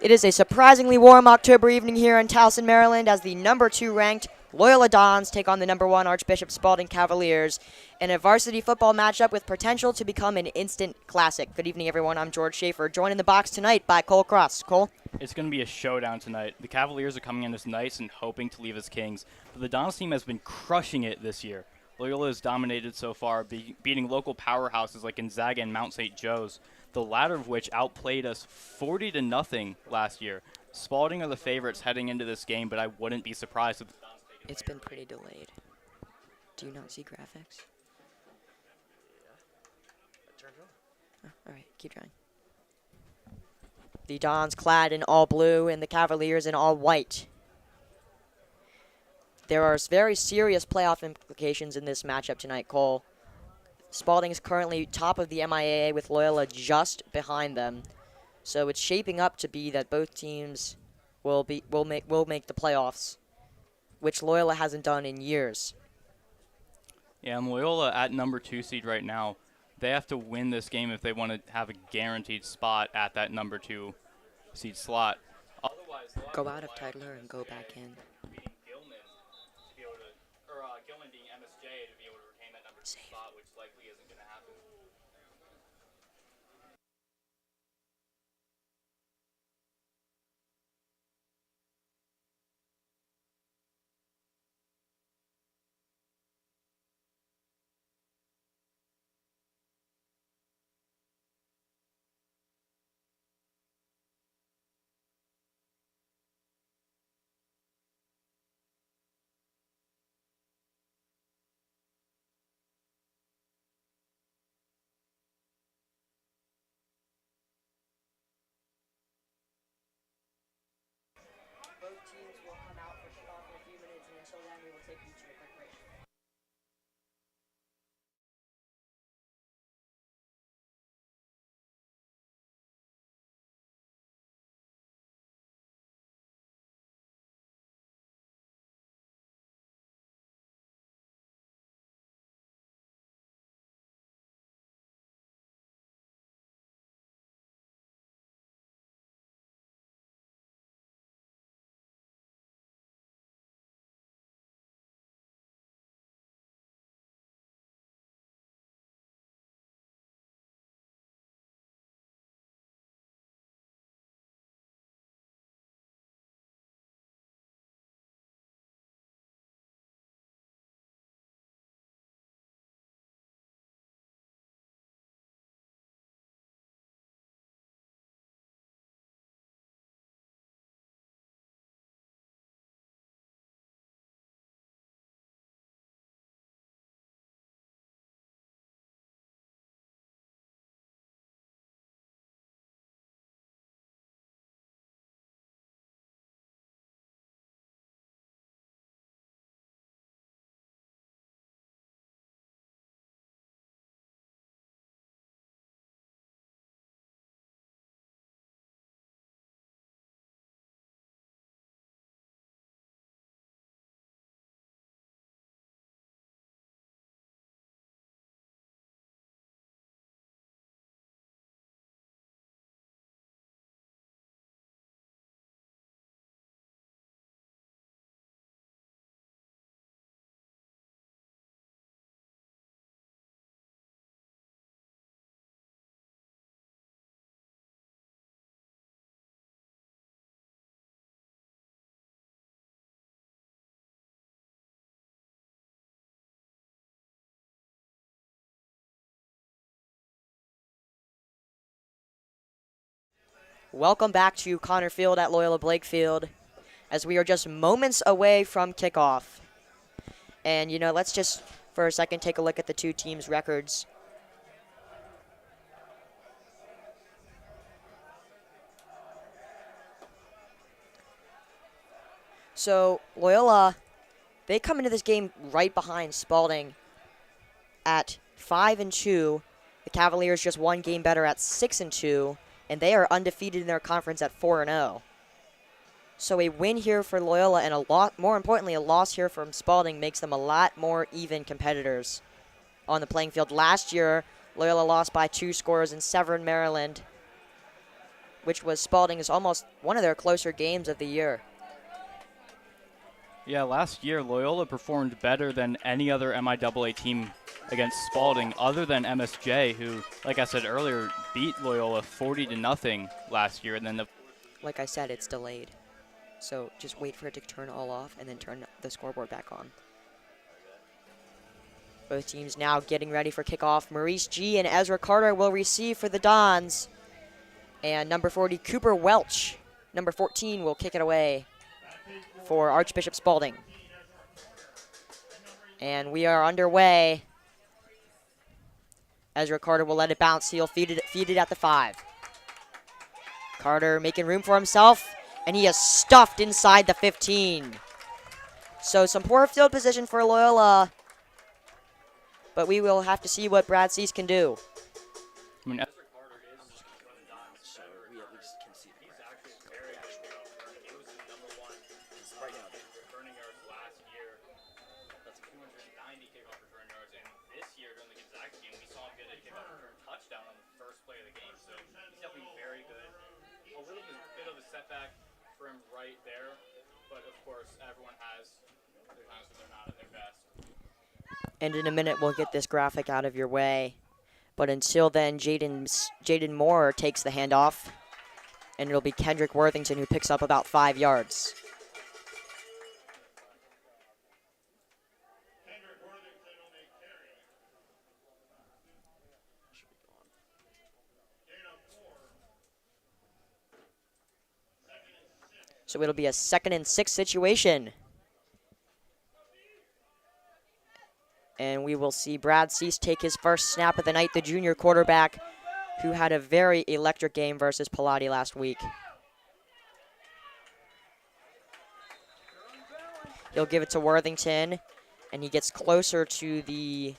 It is a surprisingly warm October evening here in Towson, Maryland, as the number 2 ranked Loyola Dons take on the number 1 Archbishop Spalding Cavaliers in a varsity football matchup with potential to become an instant classic. Good evening, everyone. I'm George Schaefer, joined in the box tonight by Cole Cross. Cole? It's going to be a showdown tonight. The Cavaliers are coming in as nice and hoping to leave as kings, but the Dons team has been crushing it this year. Loyola has dominated so far, beating local powerhouses like Gonzaga and Mount St. Joe's, the latter of which outplayed us 40-0 last year. Spalding are the favorites heading into this game, but I wouldn't be surprised if the Dons take it. It's been pretty delayed. Do you not see graphics? Oh, all right, keep trying. The Dons clad in all blue and the Cavaliers in all white. There are very serious playoff implications in this matchup tonight, Cole. Spalding is currently top of the MIAA with Loyola just behind them. So it's shaping up to be that both teams will make the playoffs, which Loyola hasn't done in years. Yeah, and Loyola at number 2 seed right now. They have to win this game if they want to have a guaranteed spot at that number 2 seed slot. Otherwise, go out of Titler and go back in. Beating Gilman to be able to, or Gilman being MSJ to be able to retain that number 2 spot, which likely isn't going to happen. Both teams will come out for kickoff in a few minutes, and until then, we will take you to a quick break. Welcome back to Connor Field at Loyola Blakefield, as we are just moments away from kickoff. And, let's just, for a second, take a look at the two teams' records. So, Loyola, they come into this game right behind Spalding at 5-2. The Cavaliers just one game better at 6-2. And they are undefeated in their conference at 4-0. So a win here for Loyola and more importantly, a loss here from Spalding makes them a lot more even competitors on the playing field. Last year, Loyola lost by 2 scores in Severn, Maryland, which was Spalding's almost one of their closer games of the year. Yeah, last year Loyola performed better than any other MIAA team against Spalding, other than MSJ, who, like I said earlier, beat Loyola 40-0 last year. And then like I said, it's delayed. So just wait for it to turn all off and then turn the scoreboard back on. Both teams now getting ready for kickoff. Maurice G and Ezra Carter will receive for the Dons. And number 40, Cooper Welch, number 14, will kick it away for Archbishop Spalding. And we are underway. Ezra Carter will let it bounce. He'll feed it at the 5. Carter making room for himself, and he is stuffed inside the 15. So some poor field position for Loyola, but we will have to see what Brad Cease can do. I mean, right there, but of course everyone has their times when they're not at their best. And in a minute we'll get this graphic out of your way, but until then Jaden Moore takes the handoff, and it'll be Kendrick Worthington who picks up about 5 yards. So it'll be a 2nd and 6 situation. And we will see Brad Cease take his first snap of the night, the junior quarterback who had a very electric game versus Pilati last week. He'll give it to Worthington, and he gets closer to the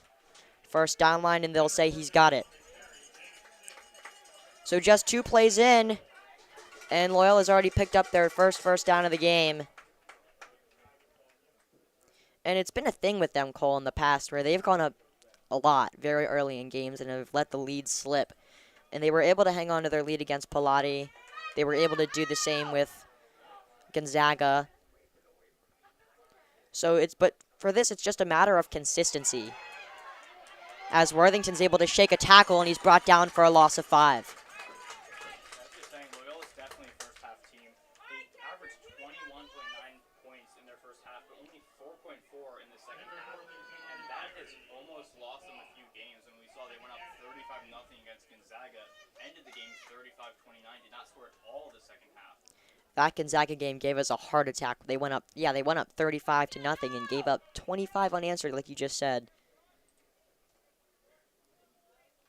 first down line, and they'll say he's got it. So just 2 plays in, and Loyola's already picked up their first down of the game. And it's been a thing with them, Cole, in the past where they've gone up a lot very early in games and have let the lead slip. And they were able to hang on to their lead against Pilati. They were able to do the same with Gonzaga. But for this, it's just a matter of consistency. As Worthington's able to shake a tackle, and he's brought down for a loss of 5. That Gonzaga game gave us a heart attack. They went up 35-0 and gave up 25 unanswered, like you just said.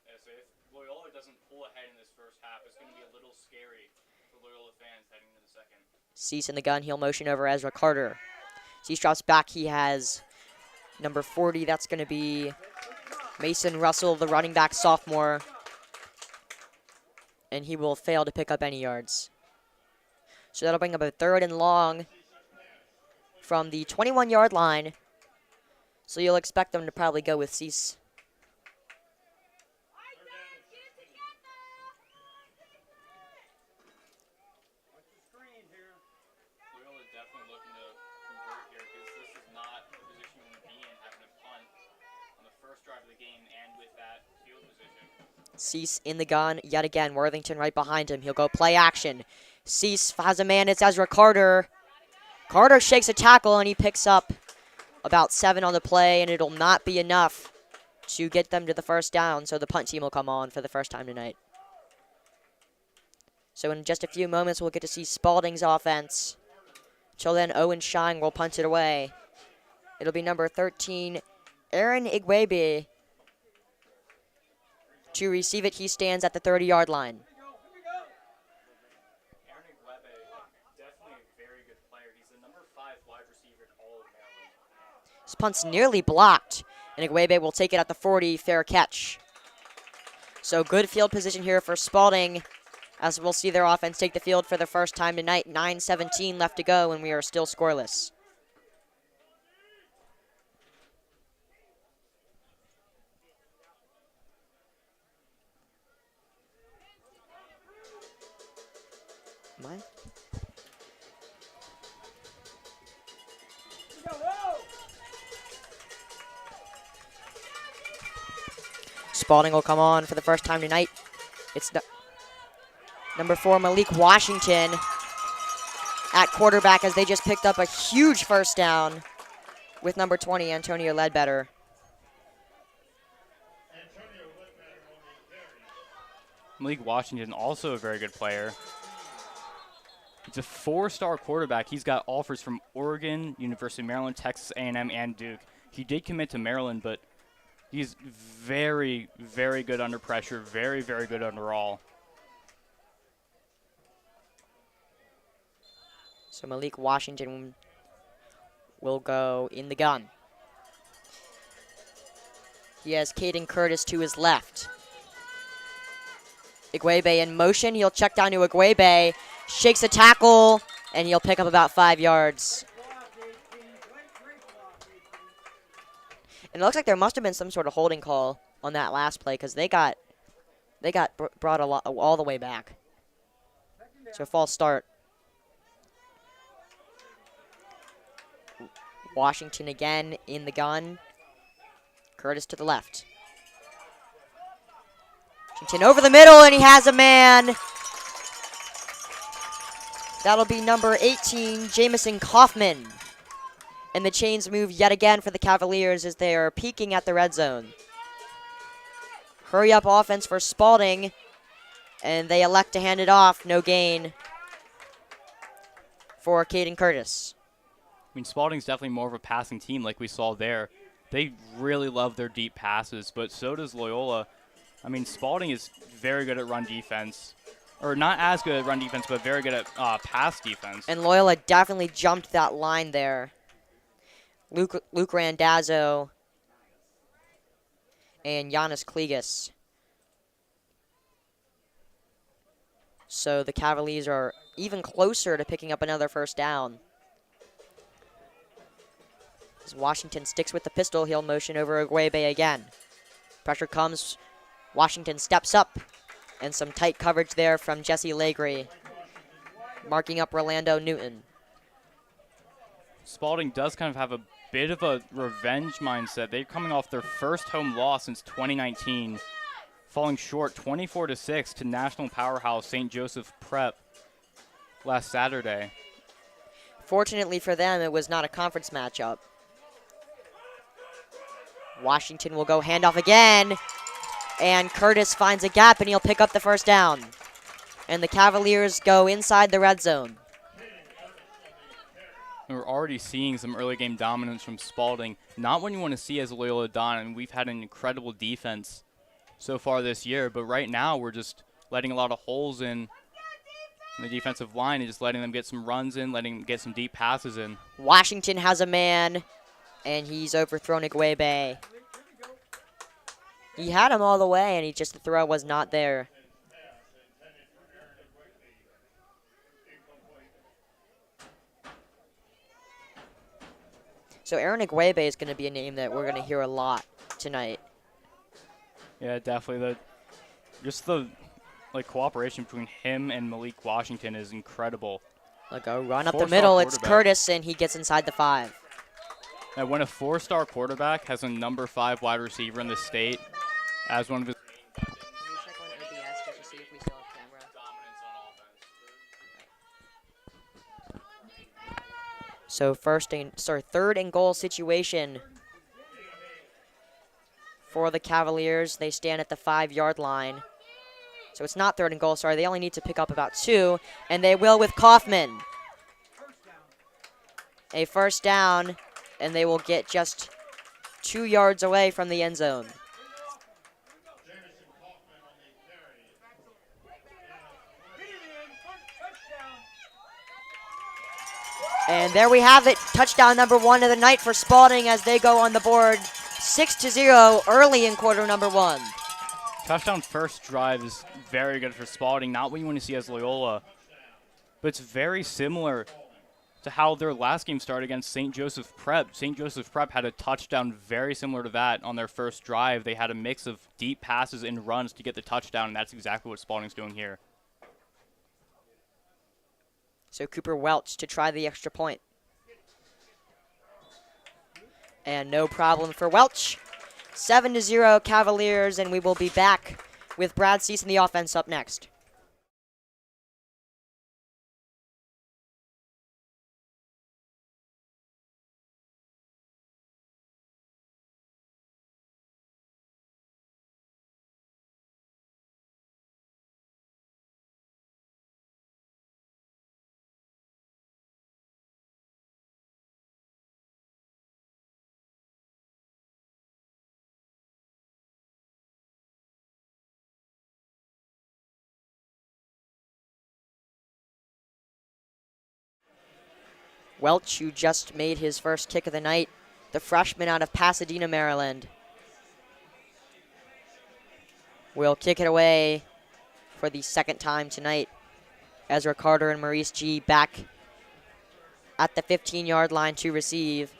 Yeah, so if Loyola doesn't pull ahead in this first half, it's going to be a little scary for Loyola fans heading into the second. Cease in the gun. He'll motion over Ezra Carter. Cease drops back. He has number 40. That's going to be Mason Russell, the running back sophomore. And he will fail to pick up any yards. So that'll bring up a 3rd and long from the 21-yard line. So you'll expect them to probably go with Cease. Loyola definitely looking to convert here because this is not the position you want to be in, having a punt on the first drive of the game and with that field position. Cease in the gun yet again. Worthington right behind him. He'll go play action. Cease has a man. It's Ezra Carter. Carter shakes a tackle, and he picks up about 7 on the play, and it'll not be enough to get them to the first down, so the punt team will come on for the first time tonight. So in just a few moments, we'll get to see Spalding's offense. Till then, Owen Shine will punt it away. It'll be number 13, Aaron Igwebe. To receive it, he stands at the 30-yard line. This punt's nearly blocked, and Igwebe will take it at the 40, fair catch. So good field position here for Spalding, as we'll see their offense take the field for the first time tonight. 9:17 left to go, and we are still scoreless. Am I? Spalding will come on for the first time tonight. It's number 4, Malik Washington, at quarterback, as they just picked up a huge first down with number 20, Antonio Ledbetter. Malik Washington, also a very good player. He's a 4-star quarterback. He's got offers from Oregon, University of Maryland, Texas A&M, and Duke. He did commit to Maryland, but he's very, very good under pressure, very, very good underall. So Malik Washington will go in the gun. He has Caden Curtis to his left. Igwebe in motion. He'll check down to Igwebe, shakes a tackle, and he'll pick up about 5 yards. And it looks like there must have been some sort of holding call on that last play, because they got brought all the way back. So false start. Washington again in the gun. Curtis to the left. Washington over the middle, and he has a man. That'll be number 18, Jamison Kaufman. And the chains move yet again for the Cavaliers as they are peeking at the red zone. Hurry up offense for Spalding, and they elect to hand it off. No gain for Caden Curtis. I mean, Spalding's definitely more of a passing team like we saw there. They really love their deep passes, but so does Loyola. I mean, Spalding is very good at run defense. Or not as good at run defense, but very good at pass defense. And Loyola definitely jumped that line there. Luke Randazzo and Giannis Kligas. So the Cavaliers are even closer to picking up another first down. As Washington sticks with the pistol, he'll motion over Igwebe again. Pressure comes. Washington steps up. And some tight coverage there from Jesse Legre, marking up Rolando Newton. Spalding does kind of have a bit of a revenge mindset. They're coming off their first home loss since 2019, falling short 24-6 to national powerhouse St. Joseph Prep last Saturday. Fortunately for them, it was not a conference matchup. Washington will go handoff again. And Curtis finds a gap, and he'll pick up the first down. And the Cavaliers go inside the red zone. We're already seeing some early game dominance from Spalding. Not what you want to see as a Loyola Don. I mean, we've had an incredible defense so far this year, but right now we're just letting a lot of holes in the defensive line and just letting them get some runs in, letting them get some deep passes in. Washington has a man, and he's overthrown Igwebe. He had him all the way, and the throw was not there. So Aaron Igwebe is going to be a name that we're going to hear a lot tonight. Yeah, definitely. The cooperation between him and Malik Washington is incredible. Like a run up the middle, it's Curtis, and he gets inside the 5. And when a 4-star quarterback has a number 5 wide receiver in the state as one of his... Can we check on OBS just to see if we still have camera? So third and goal situation for the Cavaliers. They stand at the 5-yard line. So it's not third and goal, sorry. They only need to pick up about 2, and they will with Kaufman. A first down, and they will get just 2 yards away from the end zone. And there we have it. Touchdown number 1 of the night for Spalding as they go on the board 6-0 early in quarter number 1. Touchdown first drive is very good for Spalding. Not what you want to see as Loyola, but it's very similar to how their last game started against St. Joseph Prep. St. Joseph Prep had a touchdown very similar to that on their first drive. They had a mix of deep passes and runs to get the touchdown, and that's exactly what Spalding's doing here. So Cooper Welch to try the extra point. And no problem for Welch. 7-0 Cavaliers, and we will be back with Brad Cease in the offense up next. Welch, who just made his first kick of the night, the freshman out of Pasadena, Maryland, will kick it away for the second time tonight. Ezra Carter and Maurice G back at the 15-yard line to receive.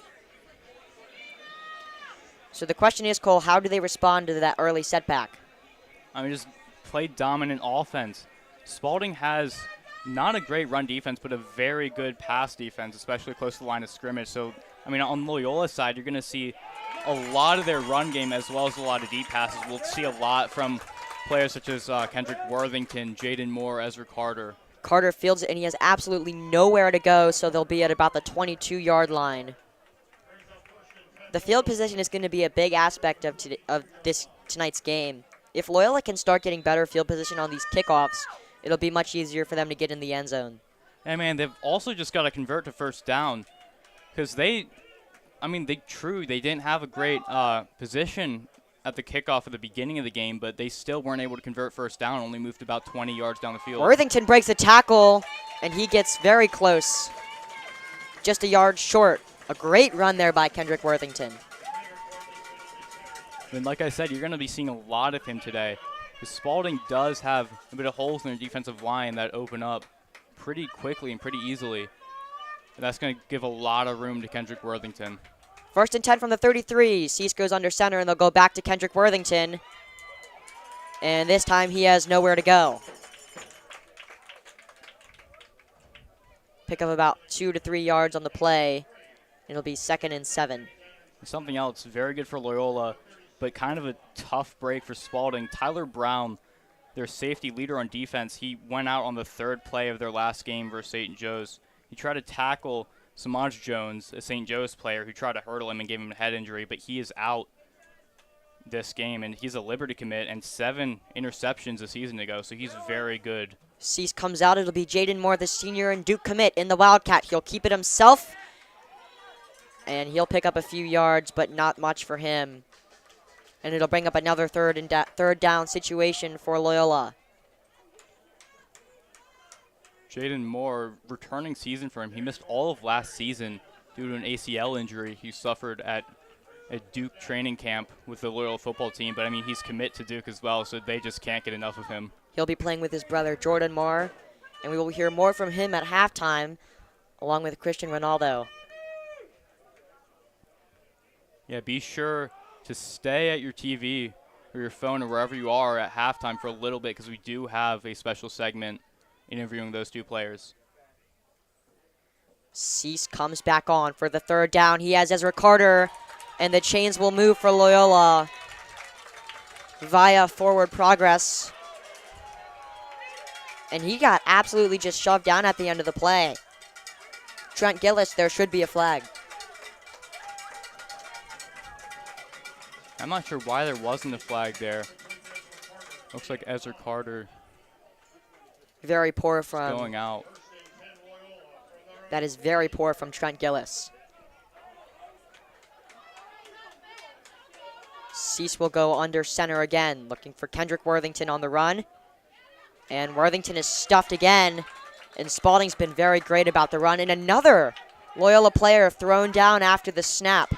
So the question is, Cole, how do they respond to that early setback? I mean, just play dominant offense. Spalding has not a great run defense, but a very good pass defense, especially close to the line of scrimmage. So, I mean, on Loyola's side, you're going to see a lot of their run game as well as a lot of deep passes. We'll see a lot from players such as Kendrick Worthington, Jaden Moore, Ezra Carter. Carter fields it, and he has absolutely nowhere to go, so they'll be at about the 22-yard line. The field position is going to be a big aspect of tonight's game. If Loyola can start getting better field position on these kickoffs, it'll be much easier for them to get in the end zone. And, man, they've also just got to convert to first down because they didn't have a great position at the kickoff at the beginning of the game, but they still weren't able to convert first down, only moved about 20 yards down the field. Worthington breaks a tackle, and he gets very close, just a yard short. A great run there by Kendrick Worthington. And like I said, you're going to be seeing a lot of him today. Spalding does have a bit of holes in their defensive line that open up pretty quickly and pretty easily. And that's going to give a lot of room to Kendrick Worthington. 1st and 10 from the 33. Cease goes under center, and they'll go back to Kendrick Worthington. And this time he has nowhere to go. Pick up about 2 to 3 yards on the play. It'll be 2nd and 7. Something else very good for Loyola, but kind of a tough break for Spalding. Tyler Brown, their safety leader on defense, he went out on the 3rd play of their last game versus St. Joe's. He tried to tackle Samaj Jones, a St. Joe's player, who tried to hurdle him and gave him a head injury, but he is out this game, and he's a Liberty commit and 7 interceptions a season ago, so he's very good. Cease comes out. It'll be Jaden Moore, the senior and Duke commit in the Wildcat. He'll keep it himself, and he'll pick up a few yards, but not much for him. And it'll bring up another third down situation for Loyola. Jaden Moore, returning season for him. He missed all of last season due to an ACL injury he suffered at a Duke training camp with the Loyola football team. But, I mean, he's commit to Duke as well, so they just can't get enough of him. He'll be playing with his brother, Jordan Moore, and we will hear more from him at halftime, along with Christian Ronaldo. Yeah, be sure to stay at your TV or your phone or wherever you are at halftime for a little bit because we do have a special segment interviewing those two players. Cease comes back on for the 3rd down. He has Ezra Carter, and the chains will move for Loyola via forward progress. And he got absolutely just shoved down at the end of the play. Trent Gillis, there should be a flag. I'm not sure why there wasn't a flag there. Looks like Ezra Carter Very poor from going out. That is very poor from Trent Gillis. Cease will go under center again, looking for Kendrick Worthington on the run. And Worthington is stuffed again. And Spalding's been very great about the run. And another Loyola player thrown down after the snap.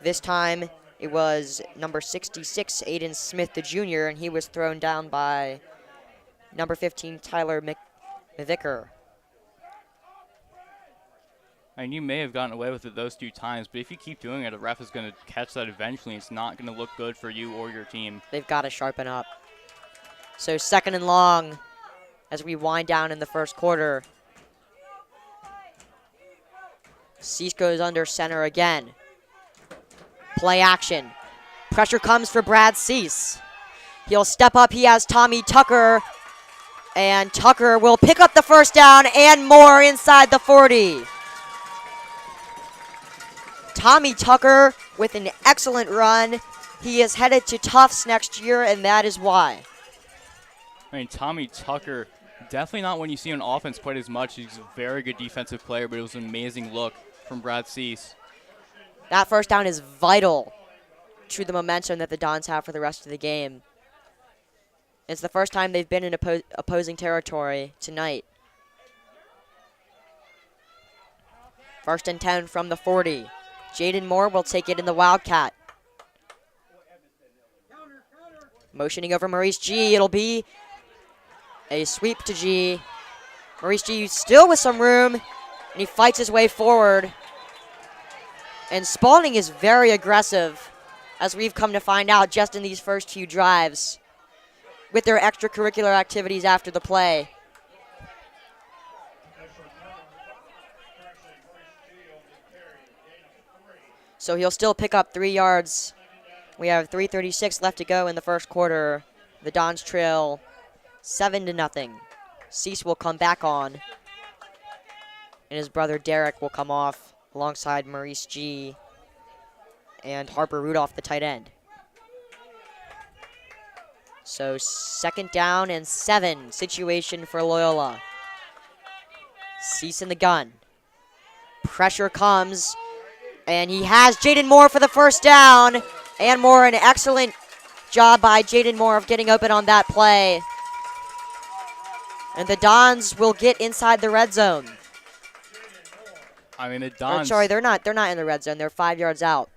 This time it was number 66, Aiden Smith, the junior, and he was thrown down by number 15, Tyler McVicker. And you may have gotten away with it those 2 times, but if you keep doing it, a ref is going to catch that eventually. It's not going to look good for you or your team. They've got to sharpen up. So 2nd and long as we wind down in the first quarter. Cease goes under center again. Play action. Pressure comes for Brad Cease. He'll step up. He has Tommy Tucker. And Tucker will pick up the first down and more inside the 40. Tommy Tucker with an excellent run. He is headed to Tufts next year, and that is why. I mean, Tommy Tucker, definitely not when you see on offense quite as much. He's a very good defensive player, but it was an amazing look from Brad Cease. That first down is vital to the momentum that the Dons have for the rest of the game. It's the first time they've been in opposing territory tonight. 1st and 10 from the 40. Jaden Moore will take it in the Wildcat. Motioning over Maurice G. It'll be a sweep to G. Maurice G still with some room, and he fights his way forward. And Spalding is very aggressive, as we've come to find out just in these first few drives, with their extracurricular activities after the play. So he'll still pick up 3 yards. We have 3:36 left to go in the first quarter. The Dons trail 7-0. Cease will come back on, and his brother Derek will come off alongside Maurice G. and Harper Rudolph, the tight end. So 2nd down and 7 situation for Loyola. Cease in the gun. Pressure comes, and he has Jaden Moore for the first down. And Moore, an excellent job by Jaden Moore of getting open on that play. And the Dons will get inside the red zone. I mean, the Dons. Sorry, they're not in the red zone. They're 5 yards out.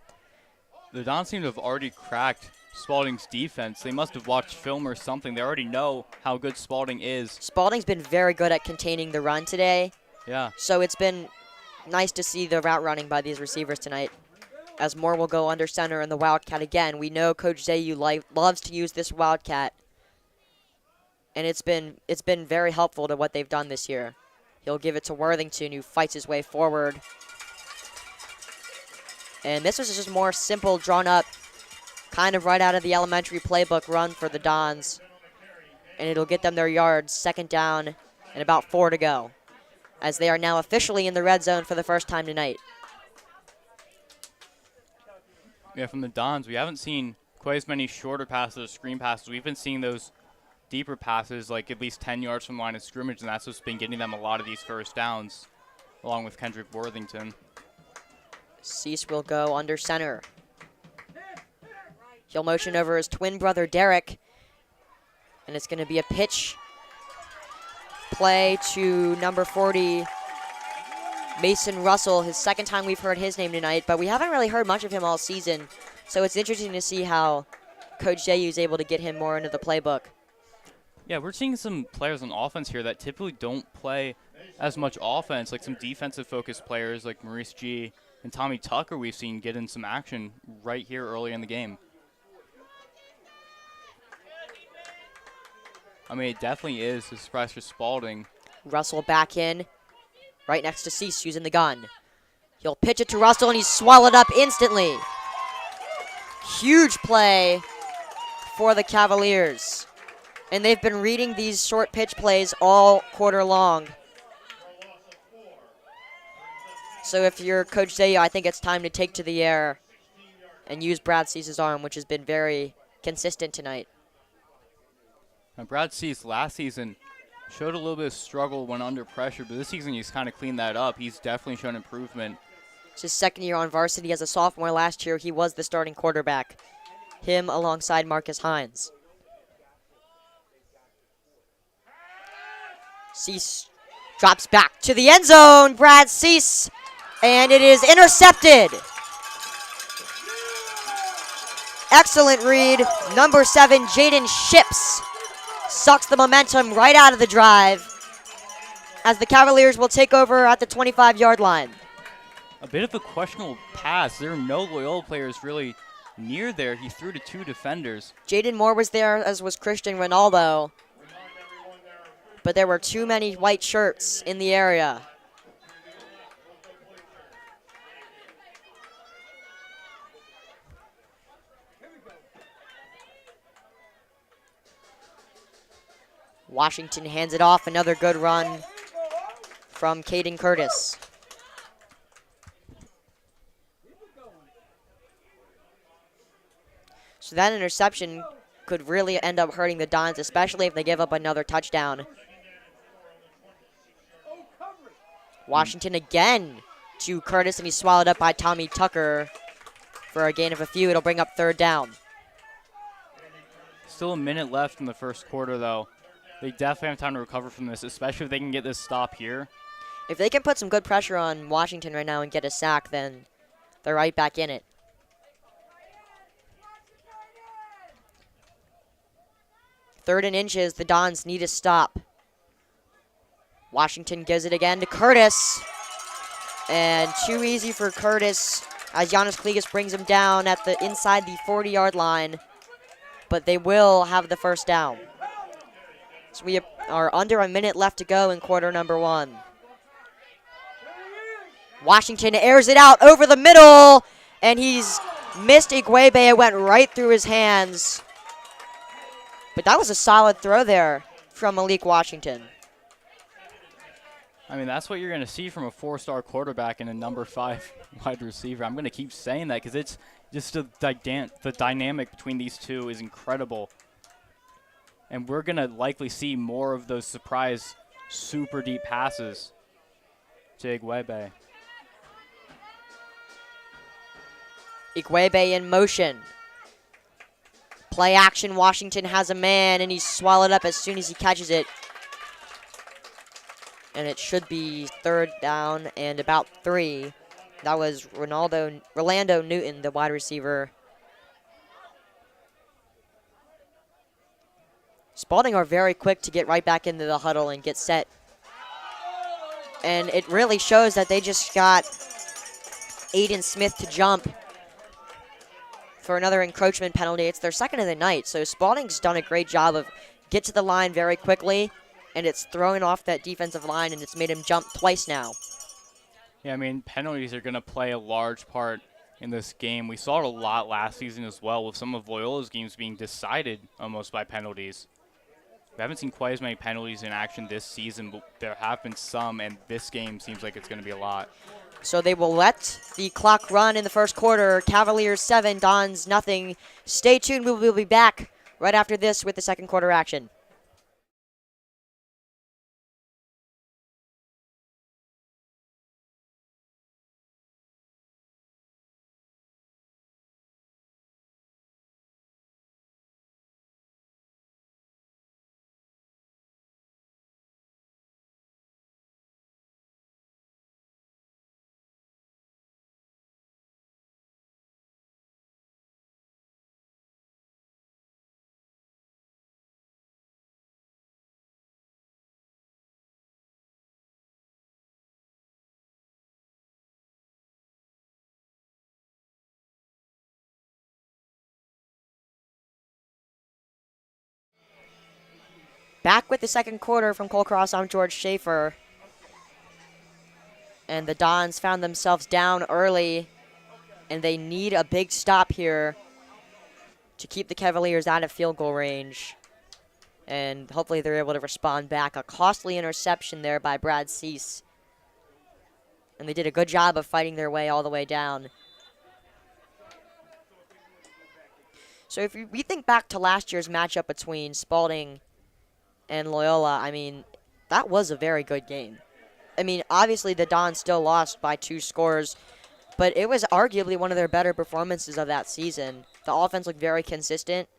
The Dons seem to have already cracked Spalding's defense. They must have watched film or something. They already know how good Spalding is. Spalding's been very good at containing the run today. Yeah. So it's been nice to see the route running by these receivers tonight. As Moore will go under center in the Wildcat again. We know Coach Zayu loves to use this Wildcat, and it's been very helpful to what they've done this year. He'll give it to Worthington, who fights his way forward. And this was just more simple, drawn up, kind of right out of the elementary playbook run for the Dons. And it'll get them their yards, 2nd down, and about 4 to go, as they are now officially in the red zone for the first time tonight. Yeah, from the Dons, we haven't seen quite as many shorter passes or screen passes. We've been seeing those deeper passes, like at least 10 yards from the line of scrimmage, and that's what's been getting them a lot of these first downs, along with Kendrick Worthington. Cease will go under center. He'll motion over his twin brother, Derek, and it's going to be a pitch play to number 40, Mason Russell, his 2nd time we've heard his name tonight, but we haven't really heard much of him all season, so it's interesting to see how Coach Zayu is able to get him more into the playbook. Yeah, we're seeing some players on offense here that typically don't play as much offense, like some defensive-focused players like Maurice G. and Tommy Tucker we've seen get in some action right here early in the game. I mean, it definitely is a surprise for Spalding. Russell back in, right next to Cease using the gun. He'll pitch it to Russell, and he's swallowed up instantly. Huge play for the Cavaliers. And they've been reading these short pitch plays all quarter long. So if you're Coach Zayu, I think it's time to take to the air and use Brad Cease's arm, which has been very consistent tonight. Now, Brad Cease last season showed a little bit of struggle when under pressure, but this season he's kind of cleaned that up. He's definitely shown improvement. It's his 2nd year on varsity as a sophomore. Last year, he was the starting quarterback. Him alongside Marcus Hines. Cease drops back to the end zone. Brad Cease, and it is intercepted. Excellent read. Number 7, Jaden Ships, sucks the momentum right out of the drive as the Cavaliers will take over at the 25-yard line. A bit of a questionable pass. There are no Loyola players really near there. He threw to 2 defenders. Jaden Moore was there, as was Christian Ronaldo. But there were too many white shirts in the area. Washington hands it off. Another good run from Caden Curtis. So that interception could really end up hurting the Dons, especially if they give up another touchdown. Washington again to Curtis, and he's swallowed up by Tommy Tucker for a gain of a few. It'll bring up 3rd down. Still a minute left in the first quarter, though. They definitely have time to recover from this, especially if they can get this stop here. If they can put some good pressure on Washington right now and get a sack, then they're right back in it. Third and inches, the Dons need a stop. Washington gives it again to Curtis. And too easy for Curtis as Giannis Kligas brings him down at the inside the 40-yard line. But they will have the first down. So we are under a minute left to go in quarter number 1. Washington airs it out over the middle, and he's missed Igwebe. It went right through his hands. But that was a solid throw there from Malik Washington. I mean, that's what you're going to see from a 4-star quarterback and a number 5 wide receiver. I'm going to keep saying that because it's just the dynamic between these two is incredible. And we're going to likely see more of those surprise super deep passes to Igwebe. Igwebe in motion. Play action, Washington has a man, and he's swallowed up as soon as he catches it. And it should be 3rd down and about 3. That was Rolando Newton, the wide receiver. Spalding are very quick to get right back into the huddle and get set. And it really shows that they just got Aiden Smith to jump for another encroachment penalty. It's their 2nd of the night, so Spalding's done a great job of get to the line very quickly, and it's throwing off that defensive line, and it's made him jump twice now. Yeah, I mean, penalties are going to play a large part in this game. We saw it a lot last season as well, with some of Loyola's games being decided almost by penalties. We haven't seen quite as many penalties in action this season, but there have been some, and this game seems like it's going to be a lot. So they will let the clock run in the first quarter. Cavaliers 7, Dons nothing. Stay tuned. We will be back right after this with the second quarter action. Back with the second quarter from Cole Cross, I'm George Schaefer. And the Dons found themselves down early, and they need a big stop here to keep the Cavaliers out of field goal range. And hopefully they're able to respond back. A costly interception there by Brad Cease. And they did a good job of fighting their way all the way down. So if we think back to last year's matchup between Spalding and Loyola, I mean, that was a very good game. I mean, obviously the Dons still lost by 2 scores, but it was arguably one of their better performances of that season. The offense looked very consistent,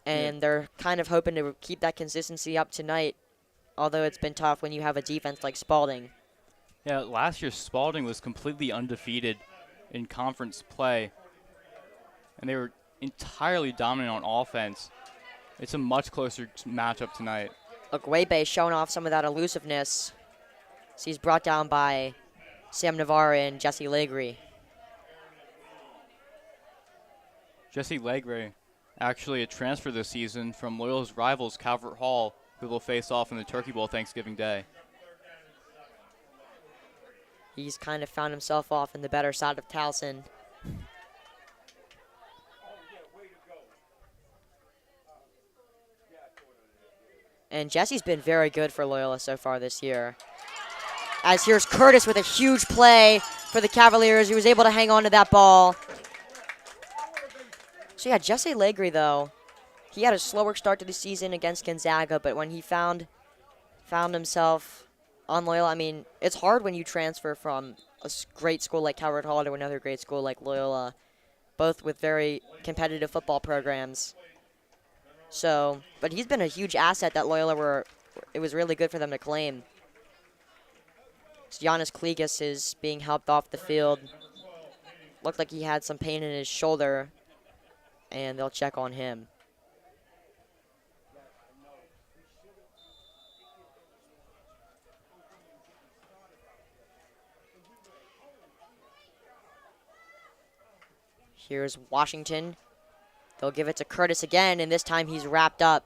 and they're kind of hoping to keep that consistency up tonight, although it's been tough when you have a defense like Spalding. Yeah, last year Spalding was completely undefeated in conference play, and they were entirely dominant on offense. It's a much closer matchup tonight. Igwebe showing off some of that elusiveness. So he's brought down by Sam Navarre and Jesse Legri. Jesse Legre, actually a transfer this season from Loyola's rivals Calvert Hall, who will face off in the Turkey Bowl Thanksgiving Day. He's kind of found himself off in the better side of Towson. And Jesse's been very good for Loyola so far this year. As here's Curtis with a huge play for the Cavaliers. He was able to hang on to that ball. So yeah, Jesse Legre, though, he had a slower start to the season against Gonzaga, but when he found himself on Loyola, I mean, it's hard when you transfer from a great school like Calvert Hall to another great school like Loyola, both with very competitive football programs. So, but he's been a huge asset that Loyola it was really good for them to claim. So Giannis Kligas is being helped off the field. Looked like he had some pain in his shoulder, and they'll check on him. Here's Washington. They'll give it to Curtis again, and this time he's wrapped up.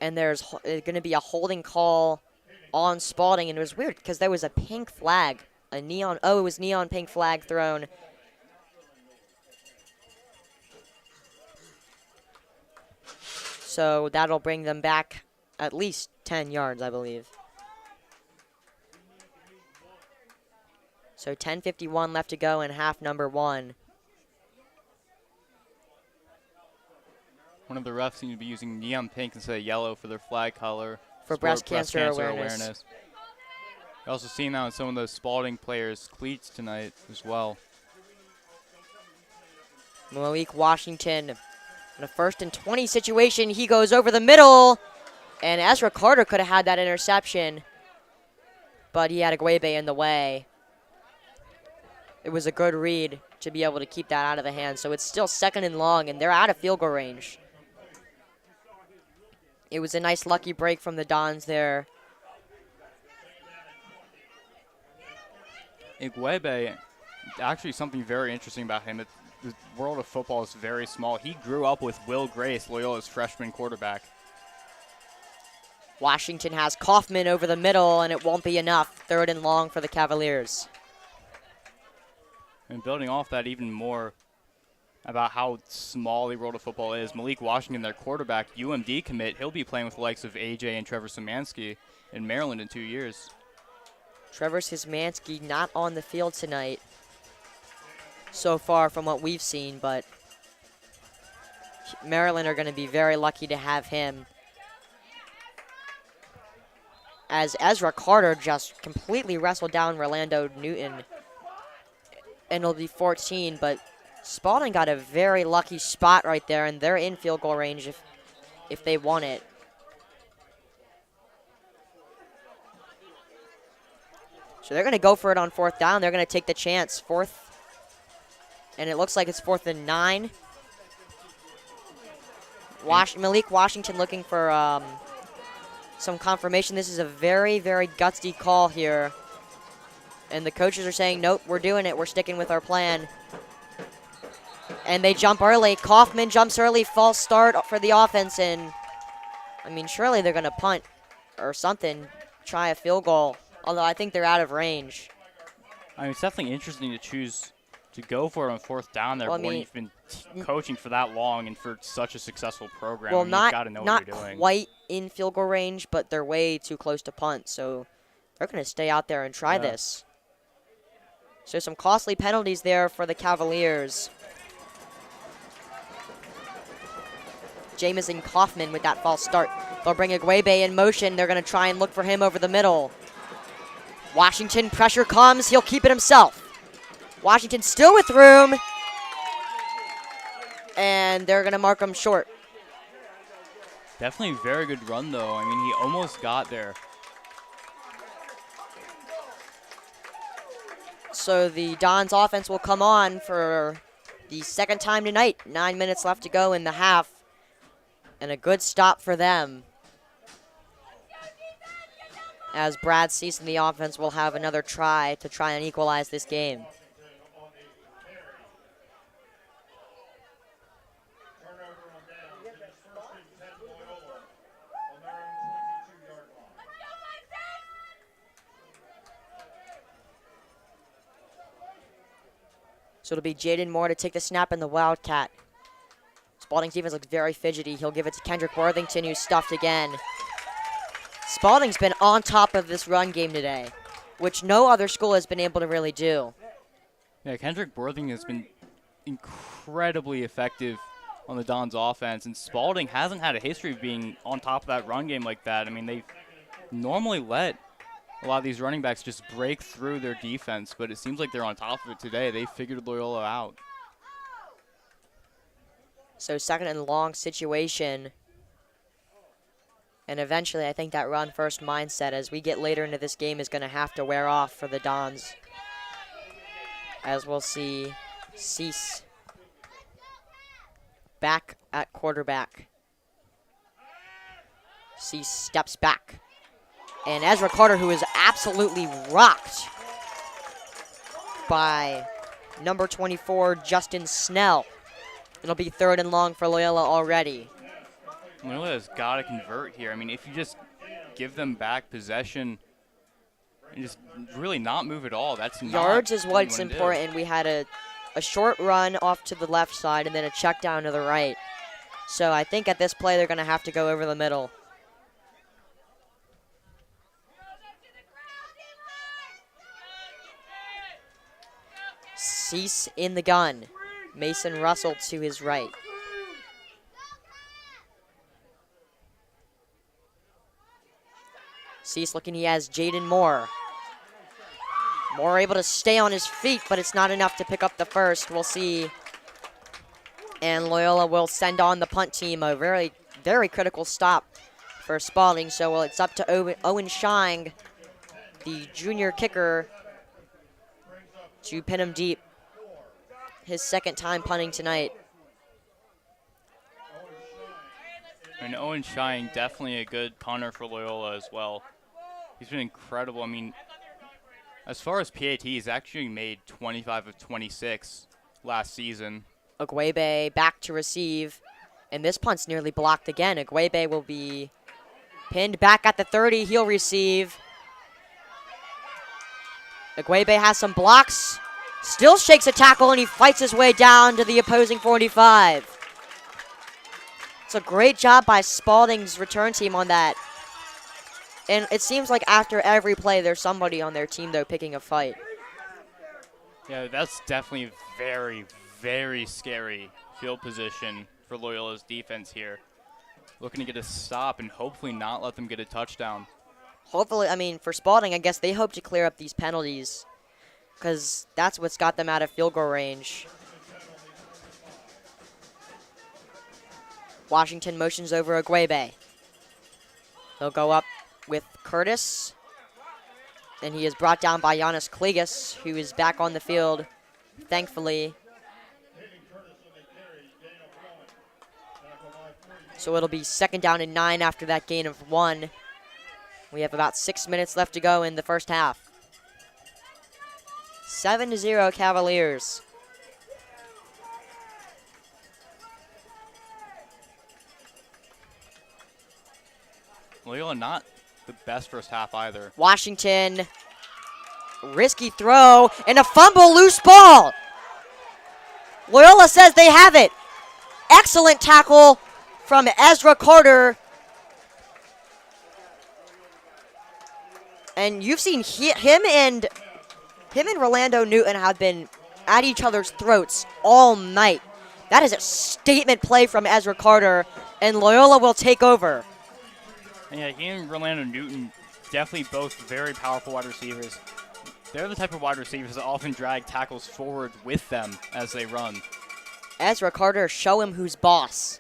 And there's going to be a holding call on Spalding, and it was weird because there was a pink flag, it was neon pink flag thrown. So that'll bring them back at least 10 yards, I believe. So 10:51 left to go in half number 1. One of the refs seem to be using neon pink instead of yellow for their flag color. For breast cancer awareness. You're also seeing that on some of the Spalding players' cleats tonight as well. Malik Washington in a 1st and 20 situation. He goes over the middle, and Ezra Carter could have had that interception, but he had a Guebe in the way. It was a good read to be able to keep that out of the hand. So it's still 2nd and long, and they're out of field goal range. It was a nice lucky break from the Dons there. Iguebe, actually something very interesting about him. The world of football is very small. He grew up with Will Grace, Loyola's freshman quarterback. Washington has Kaufman over the middle, and it won't be enough. 3rd and long for the Cavaliers. And building off that even more about how small the world of football is, Malik Washington, their quarterback, UMD commit, he'll be playing with the likes of AJ and Trevor Szymanski in Maryland in 2 years. Trevor Szymanski not on the field tonight so far from what we've seen, but Maryland are going to be very lucky to have him. As Ezra Carter just completely wrestled down Rolando Newton, and it'll be 14, but Spalding got a very lucky spot right there, and they're in field goal range if they want it. So they're going to go for it on 4th down. They're going to take the chance. 4th, and it looks like it's 4th and 9. Malik Washington looking for some confirmation. This is a very, very gutsy call here. And the coaches are saying, nope, we're doing it. We're sticking with our plan. And they jump early. Kaufman jumps early. False start for the offense. And, I mean, surely they're going to punt or something, try a field goal. Although I think they're out of range. I mean, it's definitely interesting to choose to go for it on 4th down there, when you've been coaching for that long and for such a successful program. Well, I mean, you've got to know what you're doing. Not quite in field goal range, but they're way too close to punt. So they're going to stay out there and try this. So some costly penalties there for the Cavaliers. Jamison Kaufman with that false start. They'll bring Iguebe in motion. They're going to try and look for him over the middle. Washington, pressure comes. He'll keep it himself. Washington still with room. And they're going to mark him short. Definitely a very good run, though. I mean, he almost got there. So the Dons offense will come on for the 2nd time tonight. 9 minutes left to go in the half. And a good stop for them. as Brad Cease in the offense will have another try to try and equalize this game. So it'll be Jaden Moore to take the snap in the Wildcat. Spalding's defense looks very fidgety. He'll give it to Kendrick Worthington, who's stuffed again. Spalding's been on top of this run game today, which no other school has been able to really do. Yeah, Kendrick Worthington has been incredibly effective on the Dons offense, and Spalding hasn't had a history of being on top of that run game like that. I mean, they normally let a lot of these running backs just break through their defense, but it seems like they're on top of it today. They figured Loyola out. So second and long situation. And eventually I think that run first mindset as we get later into this game is going to have to wear off for the Dons. As we'll see Cease back at quarterback. Cease steps back. And Ezra Carter, who is absolutely rocked by number 24, Justin Snell. It'll be third and long for Loyola already. Loyola has got to convert here. I mean, if you just give them back possession and just really not move at all, that's not yards is what's what important. We had a short run off to the left side and then a check down to the right. So I think at this play they're going to have to go over the middle. Cease in the gun. Mason Russell to his right. Cease looking, he has Jaden Moore. Moore able to stay on his feet, but it's not enough to pick up the first. We'll see. And Loyola will send on the punt team, a very, very critical stop for Spalding. So it's up to Owen Shine, the junior kicker, to pin him deep. His second time punting tonight. And Owen Shine, definitely a good punter for Loyola as well. He's been incredible. I mean, as far as PAT, he's actually made 25 of 26 last season. Agwebe back to receive. And this punt's nearly blocked again. Agwebe will be pinned back at the 30. He'll receive. Agwebe has some blocks. Still shakes a tackle, and he fights his way down to the opposing 45. It's a great job by Spalding's return team on that. And it seems like after every play, there's somebody on their team, though, picking a fight. Yeah, that's definitely very, very scary field position for Loyola's defense here. Looking to get a stop and hopefully not let them get a touchdown. Hopefully, I mean, for Spalding, I guess they hope to clear up these penalties because that's what's got them out of field goal range. Washington motions over Agwebe. He'll go up with Curtis. And he is brought down by Giannis Kligas, who is back on the field, thankfully. So it'll be 2nd down and 9 after that gain of 1. We have about 6 minutes left to go in the first half. 7-0 Cavaliers. Loyola not the best first half either. Washington, risky throw, and a fumble, loose ball. Loyola says they have it. Excellent tackle from Ezra Carter. And you've seen him and Rolando Newton have been at each other's throats all night. That is a statement play from Ezra Carter, and Loyola will take over. And yeah, he and Rolando Newton, definitely both very powerful wide receivers. They're the type of wide receivers that often drag tackles forward with them as they run. Ezra Carter, show him who's boss.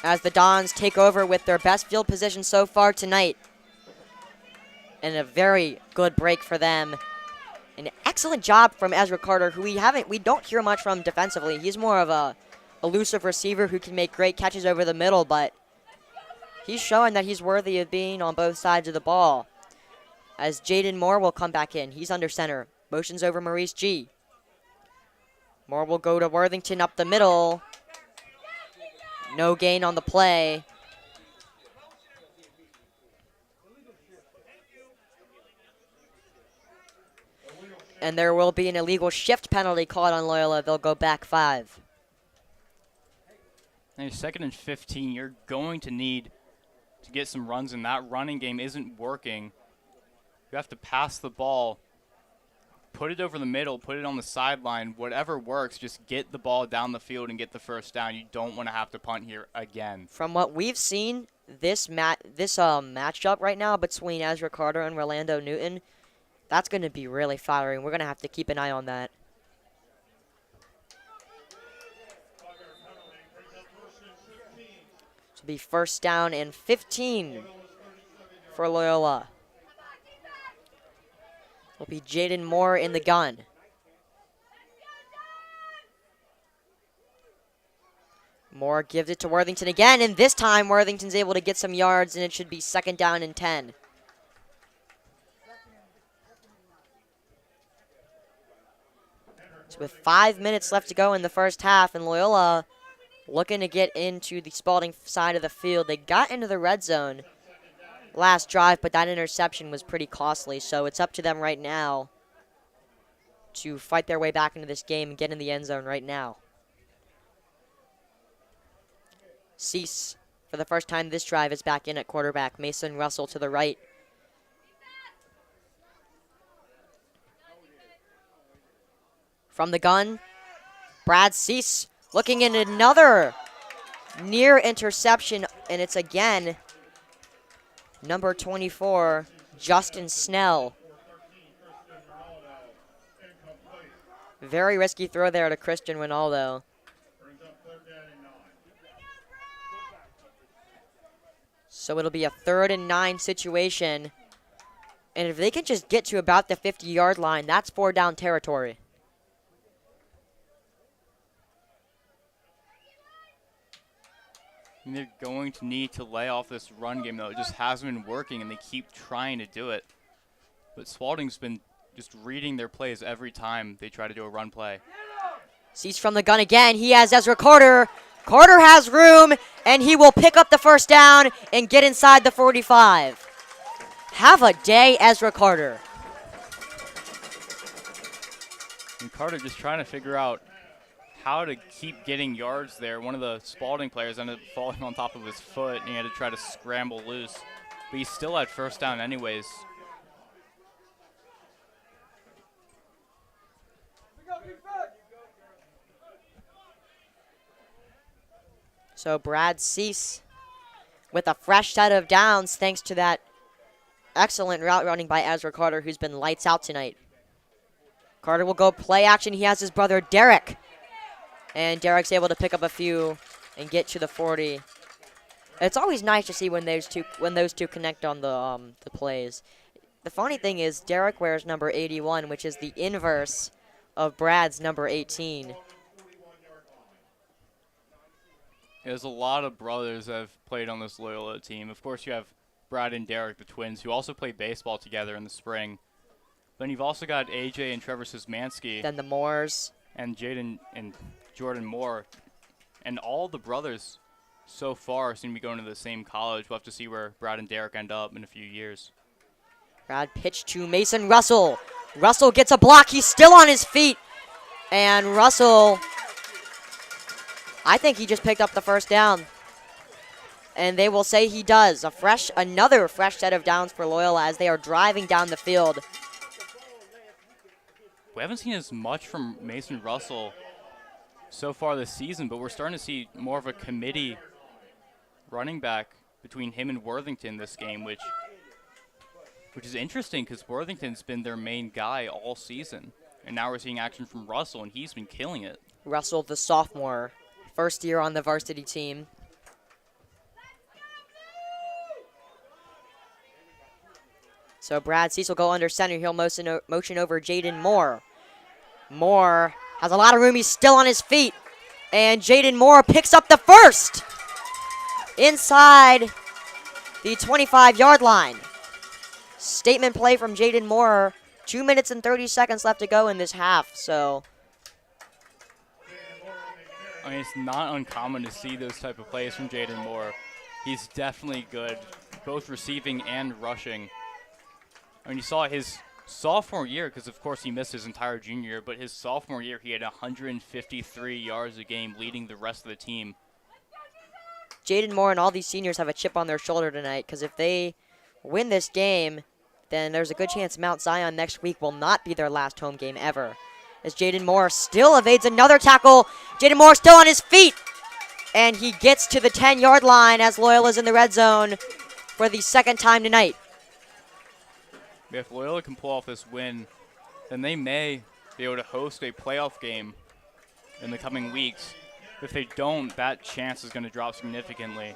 As the Dons take over with their best field position so far tonight. And a very good break for them. An excellent job from Ezra Carter, who we don't hear much from defensively. He's more of a elusive receiver who can make great catches over the middle, but He's showing that he's worthy of being on both sides of the ball. As Jaden Moore will come back in. He's under center. Motions over Maurice G. Moore will go to Worthington up the middle. No gain on the play. And there will be an illegal shift penalty called on Loyola. They'll go back 5. Now, 2nd and 15, you're going to need to get some runs, and that running game isn't working. You have to pass the ball, put it over the middle, put it on the sideline, whatever works, just get the ball down the field and get the first down. You don't want to have to punt here again. From what we've seen, this matchup right now between Ezra Carter and Rolando Newton, that's going to be really fiery. We're going to have to keep an eye on that. This will be 1st down and 15 for Loyola. Will be Jaden Moore in the gun. Moore gives it to Worthington again, and this time Worthington's able to get some yards, and it should be 2nd down and 10. So with 5 minutes left to go in the first half, and Loyola looking to get into the Spalding side of the field. They got into the red zone last drive, but that interception was pretty costly, so it's up to them right now to fight their way back into this game and get in the end zone right now. Cease, for the first time this drive, is back in at quarterback. Mason Russell to the right. From the gun, Brad Cease looking in another near interception, and it's again number 24, Justin Snell. Very risky throw there to Christian Ronaldo. So it'll be a 3rd and 9 situation. And if they can just get to about the 50-yard line, that's 4 down territory. And they're going to need to lay off this run game, though. It just hasn't been working, and they keep trying to do it. But Spalding's been just reading their plays every time they try to do a run play. Sees from the gun again. He has Ezra Carter. Carter has room, and he will pick up the 1st down and get inside the 45. Have a day, Ezra Carter. And Carter just trying to figure out how to keep getting yards there. One of the Spalding players ended up falling on top of his foot, and he had to try to scramble loose. But he still had 1st down anyways. So Brad Cease with a fresh set of downs thanks to that excellent route running by Ezra Carter, who's been lights out tonight. Carter will go play action. He has his brother Derek. And Derek's able to pick up a few and get to the 40. It's always nice to see when those two connect on the plays. The funny thing is Derek wears number 81, which is the inverse of Brad's number 18. There's a lot of brothers that have played on this Loyola team. Of course, you have Brad and Derek, the twins, who also played baseball together in the spring. Then you've also got AJ and Trevor Szymanski. Then the Moores. And Jaden and Jordan Moore. And all the brothers so far seem to be going to the same college. We'll have to see where Brad and Derek end up in a few years. Brad pitched to Mason Russell. Russell gets a block. He's still on his feet. And Russell, I think he just picked up the 1st down. And they will say he does. Another fresh set of downs for Loyola as they are driving down the field. We haven't seen as much from Mason Russell so far this season, but we're starting to see more of a committee running back between him and Worthington this game, which is interesting because Worthington's been their main guy all season. And now we're seeing action from Russell, and he's been killing it. Russell, the sophomore, 1st year on the varsity team. So Brad Cease will go under center. He'll motion over Jaden Moore. Moore has a lot of room. He's still on his feet. And Jaden Moore picks up the 1st. Inside the 25-yard line. Statement play from Jaden Moore. 2 minutes and 30 seconds left to go in this half, so. I mean, it's not uncommon to see those type of plays from Jaden Moore. He's definitely good, both receiving and rushing. I mean, you saw his sophomore year, because of course he missed his entire junior year, but his sophomore year he had 153 yards a game, leading the rest of the team. Jaden Moore and all these seniors have a chip on their shoulder tonight, because if they win this game, then there's a good chance Mount Zion next week will not be their last home game ever. As Jaden Moore still evades another tackle. Jaden Moore still on his feet. And he gets to the 10-yard line as Loyola's in the red zone for the second time tonight. If Loyola can pull off this win, then they may be able to host a playoff game in the coming weeks. If they don't, that chance is going to drop significantly.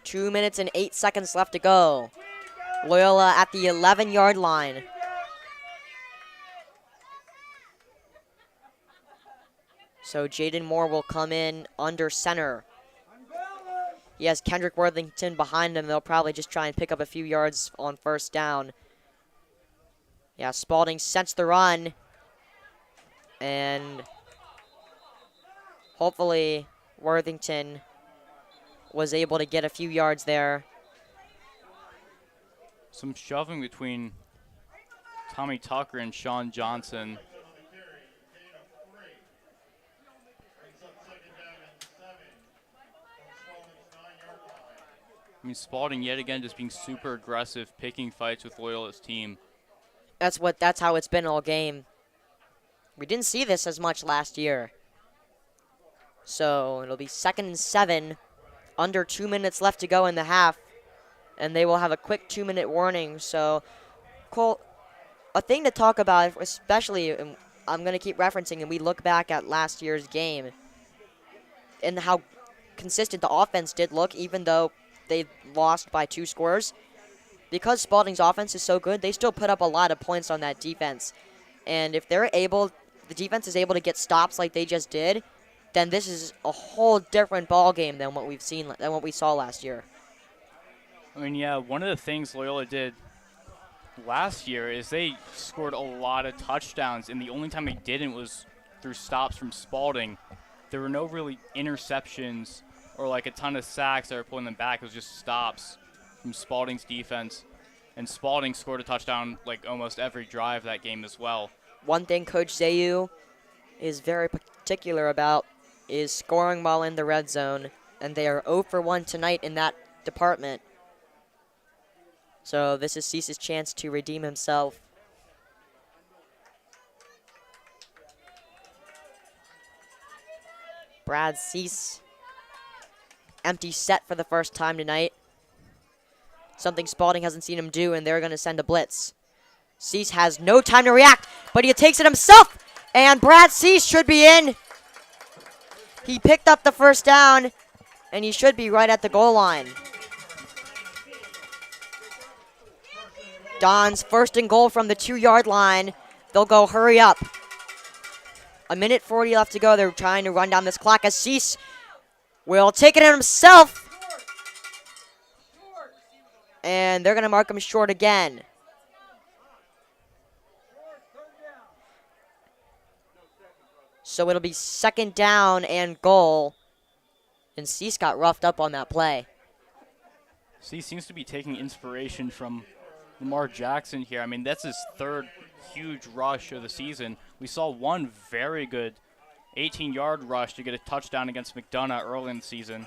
2 minutes and 8 seconds left to go. Loyola at the 11-yard line. So Jaden Moore will come in under center. He has Kendrick Worthington behind him. They'll probably just try and pick up a few yards on first down. Yeah, Spalding sets the run. And hopefully Worthington was able to get a few yards there. Some shoving between Tommy Tucker and Sean Johnson. I mean, Spalding yet again just being super aggressive, picking fights with Loyola's team. That's how it's been all game. We didn't see this as much last year. So it'll be 2nd and 7, under 2 minutes left to go in the half. And they will have a quick 2-minute warning. So, Cole, a thing to talk about, especially, I'm going to keep referencing, and we look back at last year's game and how consistent the offense did look, even though they lost by 2 scores. Because Spalding's offense is so good, they still put up a lot of points on that defense. And if the defense is able to get stops like they just did, then this is a whole different ball game than what we saw last year. I mean, yeah, one of the things Loyola did last year is they scored a lot of touchdowns, and the only time they didn't was through stops from Spalding. There were no really interceptions or like a ton of sacks that were pulling them back. It was just stops from Spalding's defense, and Spalding scored a touchdown like almost every drive that game as well. One thing Coach Zayu is very particular about is scoring while in the red zone, and they are 0 for 1 tonight in that department. So this is Cease's chance to redeem himself. Brad Cease. Empty set for the first time tonight. Something Spalding hasn't seen him do, and they're going to send a blitz. Cease has no time to react, but he takes it himself, and Brad Cease should be in. He picked up the first down, and he should be right at the goal line. Don's 1st and goal from the 2-yard line. They'll go hurry up. 1:40 left to go. They're trying to run down this clock as Cease will take it in himself. And they're going to mark him short again. So it'll be 2nd down and goal. And Cease got roughed up on that play. Cease seems to be taking inspiration from Lamar Jackson here. I mean, that's his 3rd huge rush of the season. We saw one very good 18-yard rush to get a touchdown against McDonough early in the season.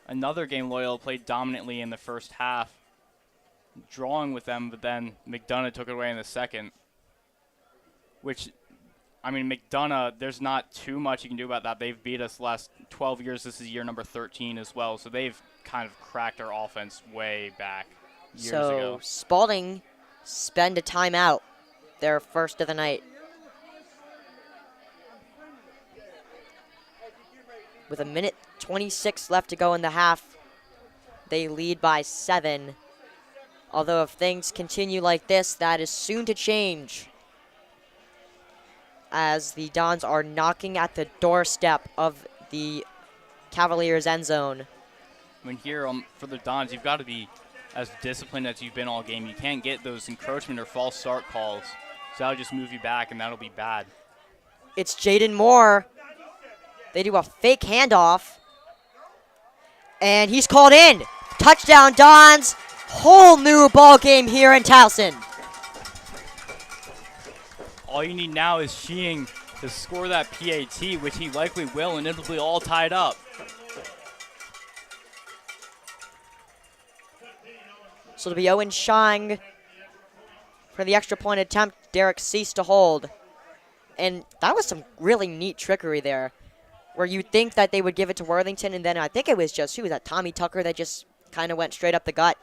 Another game Loyola played dominantly in the first half, drawing with them, but then McDonough took it away in the second. Which, I mean, McDonough, there's not too much you can do about that. They've beat us the last 12 years. This is year number 13 as well, so they've kind of cracked our offense way back. Years ago. Spalding spend a timeout, their first of the night. With 1:26 left to go in the half, they lead by 7. Although if things continue like this, that is soon to change, as the Dons are knocking at the doorstep of the Cavaliers end zone. I mean, here for the Dons, you've got to be as disciplined as you've been all game. You can't get those encroachment or false start calls. So that'll just move you back, and that'll be bad. It's Jaden Moore. They do a fake handoff. And he's called in. Touchdown, Dons. Whole new ball game here in Towson. All you need now is Sheehan to score that PAT, which he likely will, and it'll be all tied up. So it'll be Owen Shang for the extra point attempt. Derek ceased to hold. And that was some really neat trickery there, where you'd think that they would give it to Worthington, and then I think it was just, who was that, Tommy Tucker, that just kind of went straight up the gut.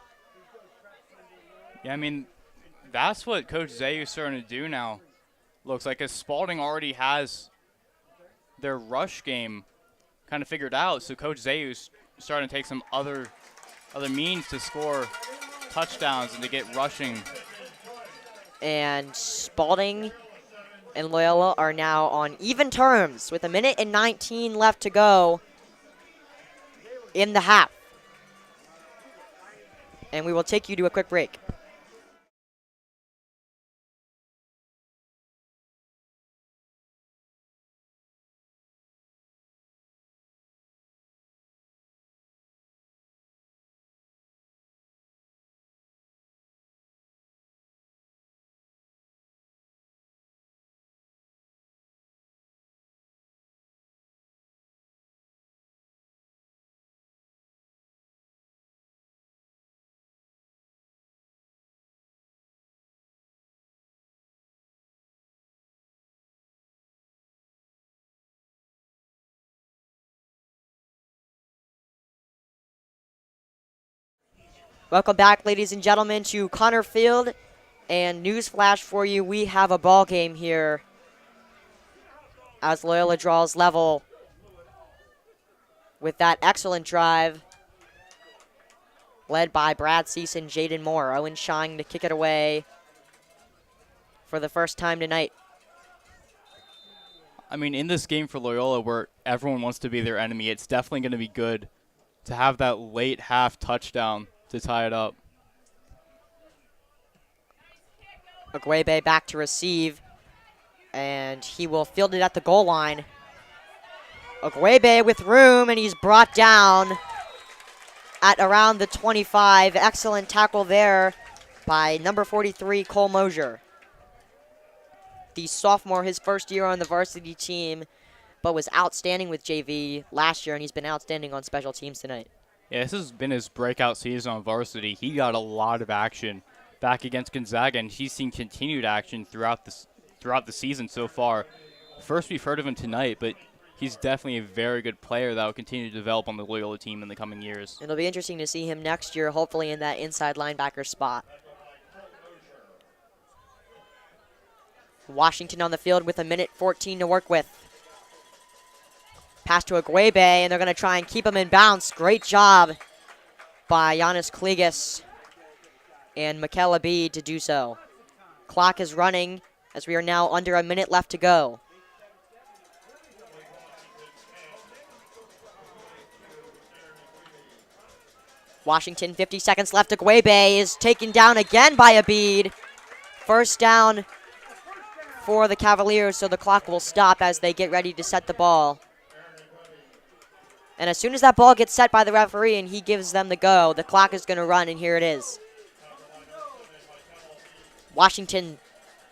Yeah, I mean, that's what Coach Zayu's starting to do now. Looks like, as Spalding already has their rush game kind of figured out, so Coach Zayu's starting to take some other means to score touchdowns and to get rushing. And Spalding and Loyola are now on even terms with 1:19 left to go in the half. And we will take you to a quick break. Welcome back, ladies and gentlemen, to Connor Field. And newsflash for you, we have a ball game here as Loyola draws level with that excellent drive led by Brad Cease and Jaden Moore. Owen Shang to kick it away for the first time tonight. I mean, in this game for Loyola, where everyone wants to be their enemy, it's definitely going to be good to have that late half touchdown to tie it up. Agwebe back to receive, and he will field it at the goal line. Agwebe with room, and he's brought down at around the 25. Excellent tackle there by number 43, Cole Mosier. The sophomore, his first year on the varsity team, but was outstanding with JV last year, and he's been outstanding on special teams tonight. Yeah, this has been his breakout season on varsity. He got a lot of action back against Gonzaga, and he's seen continued action throughout the season so far. First, we've heard of him tonight, but he's definitely a very good player that will continue to develop on the Loyola team in the coming years. It'll be interesting to see him next year, hopefully in that inside linebacker spot. Washington on the field with 1:14 to work with. Pass to Agwebe, and they're going to try and keep him in bounds. Great job by Giannis Kligas and Mikel Abid to do so. Clock is running as we are now under a minute left to go. Washington, 50 seconds left. Agwebe is taken down again by Abid. First down for the Cavaliers, so the clock will stop as they get ready to set the ball. And as soon as that ball gets set by the referee and he gives them the go, the clock is going to run, and here it is. Washington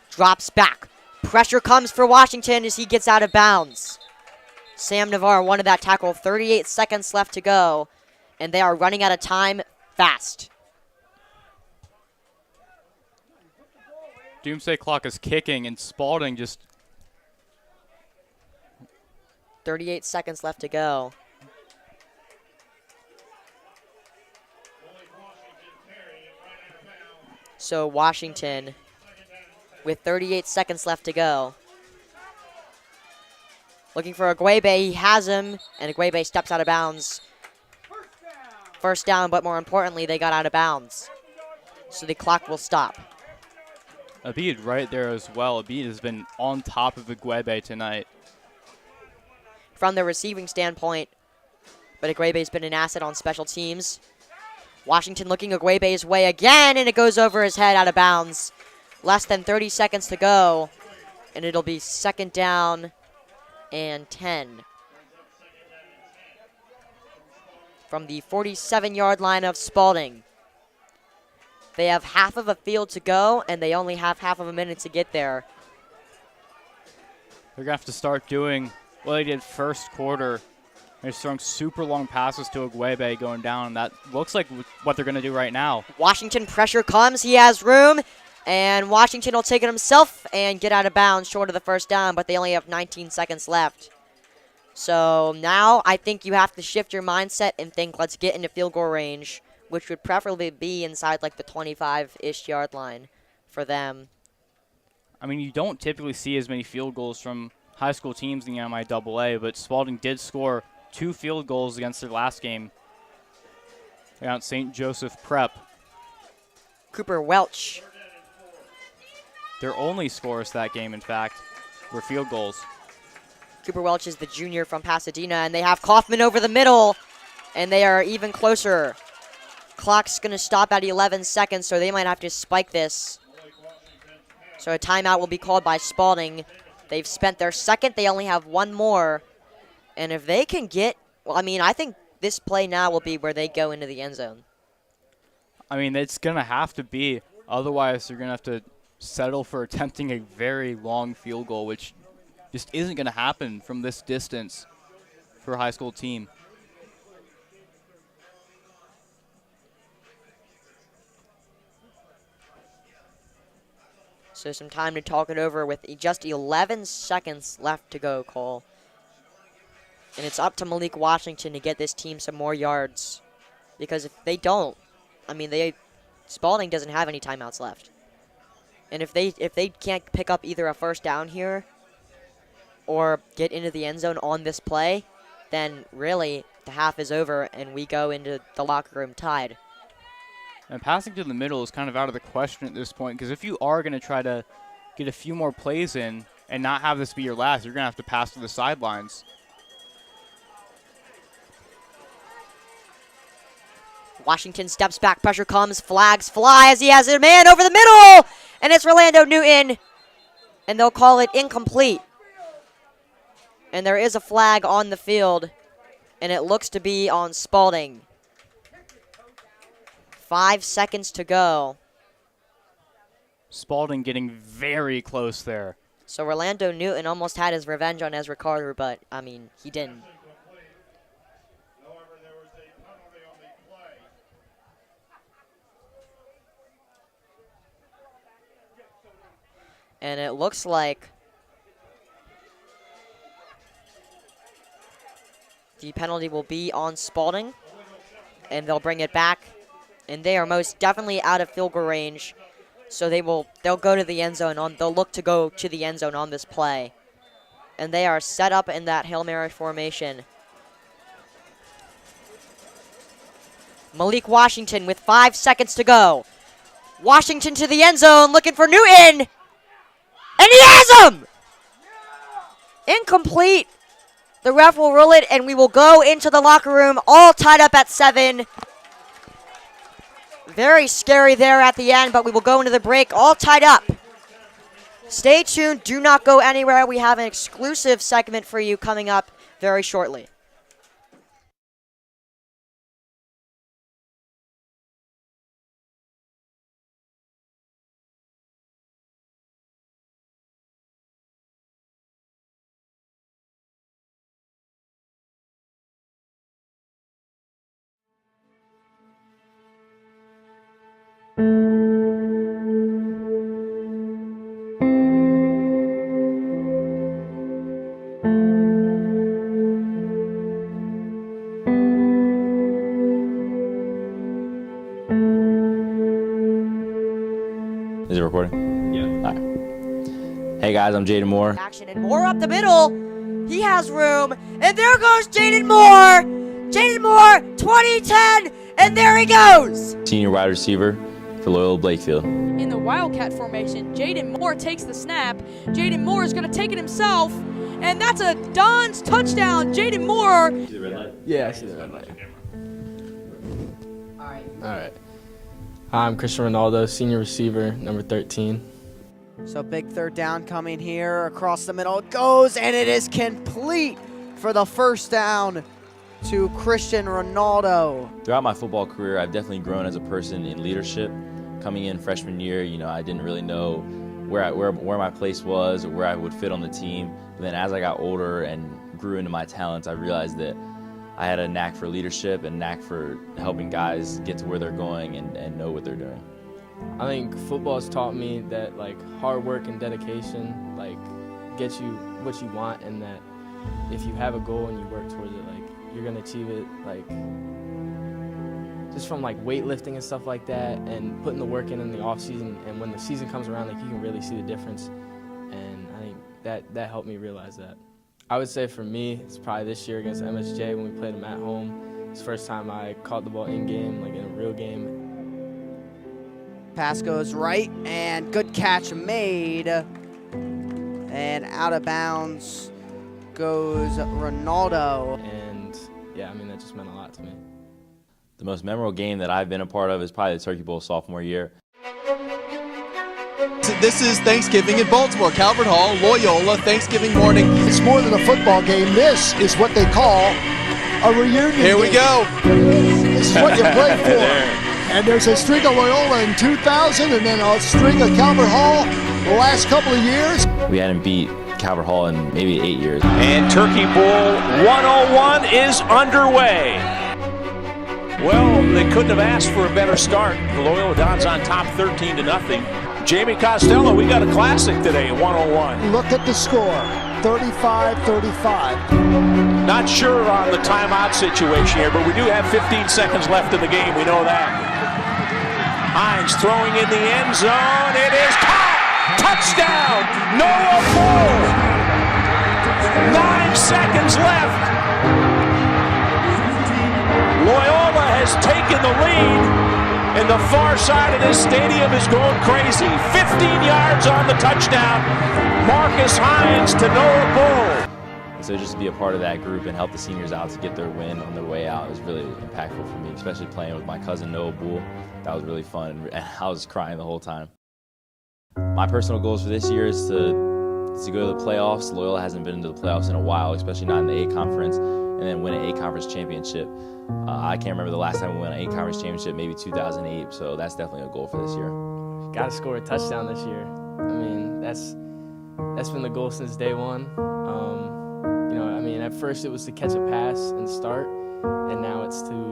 drops back. Pressure comes for Washington as he gets out of bounds. Sam Navarre wanted that tackle. 38 seconds left to go, and they are running out of time fast. Doomsday clock is kicking, and Spalding just... 38 seconds left to go. So Washington with 38 seconds left to go. Looking for Agwebe. He has him, and Agwebe steps out of bounds. First down, but more importantly, they got out of bounds. So the clock will stop. Abid right there as well. Abid has been on top of Agwebe tonight. From the receiving standpoint, but Agwebe's been an asset on special teams. Washington looking Agwebe's way again, and it goes over his head out of bounds. Less than 30 seconds to go, and it'll be 2nd down and 10. From the 47-yard line of Spalding. They have half of a field to go, and they only have half of a minute to get there. They're going to have to start doing what they did first quarter. They're throwing super long passes to Agwebe going down, and that looks like what they're going to do right now. Washington pressure comes. He has room, and Washington will take it himself and get out of bounds short of the 1st down, but they only have 19 seconds left. So now I think you have to shift your mindset and think, let's get into field goal range, which would preferably be inside like the 25-ish yard line for them. I mean, you don't typically see as many field goals from high school teams in the MIAA, but Spalding did score 2 field goals against their last game against St. Joseph Prep. Cooper Welch. Their only scores that game, in fact, were field goals. Cooper Welch is the junior from Pasadena, and they have Kaufman over the middle, and they are even closer. Clock's going to stop at 11 seconds, so they might have to spike this. So a timeout will be called by Spalding. They've spent their 2nd. They only have 1 more. And if they can get, well, I mean, I think this play now will be where they go into the end zone. I mean, it's going to have to be. Otherwise, they're going to have to settle for attempting a very long field goal, which just isn't going to happen from this distance for a high school team. So some time to talk it over with just 11 seconds left to go, Cole. And it's up to Malik Washington to get this team some more yards. Because if they don't, I mean, Spalding doesn't have any timeouts left. And if they can't pick up either a 1st down here or get into the end zone on this play, then really the half is over and we go into the locker room tied. And passing to the middle is kind of out of the question at this point, because if you are going to try to get a few more plays in and not have this be your last, you're going to have to pass to the sidelines. Washington steps back, pressure comes, flags fly as he has a man over the middle, and it's Rolando Newton, and they'll call it incomplete. And there is a flag on the field, and it looks to be on Spalding. 5 seconds to go. Spalding getting very close there. So Rolando Newton almost had his revenge on Ezra Carter, but, I mean, he didn't. And it looks like the penalty will be on Spalding, and they'll bring it back. And they are most definitely out of field goal range, so they'll go to the end zone. They'll look to go to the end zone on this play, and they are set up in that Hail Mary formation. Malik Washington with 5 seconds to go. Washington to the end zone, looking for Newton, and he has him. Incomplete. The ref will rule it, and we will go into the locker room, all tied up at 7. Very scary there at the end, but we will go into the break all tied up. Stay tuned. Do not go anywhere. We have an exclusive segment for you coming up very shortly. Is it recording? Yeah. All right. Hey guys, I'm Jaden Moore. Action and Moore up the middle. He has room, and there goes Jaden Moore. Jaden Moore, 2010, and there he goes. Senior wide receiver for Loyola Blakefield. In the Wildcat formation, Jaden Moore takes the snap. Jaden Moore is going to take it himself, and that's a Don's touchdown. Jaden Moore. See the red light? Yeah, I see the red light. All right. All right. Hi, I'm Christian Ronaldo, senior receiver, number 13. So big third down coming here. Across the middle it goes, and it is complete for the first down to Christian Ronaldo. Throughout my football career, I've definitely grown as a person in leadership. Coming in freshman year, I didn't really know where my place was or where I would fit on the team. But then as I got older and grew into my talents, I realized that I had a knack for leadership and knack for helping guys get to where they're going and know what they're doing. I think football has taught me that hard work and dedication gets you what you want, and that if you have a goal and you work towards it, you're gonna achieve it. Just from weightlifting and stuff like that, and putting the work in the off season, and when the season comes around, you can really see the difference. And I think that helped me realize that. I would say for me, it's probably this year against MSJ when we played them at home. It's the first time I caught the ball in game, in a real game. Pass goes right, and good catch made. And out of bounds goes Ronaldo. And yeah, that just meant a lot to me. The most memorable game that I've been a part of is probably the Turkey Bowl sophomore year. This is Thanksgiving in Baltimore, Calvert Hall, Loyola, Thanksgiving morning. It's more than a football game. This is what they call a reunion game. Here we go. This is what you play for. And there's a string of Loyola in 2000 and then a string of Calvert Hall the last couple of years. We hadn't beat Calvert Hall in maybe 8 years. And Turkey Bowl 101 is underway. Well, they couldn't have asked for a better start. The Loyola Dons on top 13-0. Jamie Costello, we got a classic today, 101. Look at the score, 35-35. Not sure on the timeout situation here, but we do have 15 seconds left in the game. We know that. Hines throwing in the end zone. It is caught. Touchdown, Noah Bull. 9 seconds left. Loyola has taken the lead, and the far side of this stadium is going crazy. 15 yards on the touchdown. Marcus Hines to Noah Bull. So just to be a part of that group and help the seniors out to get their win on their way out is really impactful for me, especially playing with my cousin Noah Bull. That was really fun, and I was crying the whole time. My personal goals for this year is to go to the playoffs. Loyola hasn't been into the playoffs in a while, especially not in the A Conference, and then win an A Conference championship. I can't remember the last time we won an A Conference championship, maybe 2008, so that's definitely a goal for this year. Got to score a touchdown this year. That's been the goal since day one. At first it was to catch a pass and start, and now it's to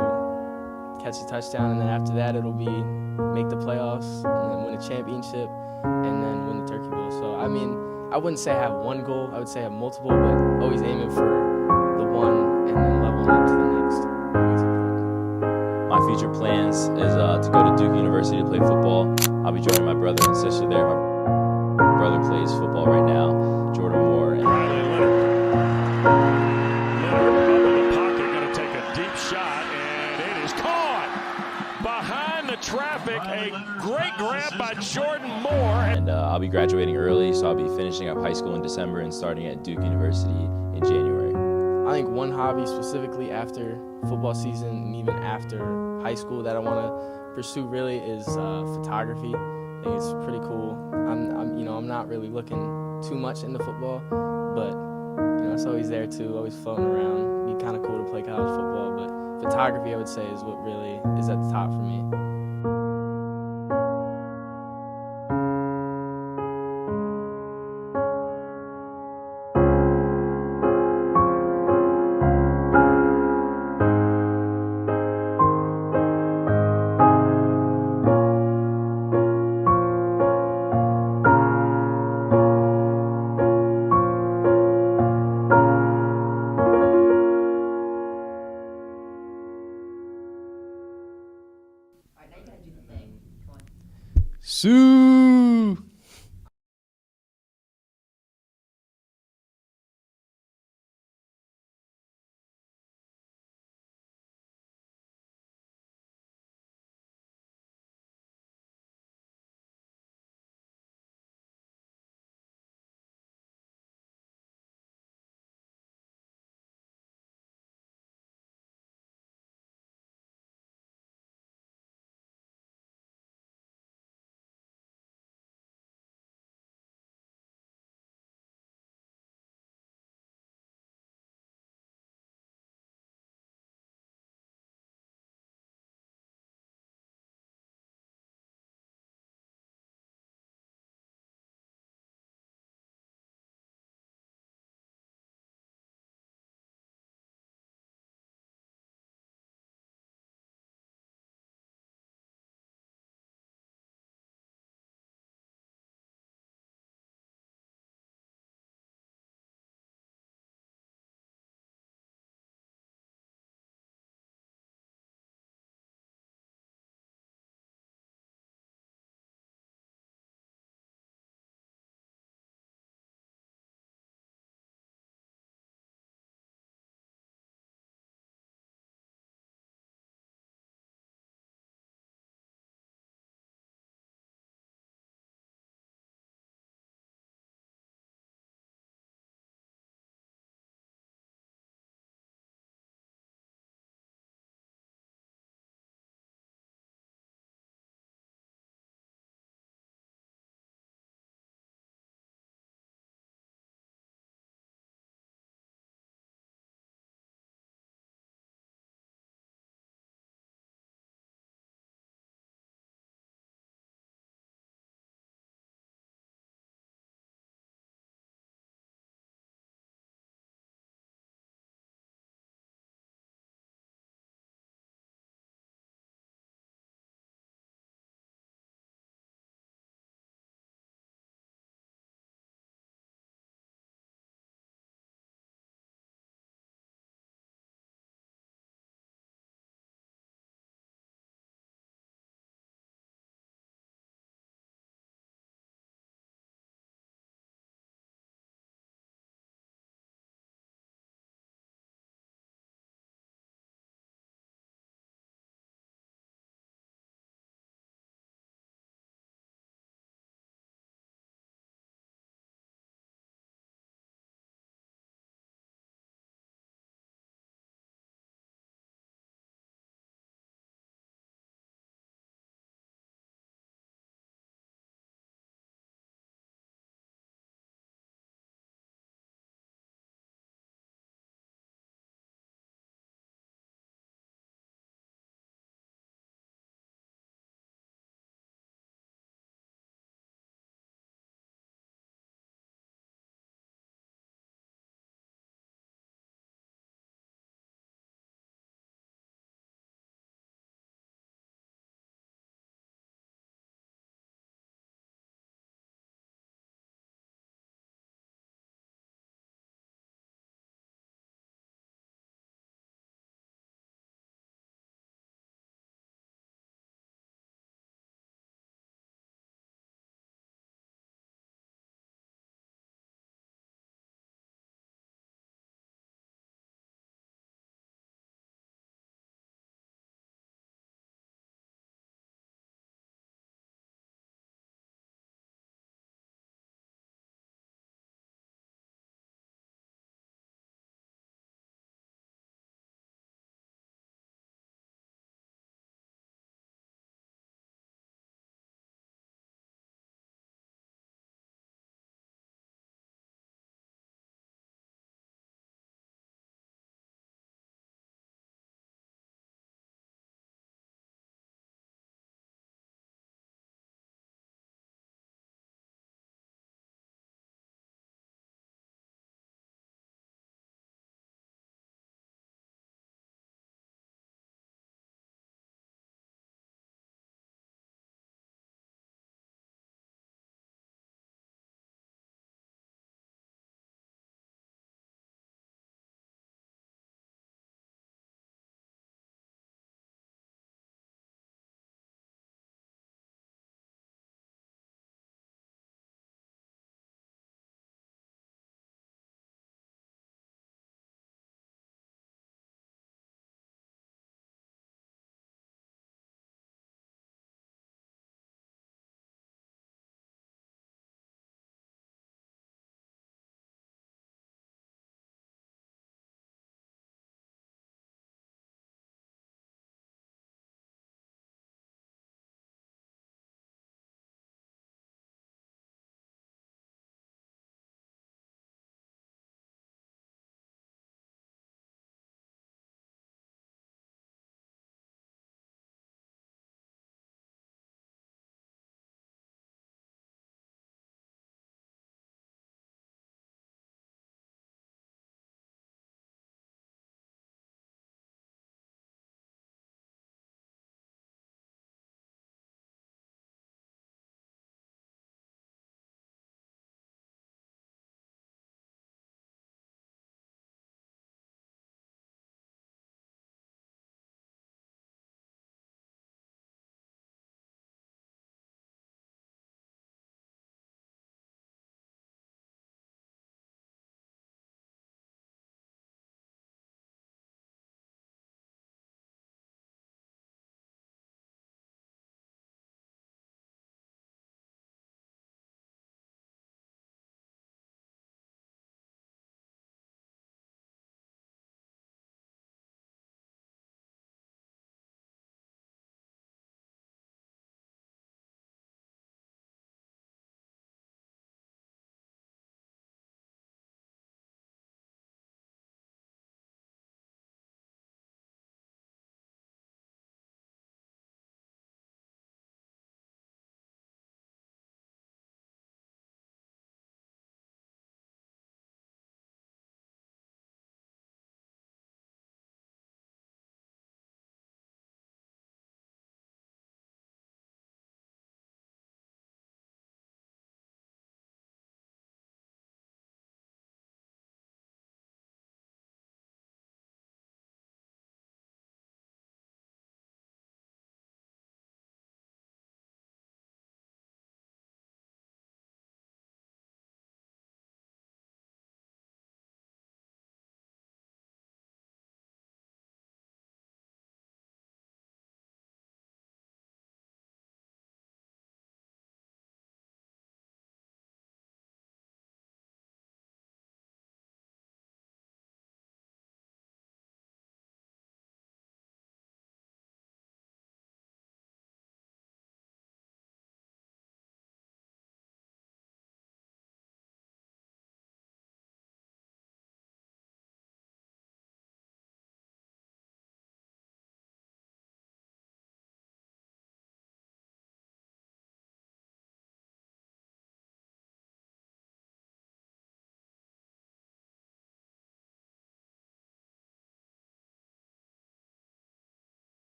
catch a touchdown, and then after that it'll be make the playoffs, and then win a championship, and then win the Turkey Bowl. So I wouldn't say I have one goal, I would say I have multiple, but always aiming for the one and then leveling up to the next. My future plans is to go to Duke University to play football. I'll be joining my brother and sister there. My brother plays football right now, Jordan Moore. And Riley Leonard up in the pocket, going to take a deep shot, and it is caught behind the traffic. A great grab by Jordan Moore. And I'll be graduating early, so I'll be finishing up high school in December and starting at Duke University in January. I think one hobby specifically after football season and even after high school that I want to pursue really is photography. I think it's pretty cool. I'm not really looking too much into football, but it's always there too, always floating around. It'd be kind of cool to play college football, but photography I would say is what really is at the top for me.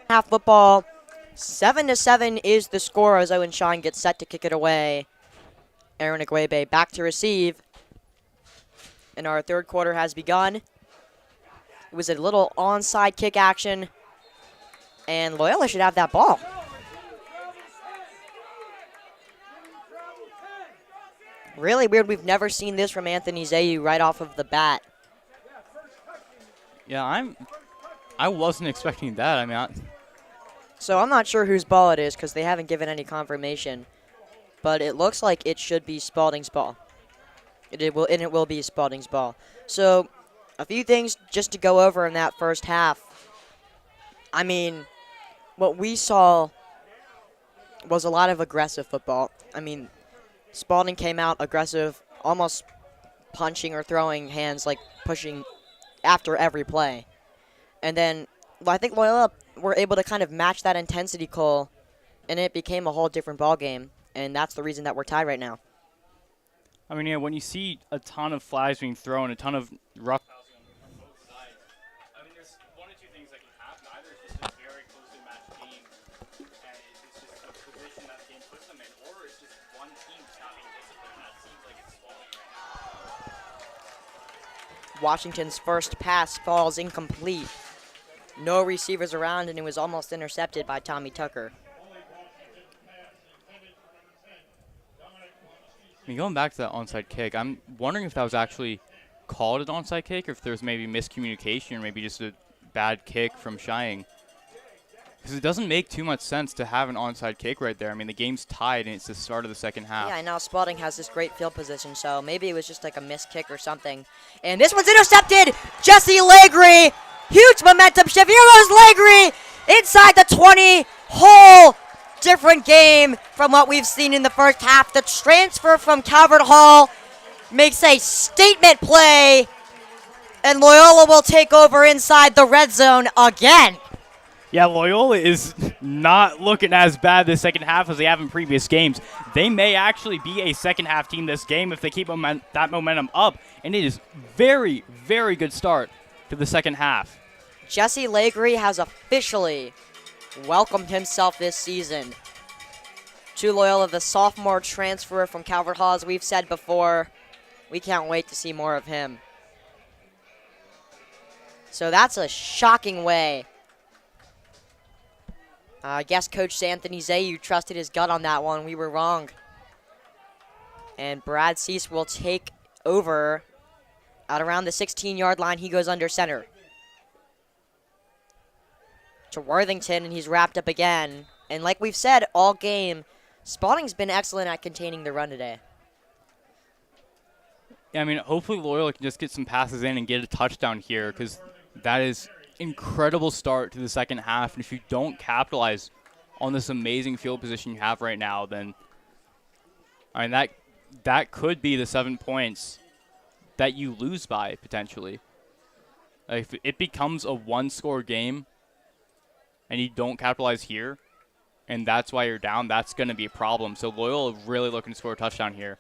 Half football, 7-7 is the score as Owen Shine gets set to kick it away. Aaron Agwebe back to receive. And our third quarter has begun. It was a little onside kick action. And Loyola should have that ball. Really weird. We've never seen this from Anthony Zayu right off of the bat. Yeah, I wasn't expecting that. I mean, So I'm not sure whose ball it is because they haven't given any confirmation. But it looks like it should be Spalding's ball. It will be Spalding's ball. So a few things just to go over in that first half. I mean, what we saw was a lot of aggressive football. I mean, Spalding came out aggressive, almost punching or throwing hands, like pushing after every play. And then I think Loyola were able to kind of match that intensity, Cole, and it became a whole different ball game. And that's the reason that we're tied right now. I mean, yeah, when you see a ton of flags being thrown, a ton of rough on both sides, I mean, there's one or two things that can happen. Either it's just a very closely matched game, and it's just a position that the game puts them in, or it's just one team just not being disciplined. That seems like it's Spalding right now. Washington's first pass falls incomplete. No receivers around, and it was almost intercepted by Tommy Tucker. I mean, going back to that onside kick, I'm wondering if that was actually called an onside kick, or if there's maybe miscommunication, or maybe just a bad kick from Shying. Because it doesn't make too much sense to have an onside kick right there. I mean, the game's tied, and it's the start of the second half. Yeah, and now Spalding has this great field position, so maybe it was just like a missed kick or something. And this one's intercepted! Jesse Legre! Huge momentum shift. Here goes Legre! Inside the 20. Whole different game from what we've seen in the first half. The transfer from Calvert Hall makes a statement play, and Loyola will take over inside the red zone again. Yeah, Loyola is not looking as bad this second half as they have in previous games. They may actually be a second half team this game if they keep that momentum up, and it is very, very good start to the second half. Jesse Legre has officially welcomed himself this season to Loyola, the sophomore transfer from Calvert Hall. As we've said before, we can't wait to see more of him. So that's a shocking way. I guess Coach Anthony Zayu trusted his gut on that one. We were wrong. And Brad Cease will take over at around the 16-yard line. He goes under center to Worthington, and he's wrapped up again. And like we've said all game, Spalding's been excellent at containing the run today. Yeah, I mean, hopefully Loyola can just get some passes in and get a touchdown here, because that is incredible start to the second half. And if you don't capitalize on this amazing field position you have right now, then I mean that could be the 7 points that you lose by potentially. If it becomes a one-score game and you don't capitalize here, and that's why you're down, that's going to be a problem. So Loyola really looking to score a touchdown here.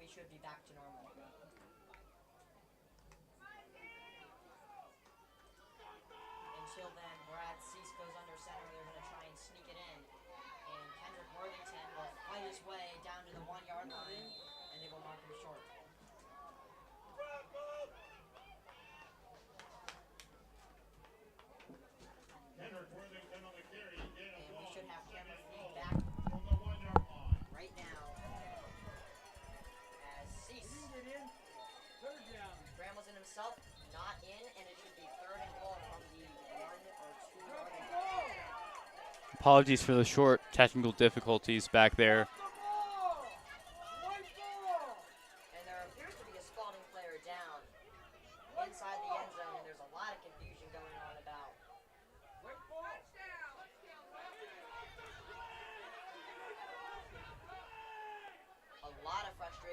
Should be back to normal. Until then, Brad Cease goes under center. They're going to try and sneak it in. And Kendrick Worthington will fight his way down to the 1-yard line, and they will mark him short. Kendrick Worthington on the carry. And we should have camera feed back right now. Brambles in himself, not in, and it should be 3rd and goal from the 1 or 2-yard line. Apologies for the short technical difficulties back there.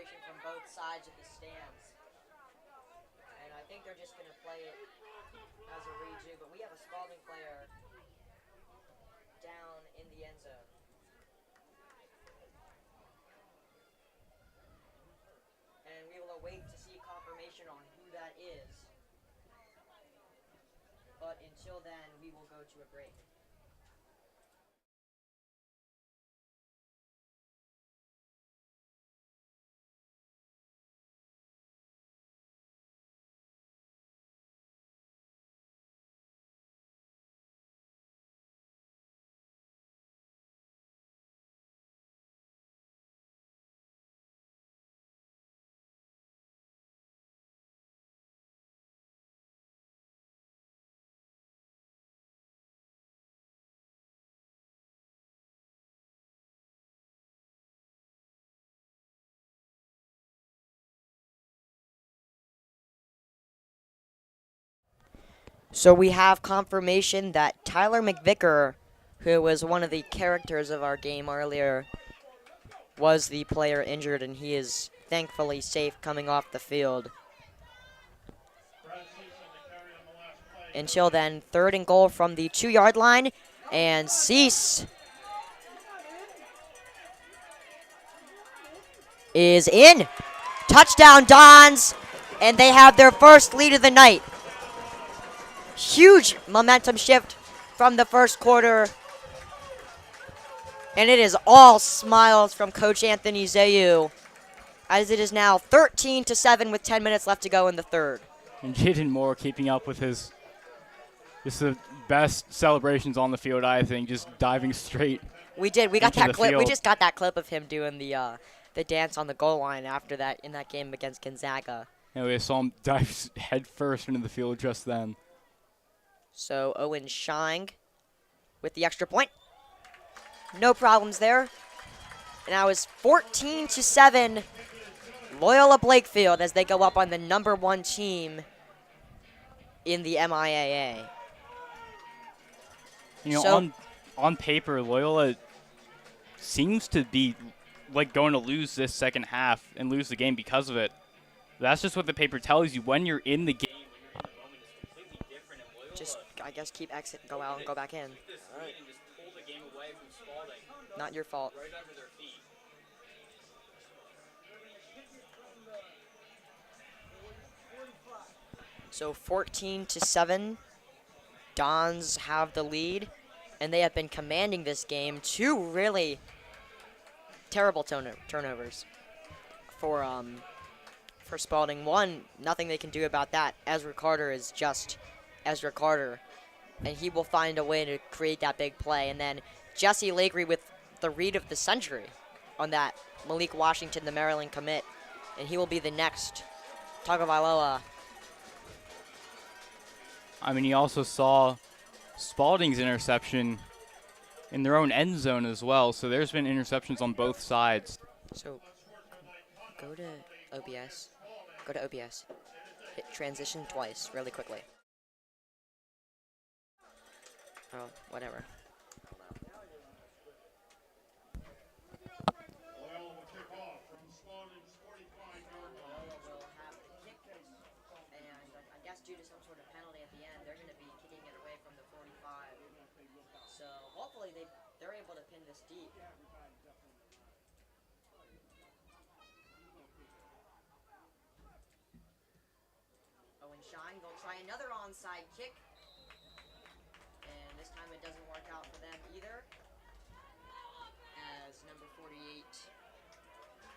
celebration from both sides of the stands. And I think they're just going to play it as a redo, but we have a Spalding player down in the end zone. And we will await to see confirmation on who that is. But until then, we will go to a break. So we have confirmation that Tyler McVicker, who was one of the characters of our game earlier, was the player injured, and he is thankfully safe coming off the field. Until then, 3rd and goal from the 2-yard line, and Cease is in. Touchdown, Dons, and they have their first lead of the night. Huge momentum shift from the first quarter. And it is all smiles from Coach Anthony Zayu, as it is now 13-7 with 10 minutes left to go in the third. And Jaden Moore keeping up with his the best celebrations on the field, I think, just diving straight. We did. We got into that the clip. We field. just got that clip of him doing the dance on the goal line after that in that game against Gonzaga. And we saw him dive head first into the field just then. So Owen Shine with the extra point. No problems there. And now it's 14-7 Loyola Blakefield as they go up on the #1 team in the MIAA. You know, So- on paper, Loyola seems to be like going to lose this second half and lose the game because of it. That's just what the paper tells you. When you're in the game, when you're in the moment, it's completely different. And Loyola, Just, I guess, keep exit and go out and go back in. this lead and just pull the game away from Spalding Not your fault. right under their feet. So 14-7, Dons have the lead, and they have been commanding this game. 2 really terrible turnovers for Spalding. 1, nothing they can do about that. Ezra Carter is just Ezra Carter, and he will find a way to create that big play. And then Jesse Lakery with the read of the century on that Malik Washington, the Maryland commit, and he will be the next Tagovailoa. I mean, you also saw Spalding's interception in their own end zone as well. So there's been interceptions on both sides. So go to OBS. Go to OBS. Hit transition twice really quickly. Oh, whatever. Loyola will kick off from Spalding's 45-yard line. We'll have the kick, and I guess due to some sort of penalty at the end, they're going to be kicking it away from the 45. So hopefully they're able to pin this deep. Owen Shine will try another onside kick. And this time it doesn't work out for them either. As number 48,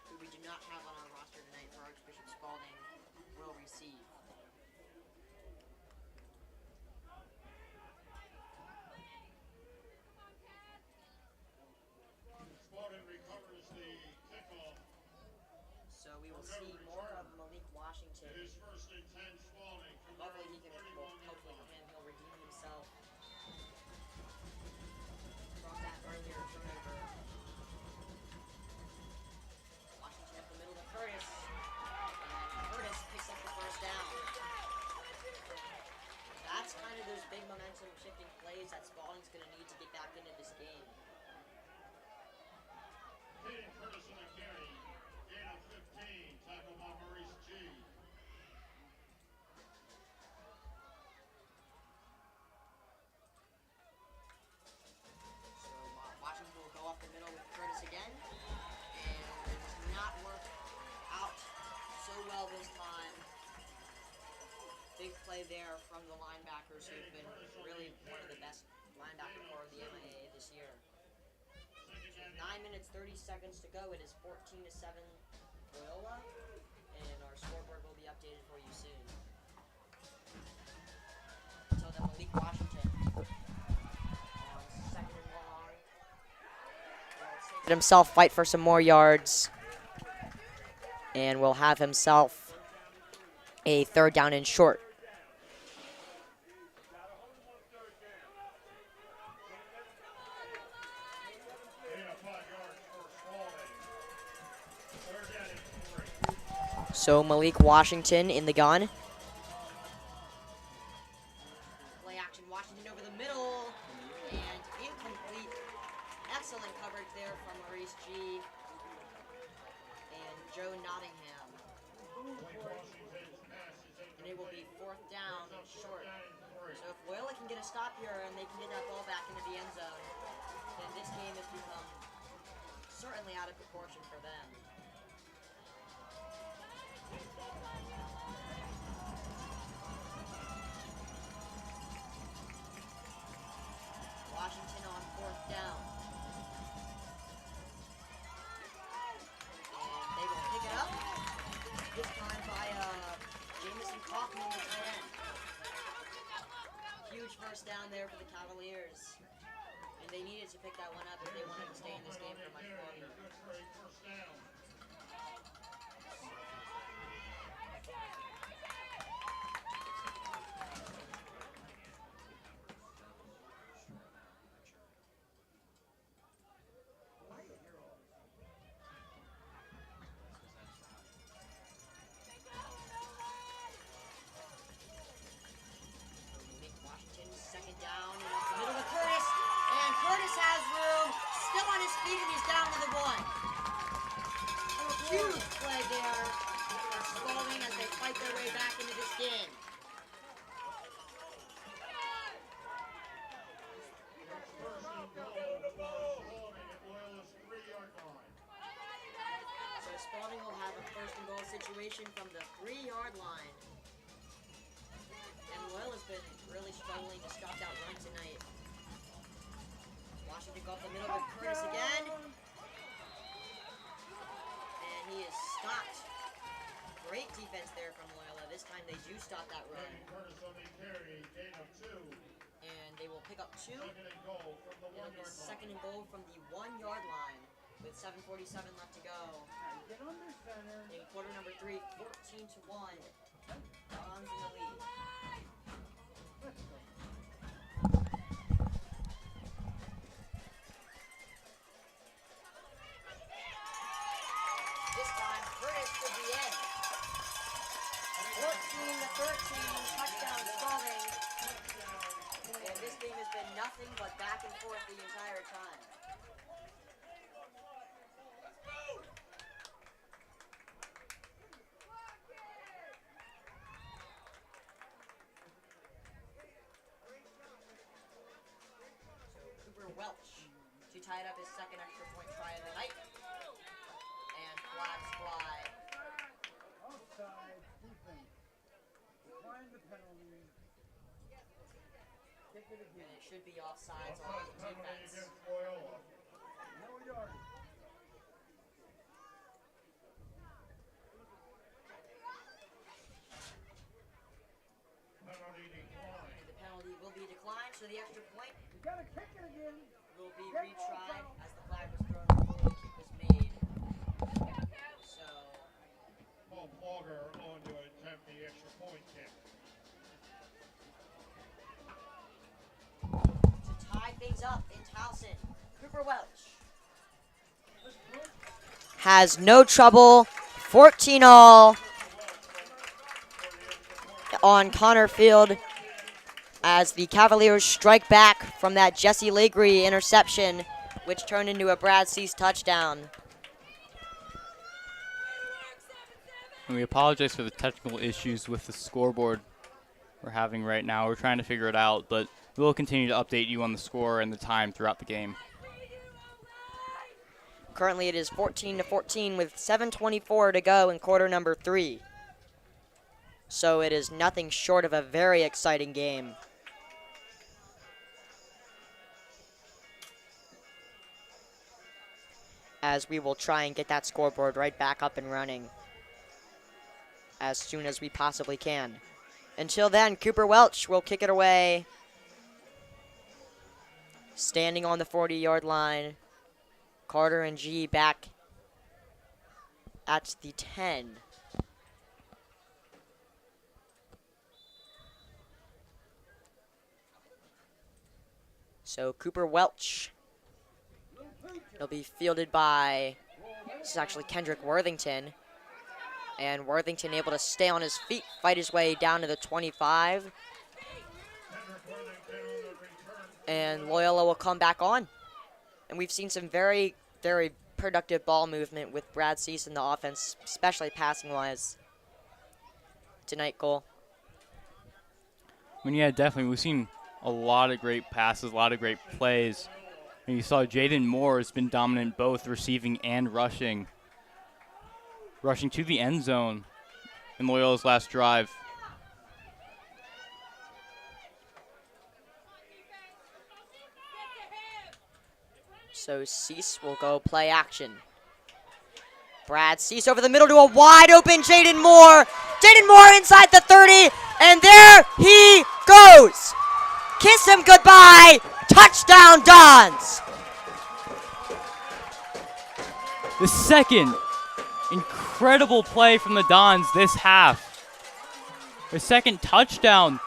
who we do not have on our roster tonight for Archbishop Spalding, will receive. Spalding recovers the kickoff. So we will see more of Malik Washington. It is 1st and 10 Spalding from their Hopefully own he can, 31-yard hopefully line. he'll redeem himself from that earlier turnover. Washington up the middle to Curtis, and Curtis picks up the first down. That's kind of those big momentum shifting plays that Spalding's going to need to get back into this game. Hitting Curtis on a carry. Gain of 15. there from the linebackers who've been really one of the best linebacker core of the MIA this year. 9 minutes 30 seconds to go. It is 14-7 Loyola, and our scoreboard will be updated for you soon. Until then, Malik Washington on second and long. Let himself fight for some more yards, and will have himself a third down and short. So Malik Washington in the gun. Play action, Washington over the middle, and incomplete. Excellent coverage there from Maurice G. and Joe Nottingham. And it will be fourth down short. So if Loyola can get a stop here and they can get that ball back into the end zone, then this game has become certainly out of proportion for them. Washington on fourth down. And they will pick it up. This time by Jamison Kaufman, the tight end. Huge first down there for the Cavaliers. And they needed to pick that one up if they wanted to stay in this game for much longer. Second down, and up the middle with Curtis. And Curtis has room, still on his feet, and he's down to the one. Huge play there for Spalding as they fight their way back into this game. So Spalding will have a first and goal situation from the 3-yard line. And Loyola's been really struggling to stop that run tonight. Washington go up the middle with Curtis again. And he is stopped. Great defense there from Loyola. This time they do stop that run. And they will pick up 2. It'll be second and goal from the 1-yard line with 7:47 left to go. In quarter number 3, 14-1. Dons in the lead. This time, Curtis to the end. 14-13, touchdown Spalding. And this game has been nothing but back and forth the entire time. Welch to tie it up his second extra point try of the night. And flags fly. Offside defense. Find the penalty. Kick it again. And it should be offsides on the defense. No yardage. And the penalty will be declined, so the extra point You gotta kick it again. will be retried as the flag was thrown before the kick was made. So, Paul Plogger on to attempt the extra point kick. to tie things up in Towson, Cooper Welch has no trouble. 14-all on Connor Field as the Cavaliers strike back from that Jesse Legree interception, which turned into a Brad Cease touchdown. And we apologize for the technical issues with the scoreboard we're having right now. We're trying to figure it out, but we'll continue to update you on the score and the time throughout the game. Currently it is 14-14 with 7:24 to go in quarter number 3. So it is nothing short of a very exciting game. As we will try and get that scoreboard right back up and running as soon as we possibly can. Until then, Cooper Welch will kick it away. Standing on the 40-yard line. Carter and G back at the 10. So Cooper Welch. He'll be fielded by, this is actually Kendrick Worthington. And Worthington able to stay on his feet, fight his way down to the 25. And Loyola will come back on. And we've seen some very, very productive ball movement with Brad Cease in the offense, especially passing-wise tonight, Cole. I mean, yeah, definitely. We've seen a lot of great passes, a lot of great plays. And you saw Jaden Moore has been dominant both receiving and rushing. Rushing to the end zone in Loyola's last drive. So Cease will go play action. Brad Cease over the middle to a wide open Jaden Moore. Jaden Moore inside the 30, and there he goes. Kiss him goodbye. Touchdown, Dons. The second incredible play from the Dons this half. The second touchdown.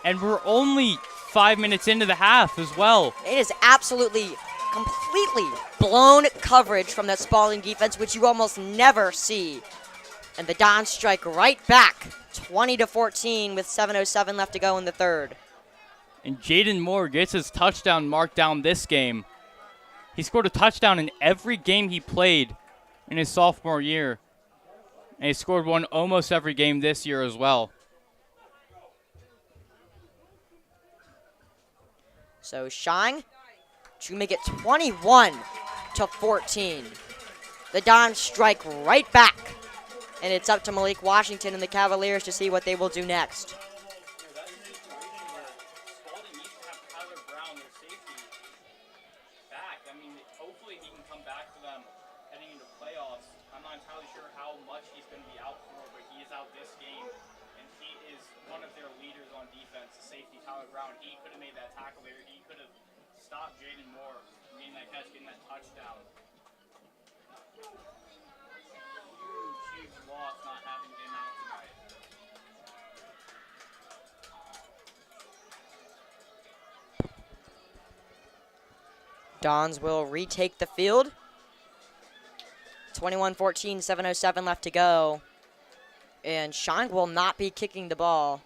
And we're only 5 minutes into the half as well. It is absolutely, completely blown coverage from that Spalding defense, which you almost never see. And the Dons strike right back, 20-14 with 7:07 left to go in the third. And Jaden Moore gets his touchdown mark down this game. He scored a touchdown in every game he played in his sophomore year. And he scored one almost every game this year as well. So Shine to make it 21-14. The Dons strike right back. And it's up to Malik Washington and the Cavaliers to see what they will do next. Dons will retake the field. 21-14, 7:07 left to go. And Shang will not be kicking the ball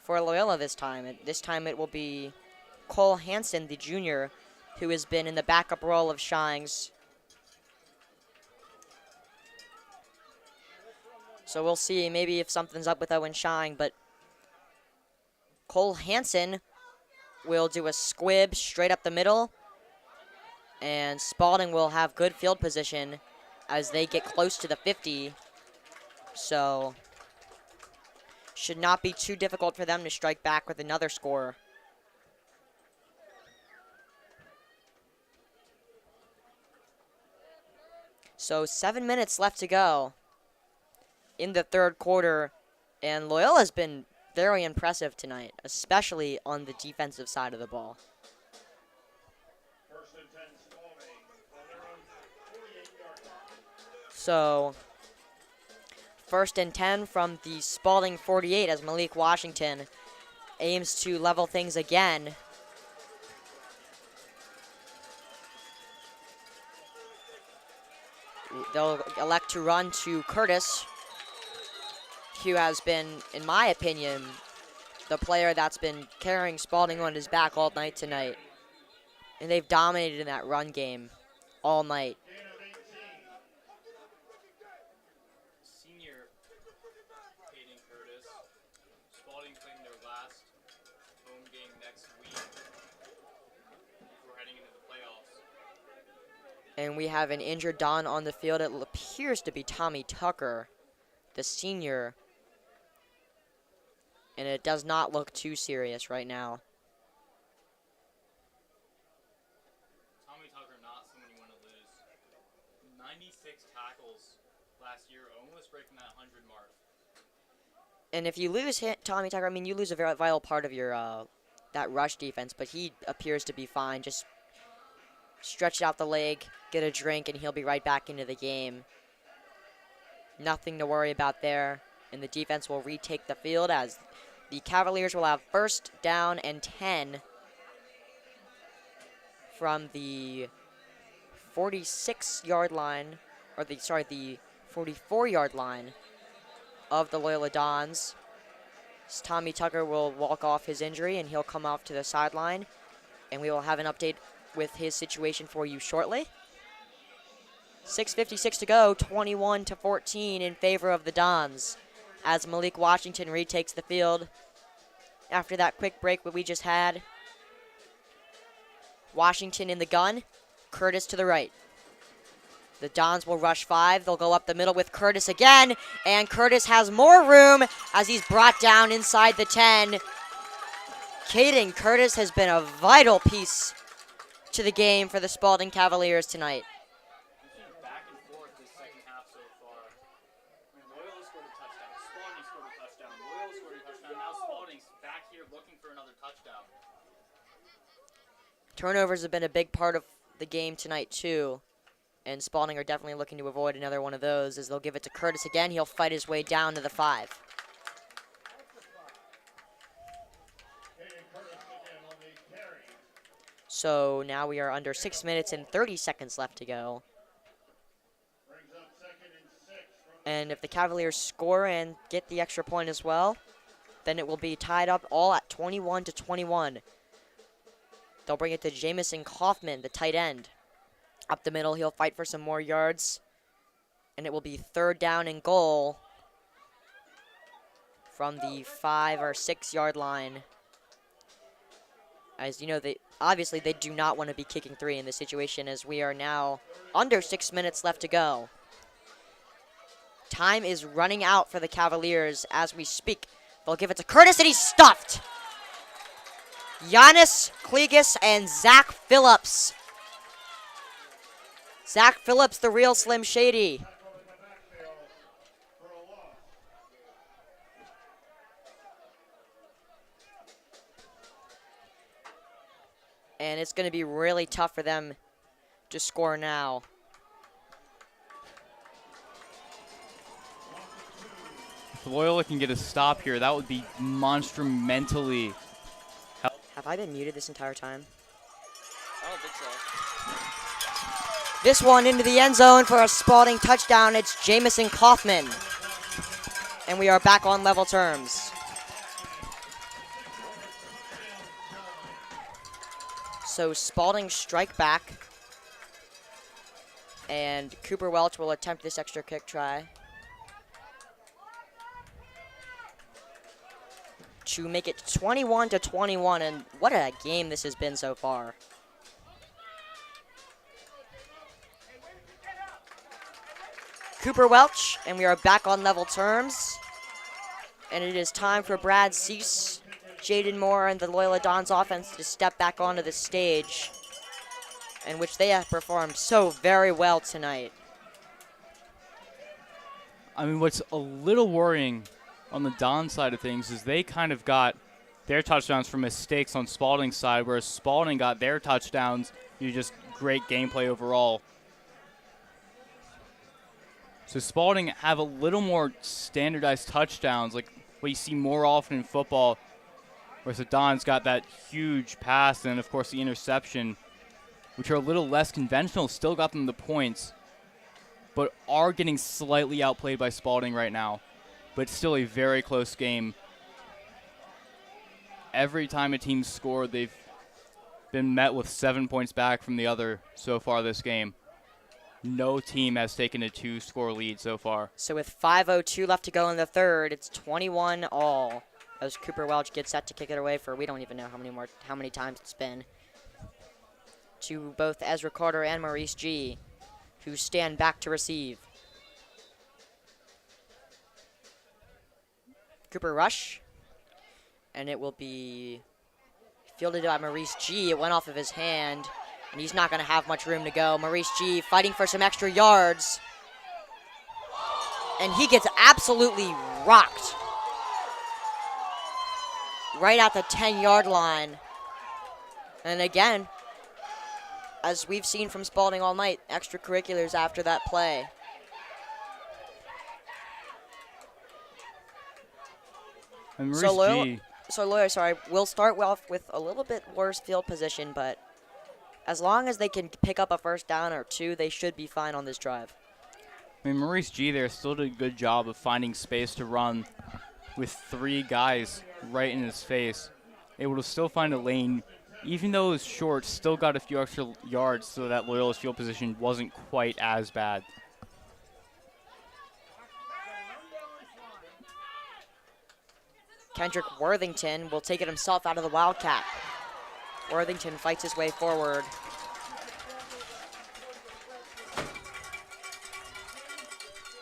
for Loyola this time. This time it will be Cole Hansen, the junior, who has been in the backup role of Shang's. So we'll see maybe if something's up with Owen Shang, but Cole Hansen will do a squib straight up the middle, and Spalding will have good field position as they get close to the 50. So should not be too difficult for them to strike back with another score. So 7 minutes left to go in the third quarter, and Loyola's been very impressive tonight, especially on the defensive side of the ball. So, 1st and 10 from the Spalding 48 as Malik Washington aims to level things again. They'll elect to run to Curtis, who has been, in my opinion, the player that's been carrying Spalding on his back all night tonight. And they've dominated in that run game all night. Senior Hayden Curtis. Spalding playing their last home game next week before heading into the playoffs. And we have an injured Don on the field. It appears to be Tommy Tucker, the senior, And it does not look too serious right now. Tommy Tucker, not someone you want to lose. 96 tackles last year, almost breaking that 100 mark. And if you lose Tommy Tucker, I mean, you lose a very vital part of your that rush defense, but he appears to be fine. Just stretch out the leg, get a drink, and he'll be right back into the game. Nothing to worry about there. And the defense will retake the field as the Cavaliers will have first down and 10 from the 46-yard line, or the 44-yard line of the Loyola Dons. Tommy Tucker will walk off his injury and he'll come off to the sideline, and we will have an update with his situation for you shortly. 6:56 to go, 21-14 in favor of the Dons as Malik Washington retakes the field after that quick break that we just had. Washington in the gun, Curtis to the right. The Dons will rush 5. They'll go up the middle with Curtis again, and Curtis has more room as he's brought down inside the 10. Caden Curtis has been a vital piece to the game for the Spalding Cavaliers tonight. Back and forth this second half so far. Loyola scored a touchdown. Spalding scored a touchdown. Loyola scored a touchdown. Now Spalding's back here looking for another touchdown. Turnovers have been a big part of the game tonight, too. And Spalding are definitely looking to avoid another one of those as they'll give it to Curtis again. He'll fight his way down to the 5. So now we are under 6 minutes and 30 seconds left to go. And if the Cavaliers score and get the extra point as well, then it will be tied up all at 21-21. They'll bring it to Jamison Kaufman, the tight end. Up the middle, he'll fight for some more yards. And it will be 3rd down and goal from the 5 or 6 yard line. As you know, obviously they do not want to be kicking 3 in this situation, as we are now under 6 minutes left to go. Time is running out for the Cavaliers as we speak. They'll give it to Curtis, and he's stuffed. Giannis Kligas and Zach Phillips. Zach Phillips, the real Slim Shady. And it's going to be really tough for them to score now. If Loyola can get a stop here, that would be monstrumentally. Have I been muted this entire time? I don't think so. This one into the end zone for a Spalding touchdown. It's Jamison Kaufman. And we are back on level terms. So Spalding strike back. And Cooper Welch will attempt this extra kick try to make it 21-21, and what a game this has been so far. Cooper Welch, and we are back on level terms. And it is time for Brad Cease, Jaden Moore, and the Loyola Dons offense to step back onto the stage, in which they have performed so very well tonight. I mean, what's a little worrying on the Don side of things is they kind of got their touchdowns from mistakes on Spalding's side, whereas Spalding got their touchdowns due to just great gameplay overall. So Spalding have a little more standardized touchdowns, like what you see more often in football, whereas the Dons got that huge pass and, of course, the interception, which are a little less conventional, still got them the points, but are getting slightly outplayed by Spalding right now. But still a very close game. Every time a team scored, they've been met with 7 points back from the other so far this game. No team has taken a 2-score lead so far. So with 5:02 left to go in the third, it's 21 all. As Cooper Welch gets set to kick it away for we don't even know how many times it's been. To both Ezra Carter and Maurice G, who stand back to receive. Cooper rush. And it will be fielded by Maurice G. It went off of his hand, and he's not going to have much room to go. Maurice G. fighting for some extra yards. And he gets absolutely rocked right at the 10-yard line. And again, as we've seen from Spalding all night, extracurriculars after that play. And So Maurice G. Loyola, we'll start off with a little bit worse field position, but as long as they can pick up a first down or two, they should be fine on this drive. I mean, Maurice G. there still did a good job of finding space to run with 3 guys right in his face. Able to still find a lane. Even though it was short, still got a few extra yards so that Loyola's field position wasn't quite as bad. Kendrick Worthington will take it himself out of the Wildcat. Worthington fights his way forward.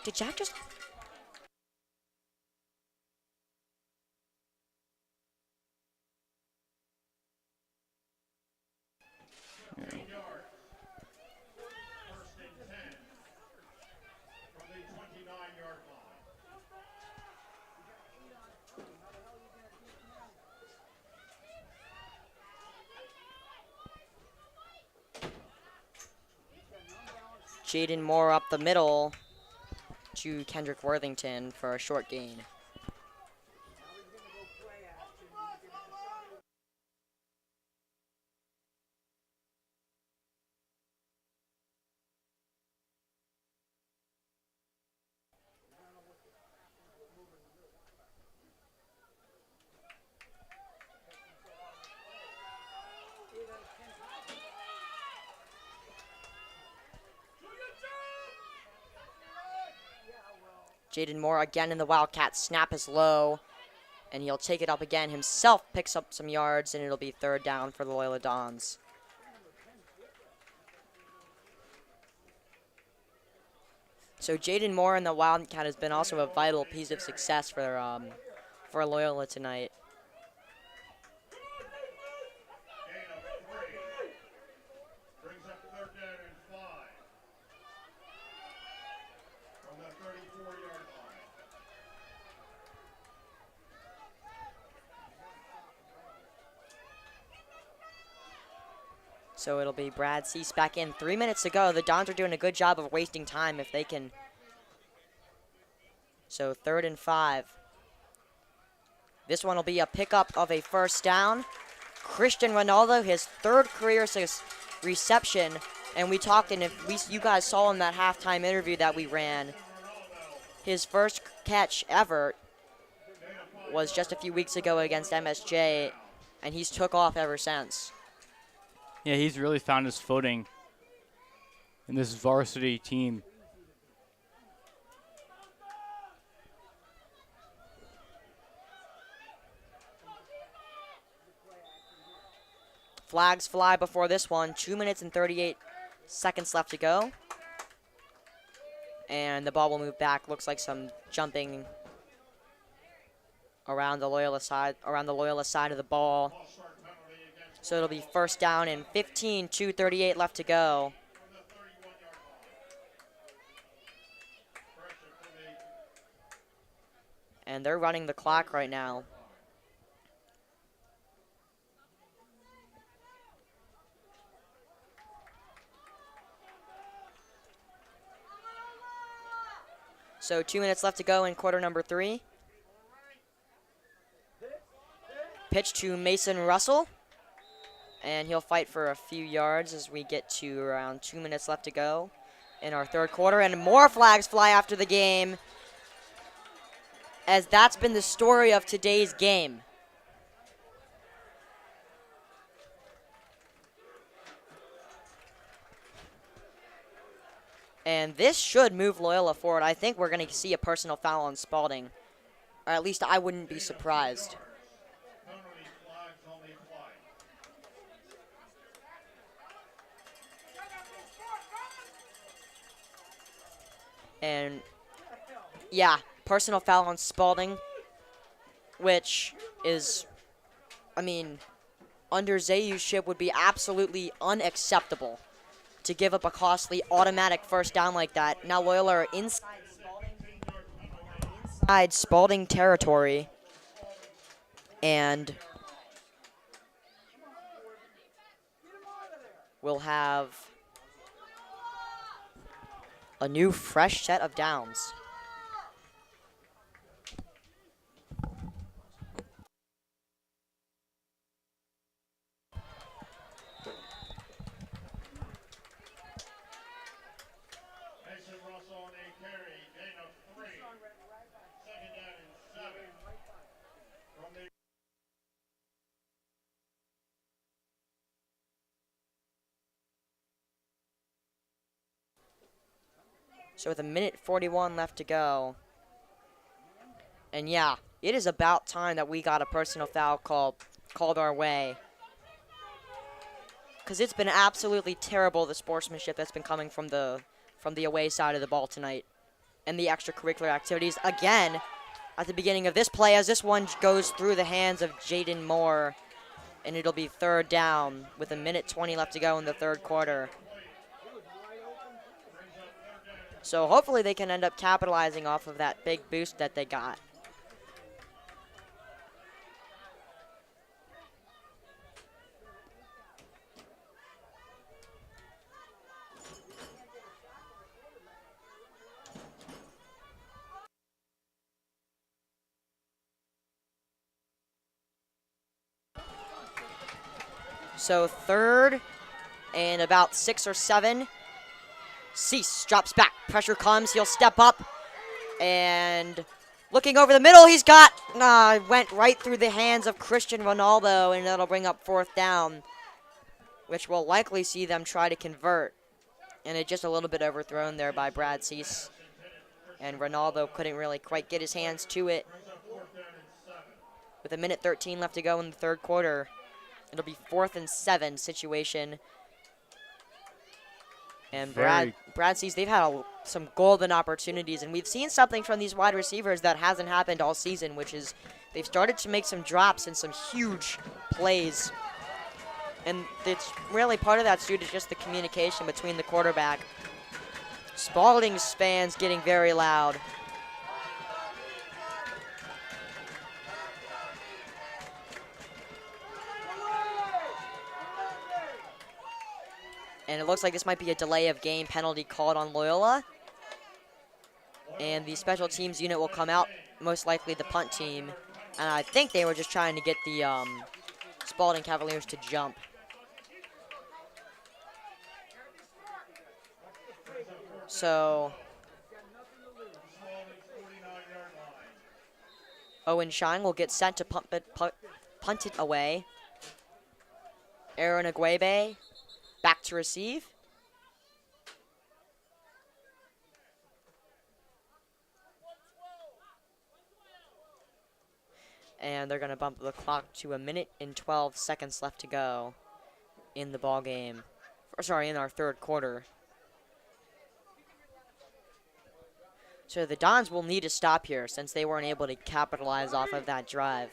Did Jack just... Jaden Moore up the middle to Kendrick Worthington for a short gain. Jaden Moore again in the Wildcat. Snap is low, and he'll take it up again himself, picks up some yards, and it'll be third down for the Loyola Dons. So Jaden Moore in the Wildcat has been also a vital piece of success for Loyola tonight. So it'll be Brad Cease back in. 3 minutes to go. The Dons are doing a good job of wasting time if they can. So 3rd and 5. This one will be a pickup of a first down. Christian Ronaldo, his 3rd career reception. And we talked, and if you guys saw in that halftime interview that we ran, his first catch ever was just a few weeks ago against MSJ, and he's took off ever since. Yeah, he's really found his footing in this varsity team. Flags fly before this one. 2 minutes and 38 seconds left to go. And the ball will move back. Looks like some jumping around the Loyola side of the ball. So it'll be first down and 15, 2:38 left to go. And they're running the clock right now. So 2 minutes left to go in quarter number 3. Pitch to Mason Russell. And he'll fight for a few yards as we get to around 2 minutes left to go in our 3rd quarter. And more flags fly after the game, as that's been the story of today's game. And this should move Loyola forward. I think we're going to see a personal foul on Spalding. Or at least I wouldn't be surprised. And, yeah, personal foul on Spalding, which is I mean, under Zayu's ship would be absolutely unacceptable to give up a costly automatic first down like that. Now Loyola are inside Spalding territory, and we'll have a new fresh set of downs. So with 1:41 left to go. And yeah, it is about time that we got a personal foul called our way. Because it's been absolutely terrible, the sportsmanship that's been coming from the away side of the ball tonight. And the extracurricular activities. Again, at the beginning of this play, as this one goes through the hands of Jaden Moore. And it'll be third down with 1:20 left to go in the third quarter. So hopefully they can end up capitalizing off of that big boost that they got. So third and about 6 or 7. Cease drops back. Pressure comes. He'll step up. And looking over the middle, he's got, went right through the hands of Christian Ronaldo, and that'll bring up fourth down, which will likely see them try to convert. And it just a little bit overthrown there by Brad Cease. And Ronaldo couldn't really quite get his hands to it. With 1:13 left to go in the third quarter, it'll be 4th and 7 situation. And Brad Cease, they've had some golden opportunities, and we've seen something from these wide receivers that hasn't happened all season, which is they've started to make some drops and some huge plays. And it's really part of that's due to just the communication between the quarterback. Spalding's fans getting very loud. And it looks like this might be a delay of game penalty called on Loyola. And the special teams unit will come out, most likely the punt team. And I think they were just trying to get the Spalding Cavaliers to jump. So Owen Shine will get sent to punt it away. Aaron Aguebe back to receive. And they're going to bump the clock to 1:12 left to go in the ball game. In our third quarter. So the Dons will need to stop here since they weren't able to capitalize off of that drive.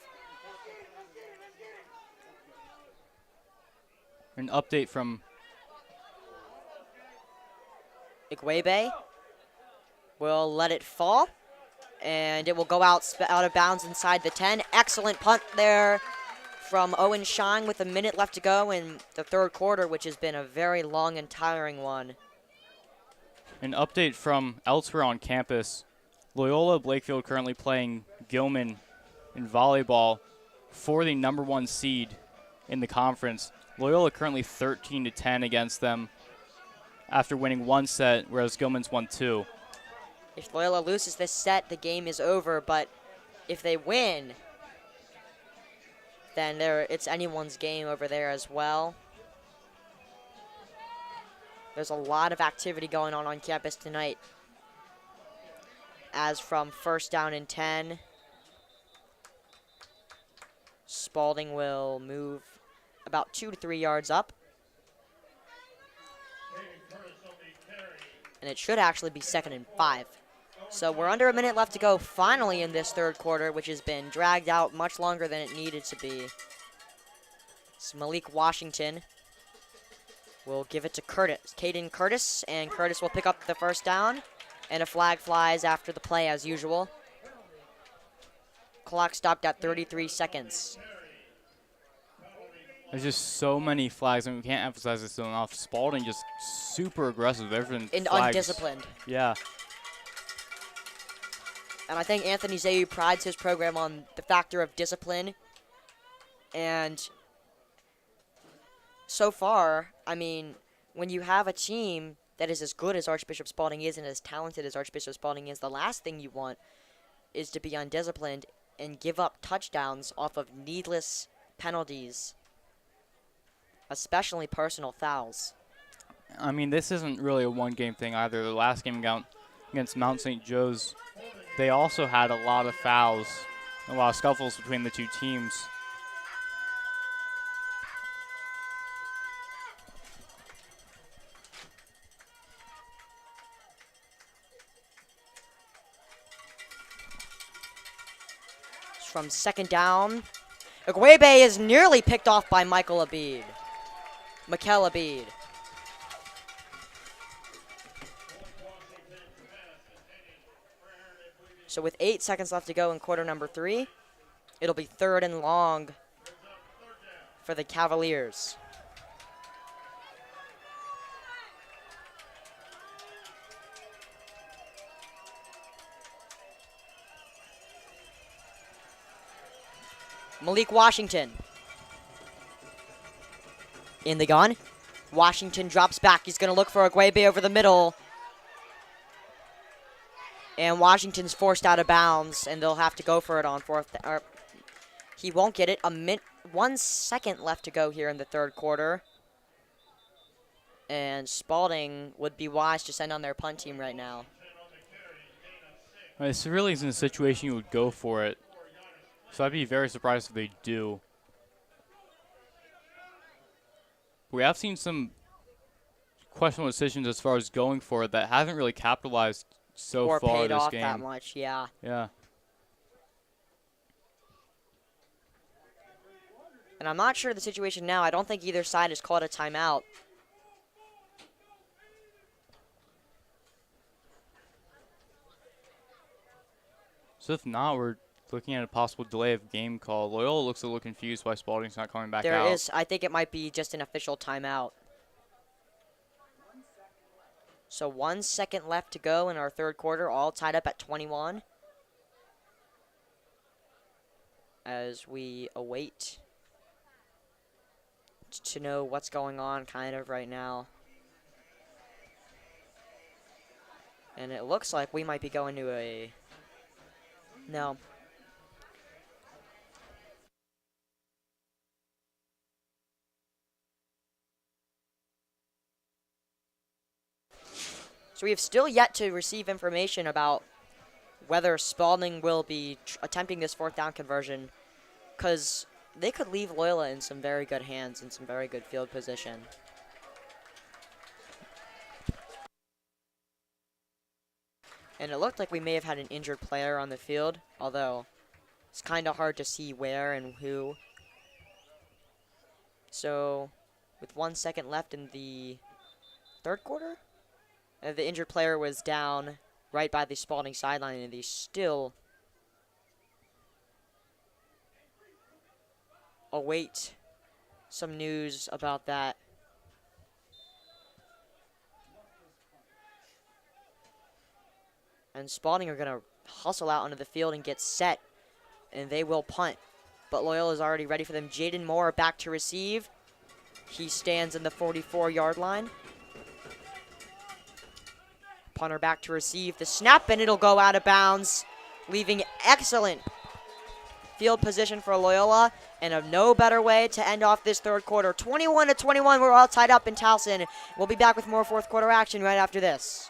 An update from Igwebe will let it fall, and it will go out of bounds inside the 10. Excellent punt there from Owen Shine with 1 minute left to go in the third quarter, which has been a very long and tiring one. An update from elsewhere on campus. Loyola Blakefield currently playing Gilman in volleyball for the #1 seed in the conference. Loyola currently 13-10 against them after winning 1 set, whereas Gilman's won 2. If Loyola loses this set, the game is over, but if they win, then it's anyone's game over there as well. There's a lot of activity going on campus tonight. As from 1st down and 10, Spalding will move about 2 to 3 yards up. And it should actually be 2nd and 5. So we're under 1 minute left to go finally in this third quarter, which has been dragged out much longer than it needed to be. It's Malik Washington will give it to Caden Curtis, and Curtis will pick up the first down, and a flag flies after the play as usual. Clock stopped at 33 seconds. There's just so many flags, and we can't emphasize this enough. Spalding just super aggressive. Everything And flags. undisciplined. Yeah. And I think Anthony Zayu prides his program on the factor of discipline. And so far, I mean, when you have a team that is as good as Archbishop Spalding is and as talented as Archbishop Spalding is, the last thing you want is to be undisciplined and give up touchdowns off of needless penalties, especially personal fouls. I mean, this isn't really a one-game thing either. The last game against Mount St. Joe's, they also had a lot of fouls, a lot of scuffles between the two teams. From second down, Agwebe is nearly picked off by Mikel Abid. So with 8 seconds left to go in quarter number 3, it'll be 3rd and long for the Cavaliers. Malik Washington in the gun. Washington drops back. He's going to look for Agwebe over the middle. And Washington's forced out of bounds, and they'll have to go for it on fourth. He won't get it. 1 second left to go here in the third quarter. And Spalding would be wise to send on their punt team right now. This really isn't a situation you would go for it. So I'd be very surprised if they do. We have seen some questionable decisions as far as going for it that haven't really capitalized so or far paid this off game. that much, yeah. Yeah. And I'm not sure of the situation now. I don't think either side has called a timeout. So if not, we're looking at a possible delay of game call. Loyola looks a little confused why Spalding's not coming back out. There is, I think it might be just an official timeout. So 1 second left to go in our third quarter, all tied up at 21. As we await to know what's going on kind of right now. And it looks like we might be going to a... No. So we have still yet to receive information about whether Spalding will be attempting this fourth down conversion, because they could leave Loyola in some very good hands, in some very good field position. And it looked like we may have had an injured player on the field, although it's kind of hard to see where and who. So with 1 second left in the third quarter, the injured player was down right by the Spalding sideline, and they still await some news about that. And Spalding are going to hustle out onto the field and get set, and they will punt. But Loyola is already ready for them. Jaden Moore back to receive. He stands in the 44-yard line. Punter back to receive the snap, and it'll go out of bounds, leaving excellent field position for Loyola, and a no better way to end off this third quarter. 21-21, we're all tied up in Towson. We'll be back with more fourth quarter action right after this.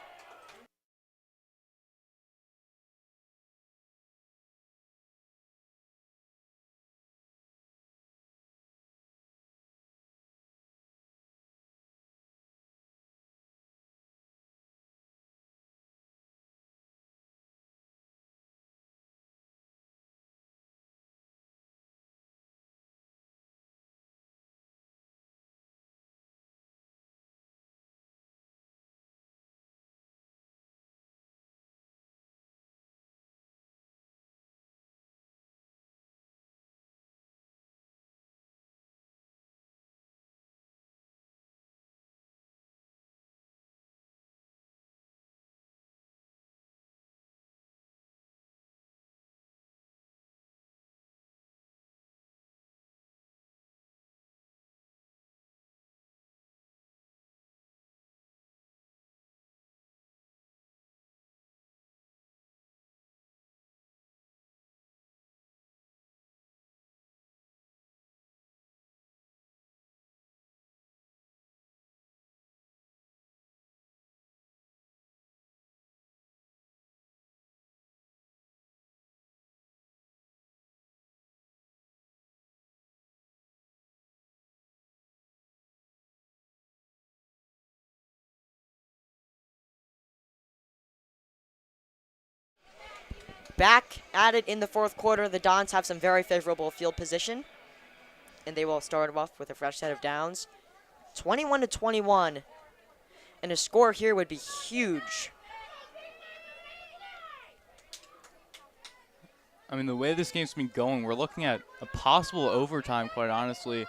back at it in the fourth quarter. The Dons have some very favorable field position, and they will start off with a fresh set of downs. 21-21, and a score here would be huge. I mean, the way this game's been going, we're looking at a possible overtime, quite honestly,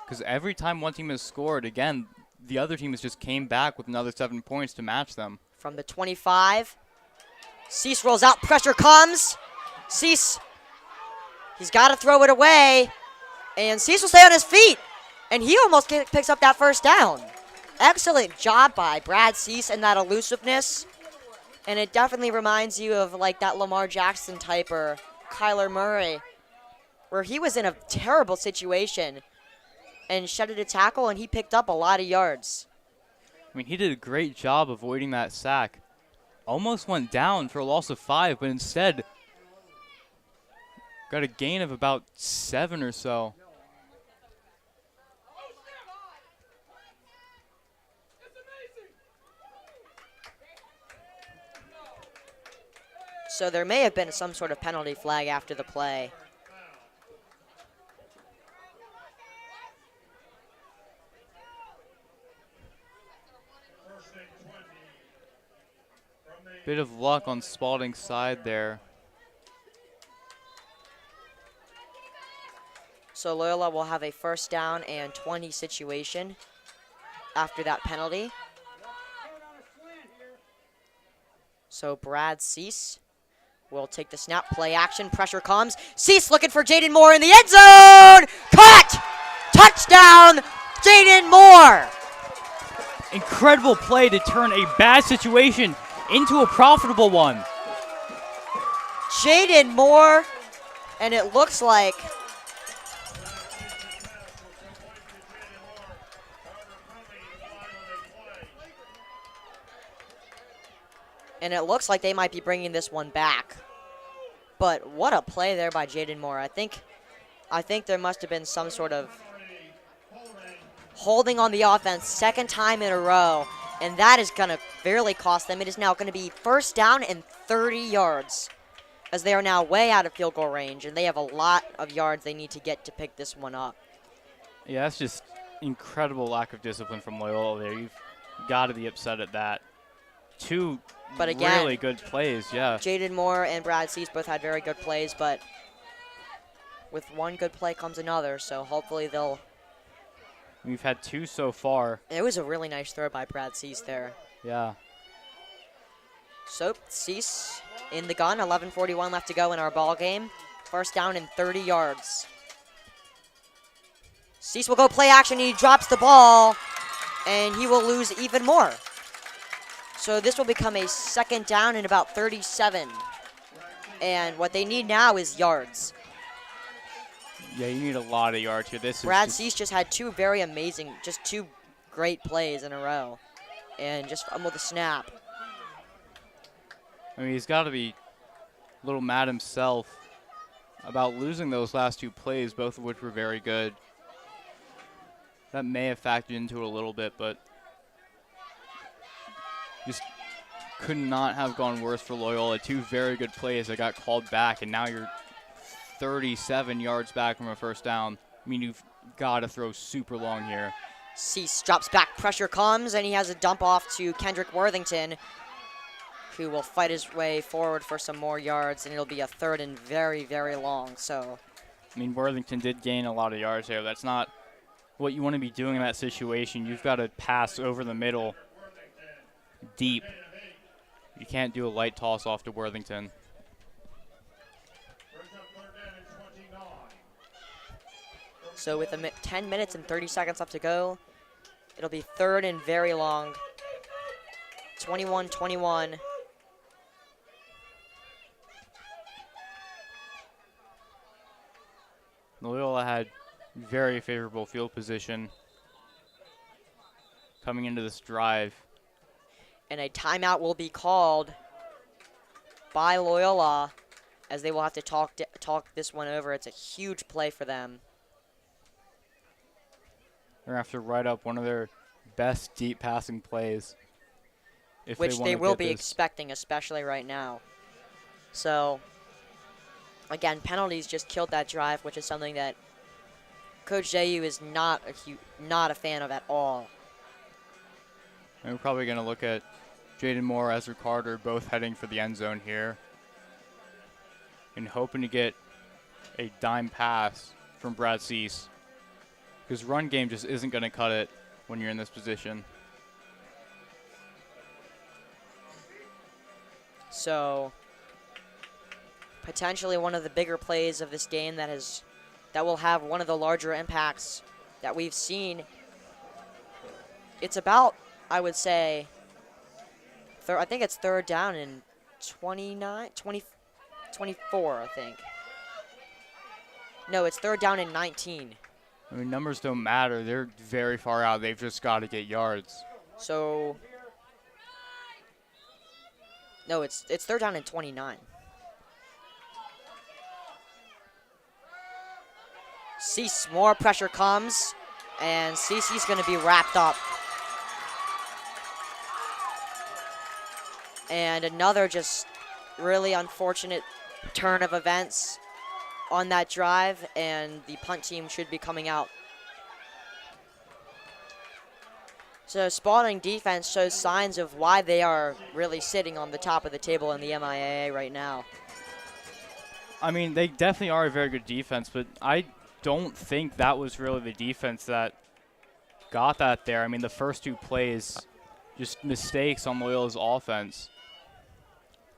because every time one team has scored, again, the other team has just came back with another 7 points to match them. From the 25, Cease rolls out, pressure comes. Cease, he's got to throw it away, and Cease will stay on his feet, and he almost picks up that first down. Excellent job by Brad Cease and that elusiveness, and it definitely reminds you of like that Lamar Jackson type or Kyler Murray, where he was in a terrible situation and shedded a tackle, and he picked up a lot of yards. I mean, he did a great job avoiding that sack. Almost went down for a loss of 5, but instead got a gain of about 7 or so. So there may have been some sort of penalty flag after the play. Bit of luck on Spalding's side there. So Loyola will have a first down and 20 situation after that penalty. So Brad Cease will take the snap, play action, pressure comes. Cease looking for Jaden Moore in the end zone! Caught! Touchdown, Jaden Moore! Incredible play to turn a bad situation into a profitable one. Jaden Moore, and it looks like they might be bringing this one back. But what a play there by Jaden Moore. I think there must have been some sort of holding on the offense, second time in a row, and that is going to barely cost them. It is now going to be first down and 30 yards, as they are now way out of field goal range, and they have a lot of yards they need to get to pick this one up. Yeah, that's just incredible lack of discipline from Loyola there. You've got to be upset at that. Two But again, really good plays, yeah. Jaden Moore and Brad Cease both had very good plays, but with one good play comes another, so hopefully they'll... We've had 2 so far. It was a really nice throw by Brad Cease there. Yeah. So Cease in the gun, 11:41 left to go in our ball game. First down and 30 yards. Cease will go play action, he drops the ball, and he will lose even more. So this will become a second down and about 37. And what they need now is yards. Yeah, you need a lot of yards here. Brad Cease just had two great plays in a row. And just fumbled the snap. I mean, he's got to be a little mad himself about losing those last 2 plays, both of which were very good. That may have factored into it a little bit, but just could not have gone worse for Loyola. 2 very good plays that got called back, and now you're 37 yards back from a first down. I mean, you've got to throw super long here. Cease drops back, pressure comes, and he has a dump off to Kendrick Worthington, who will fight his way forward for some more yards, and it'll be a third and very, very long. So, I mean, Worthington did gain a lot of yards there. That's not what you want to be doing in that situation. You've got to pass over the middle deep. You can't do a light toss off to Worthington. So with 10 minutes and 30 seconds left to go, it'll be third and very long. 21-21. Loyola had very favorable field position coming into this drive. And a timeout will be called by Loyola, as they will have to talk this one over. It's a huge play for them. They're going to have to write up one of their best deep passing plays. Which they will be expecting, especially right now. So, again, penalties just killed that drive, which is something that Coach Jayu is not a fan of at all. And we're probably going to look at Jaden Moore, Ezra Carter, both heading for the end zone here, and hoping to get a dime pass from Brad Cease, because run game just isn't going to cut it when you're in this position. So, potentially one of the bigger plays of this game that will have one of the larger impacts that we've seen. It's about, I would say, I think it's third down in 24, I think. No, it's third down in 19. I mean, numbers don't matter. They're very far out. They've just got to get yards. So, no, it's third down in 29. Cease, more pressure comes, and Cece's going to be wrapped up. And another just really unfortunate turn of events on that drive, and the punt team should be coming out. So Spalding defense shows signs of why they are really sitting on the top of the table in the MIAA right now. I mean, they definitely are a very good defense, but I don't think that was really the defense that got that there. I mean, the first two plays, just mistakes on Loyola's offense.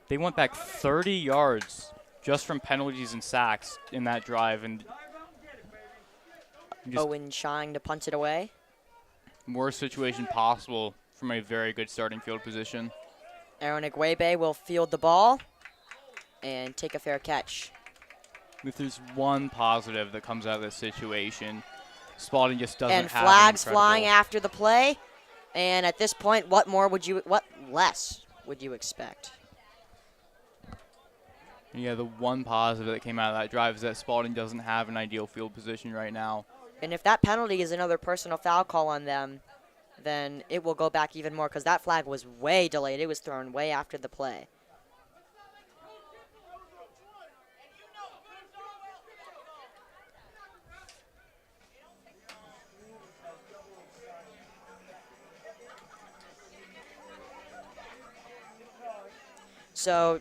They went back 30 yards just from penalties and sacks in that drive. And Owen trying to punt it away. Worst situation possible from a very good starting field position. Aaron Igwebe will field the ball and take a fair catch. If there's one positive that comes out of this situation, Spalding just doesn't have. And flags flying after the play. And at this point, what less would you expect? Yeah, the one positive that came out of that drive is that Spalding doesn't have an ideal field position right now. And if that penalty is another personal foul call on them, then it will go back even more, because that flag was way delayed. It was thrown way after the play. So,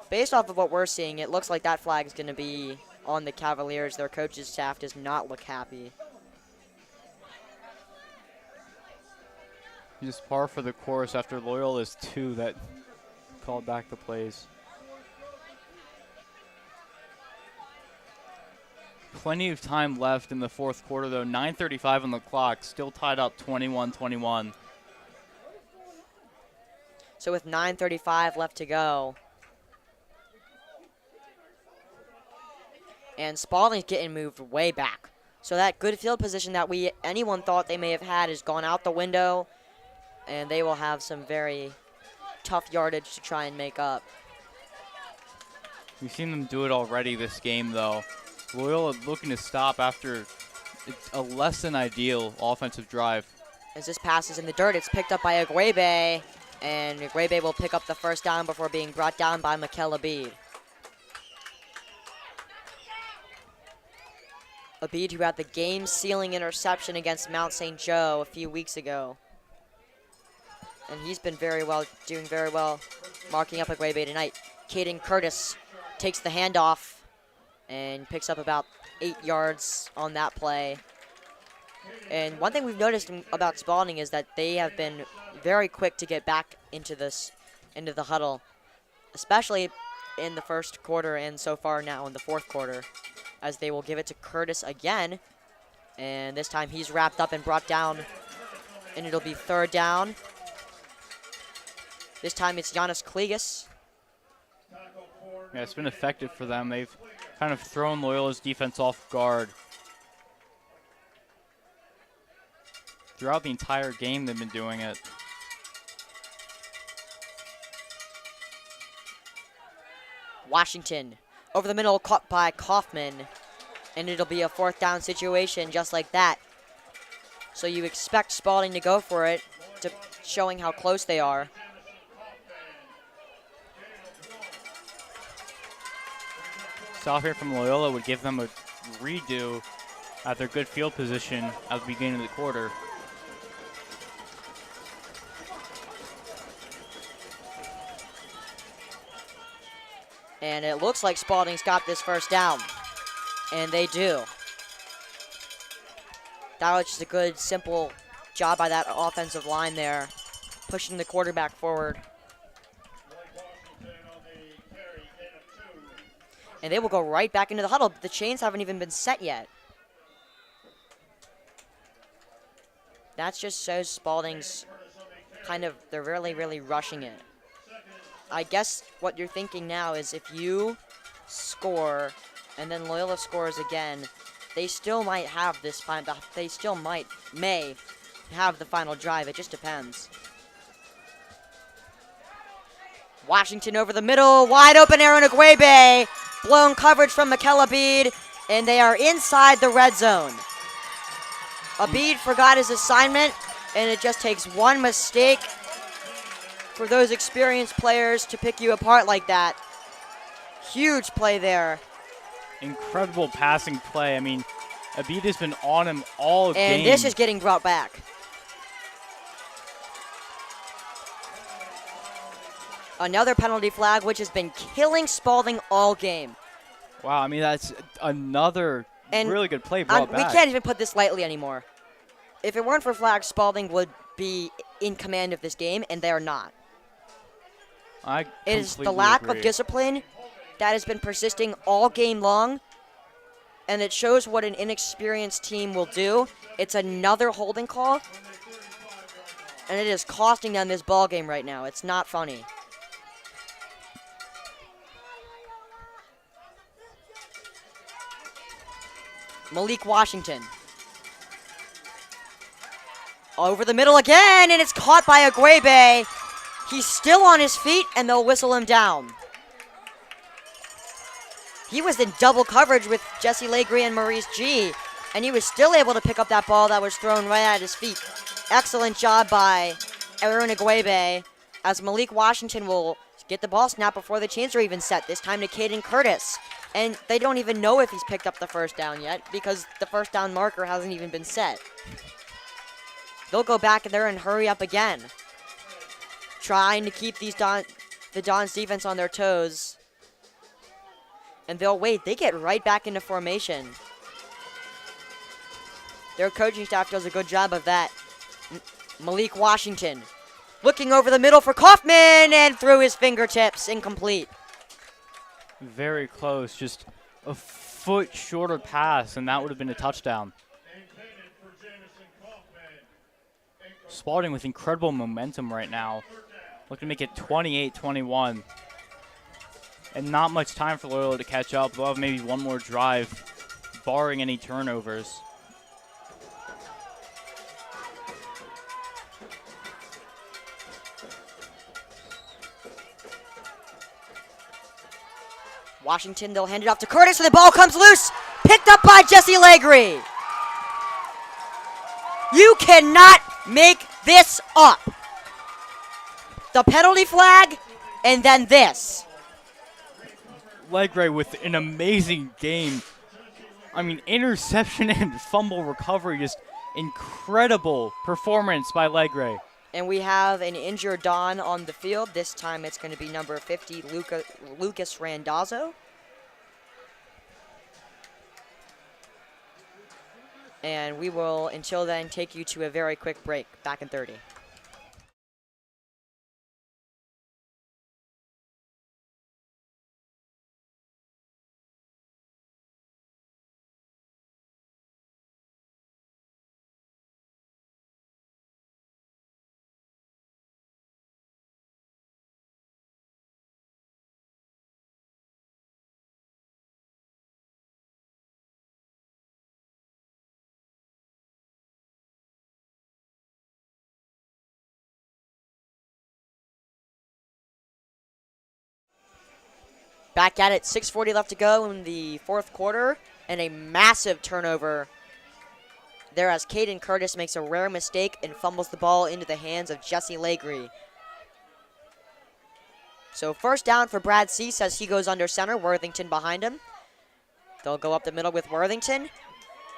based off of what we're seeing, it looks like that flag is going to be on the Cavaliers. Their coach's staff does not look happy. Just par for the course after Loyola's two that called back the plays. Plenty of time left in the fourth quarter, though. 9:35 on the clock, still tied up 21-21. So with 9:35 left to go, and Spalding's getting moved way back. So that good field position that anyone thought they may have had has gone out the window, and they will have some very tough yardage to try and make up. We've seen them do it already this game, though. Loyola looking to stop after a less than ideal offensive drive. As this pass is in the dirt, it's picked up by Igwebe, and Igwebe will pick up the first down before being brought down by Mikel Abid. Abid, who had the game-sealing interception against Mount St. Joe a few weeks ago. And he's been doing very well, marking up Igwebe tonight. Caden Curtis takes the handoff and picks up about 8 yards on that play. And one thing we've noticed about Spalding is that they have been very quick to get back into the huddle, especially in the first quarter and so far now in the fourth quarter, as they will give it to Curtis again. And this time he's wrapped up and brought down, and it'll be third down. This time it's Giannis Kligas. Yeah, it's been effective for them. They've kind of thrown Loyola's defense off guard. Throughout the entire game, they've been doing it. Washington over the middle, caught by Kaufman, and it'll be a fourth down situation just like that. So you expect Spalding to go for it, showing how close they are. Stop here from Loyola would give them a redo at their good field position at the beginning of the quarter. And it looks like Spalding's got this first down. And they do. That was just a good, simple job by that offensive line there, pushing the quarterback forward. And they will go right back into the huddle. The chains haven't even been set yet. That just shows Spalding's they're really, really rushing it. I guess what you're thinking now is if you score and then Loyola scores again, they still might have this may have the final drive. It just depends. Washington over the middle, wide open Aaron Agwebe, blown coverage from Mikel Abid, and they are inside the red zone. Abid forgot his assignment, and it just takes one mistake for those experienced players to pick you apart like that. Huge play there. Incredible passing play. I mean, Abid has been on him all game. And this is getting brought back. Another penalty flag, which has been killing Spalding all game. Wow, I mean, that's another really good play brought back. We can't even put this lightly anymore. If it weren't for flags, Spalding would be in command of this game, and they are not. It is the lack of discipline that has been persisting all game long, and it shows what an inexperienced team will do. It's another holding call, and it is costing them this ball game right now. It's not funny. Malik Washington. Over the middle again, and it's caught by Agwebe. He's still on his feet, and they'll whistle him down. He was in double coverage with Jesse Legre and Maurice G, and he was still able to pick up that ball that was thrown right at his feet. Excellent job by Aaron Agwebe, as Malik Washington will get the ball snap before the chains are even set, this time to Caden Curtis. And they don't even know if he's picked up the first down yet because the first down marker hasn't even been set. They'll go back there and hurry up again, trying to keep the Dons defense on their toes. And they'll wait. They get right back into formation. Their coaching staff does a good job of that. Malik Washington looking over the middle for Kaufman and through his fingertips, incomplete. Very close, just a foot shorter pass, and that would have been a touchdown. Spalding with incredible momentum right now, looking to make it 28-21. And not much time for Loyola to catch up. They'll have maybe one more drive, barring any turnovers. Washington, they'll hand it off to Curtis, and the ball comes loose. Picked up by Jesse Legre. You cannot make this up. The penalty flag, and then this. Legre with an amazing game. I mean, interception and fumble recovery, just incredible performance by Legre. And we have an injured Don on the field. This time it's going to be number 50, Lucas Randazzo. And we will, until then, take you to a very quick break. Back in 30. Back at it, 6:40 left to go in the fourth quarter, and a massive turnover there as Caden Curtis makes a rare mistake and fumbles the ball into the hands of Jesse Legre. So first down for Brad Cease as he goes under center, Worthington behind him. They'll go up the middle with Worthington.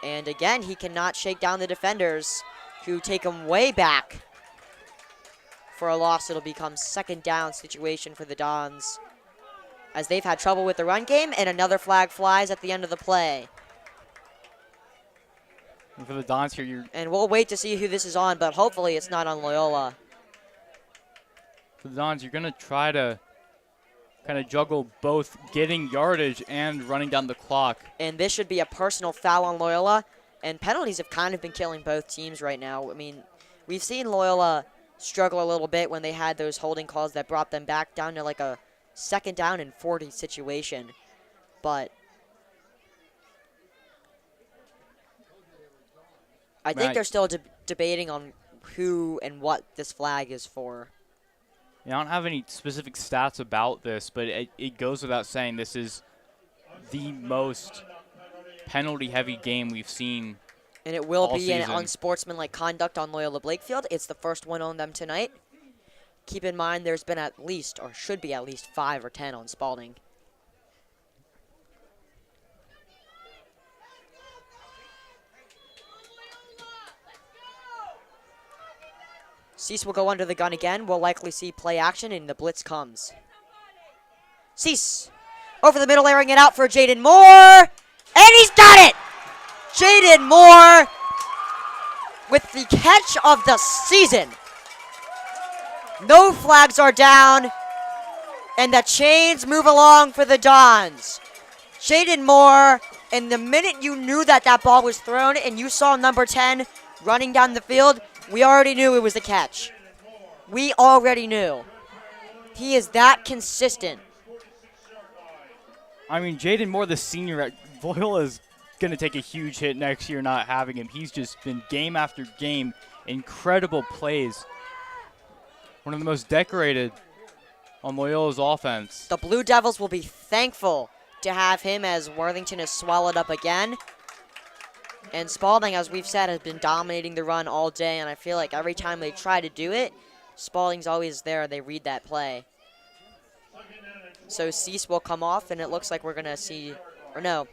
And again, he cannot shake down the defenders who take him way back. For a loss, it'll become second down situation for the Dons, as they've had trouble with the run game, and another flag flies at the end of the play. And for the Dons here, and we'll wait to see who this is on, but hopefully it's not on Loyola. For the Dons, you're going to try to kind of juggle both getting yardage and running down the clock. And this should be a personal foul on Loyola, and penalties have kind of been killing both teams right now. I mean, we've seen Loyola struggle a little bit when they had those holding calls that brought them back down to like a second down and 40 situation. But I think they're still debating on who and what this flag is for. Yeah, I don't have any specific stats about this, but it goes without saying this is the most penalty-heavy game we've seen. And it will be an unsportsmanlike conduct on Loyola Blakefield. It's the first one on them tonight. Keep in mind there's been at least, or should be at least, 5 or 10 on Spalding. Cease will go under the gun again. We'll likely see play action, and the blitz comes. Cease over the middle, airing it out for Jaden Moore, and he's got it! Jaden Moore with the catch of the season. No flags are down, and the chains move along for the Dons. Jaden Moore, and the minute you knew that that ball was thrown and you saw number 10 running down the field, we already knew it was a catch. We already knew. He is that consistent. I mean, Jaden Moore, the senior at Loyola, is going to take a huge hit next year not having him. He's just been game after game, incredible plays. One of the most decorated on Loyola's offense. The Blue Devils will be thankful to have him, as Worthington is swallowed up again. And Spalding, as we've said, has been dominating the run all day, and I feel like every time they try to do it, Spalding's always there. They read that play. So Cease will come off, and it looks like we're going to see, or no,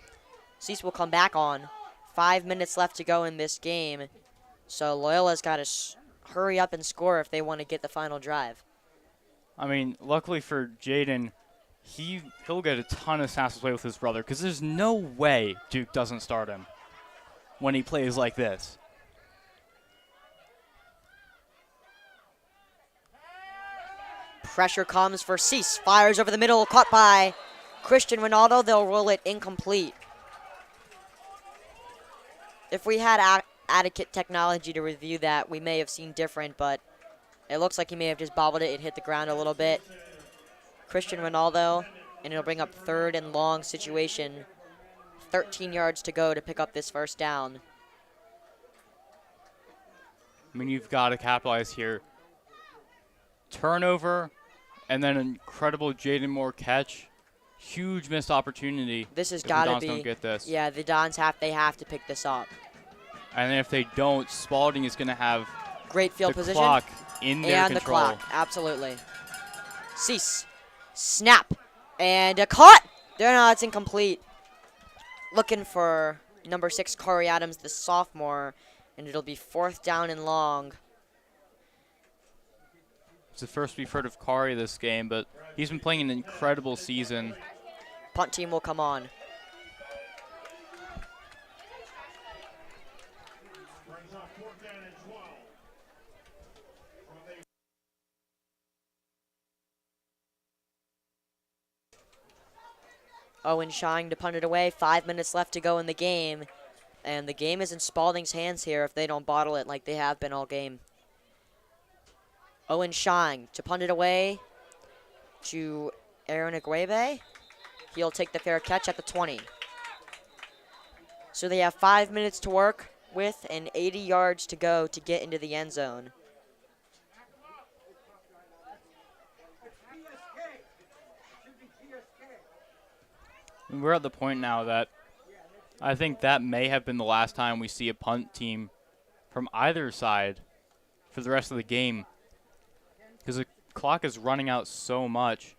Cease will come back on. 5 minutes left to go in this game, so Loyola's got to hurry up and score if they want to get the final drive. I mean, luckily for Jaden, he'll get a ton of snaps to play with his brother, because there's no way Duke doesn't start him when he plays like this. Pressure comes for Cease. Fires over the middle, caught by Christian Ronaldo. They'll roll it incomplete. If we had adequate technology to review that, we may have seen different, but it looks like he may have just bobbled it. It hit the ground a little bit. Christian Ronaldo, and it'll bring up third and long situation. 13 yards to go to pick up this first down. I mean, you've got to capitalize here. Turnover, and then an incredible Jaden Moore catch. Huge missed opportunity. This has got to be. The Dons don't get this. Yeah, the Dons have to pick this up. And then if they don't, Spalding is going to have great field position clock in their and control. The clock, absolutely. Cease, snap, and a cut. There, no, it's incomplete. Looking for number 6, Corey Adams, the sophomore, and it'll be 4th down and long. It's the first we've heard of Kari this game, but he's been playing an incredible season. Punt team will come on. Owen Shine to punt it away. 5 minutes left to go in the game. And the game is in Spalding's hands here if they don't bottle it like they have been all game. Owen Shine to punt it away to Aaron Aguebe. He'll take the fair catch at the 20. So they have 5 minutes to work with and 80 yards to go to get into the end zone. We're at the point now that I think that may have been the last time we see a punt team from either side for the rest of the game, because the clock is running out so much.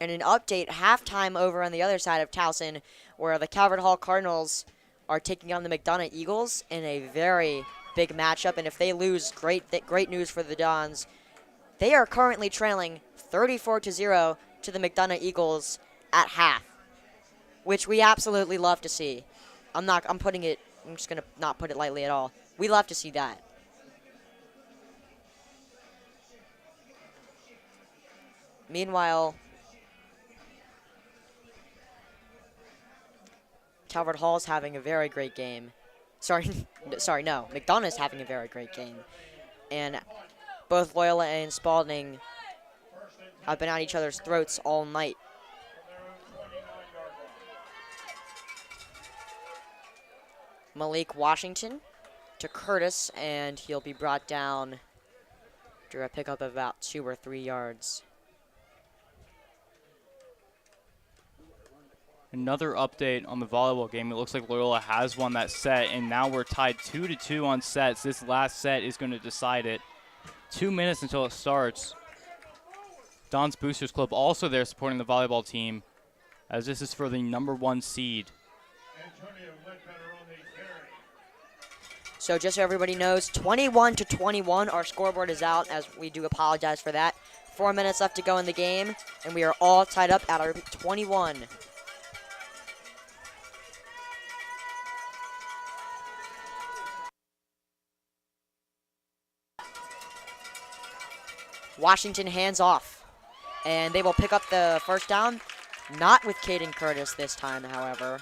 And an update, halftime over on the other side of Towson where the Calvert Hall Cardinals are taking on the McDonough Eagles in a very big matchup. And if they lose, great news for the Dons. They are currently trailing 34-0 to the McDonough Eagles at half, which we absolutely love to see. I'm just gonna not put it lightly at all. We love to see that. Meanwhile, Calvert Hall's having a very great game. Sorry, no. McDonough's having a very great game. And both Loyola and Spalding have been at each other's throats all night. Malik Washington to Curtis, and he'll be brought down after a pickup of about 2 or 3 yards. Another update on the volleyball game. It looks like Loyola has won that set, and now we're tied 2-2 on sets. This last set is going to decide it. 2 minutes until it starts. Don's Boosters Club also there supporting the volleyball team, as this is for the #1 seed. So just so everybody knows, 21-21, our scoreboard is out, as we do apologize for that. 4 minutes left to go in the game, and we are all tied up at our 21. Washington hands off, and they will pick up the first down. Not with Caden Curtis this time, however.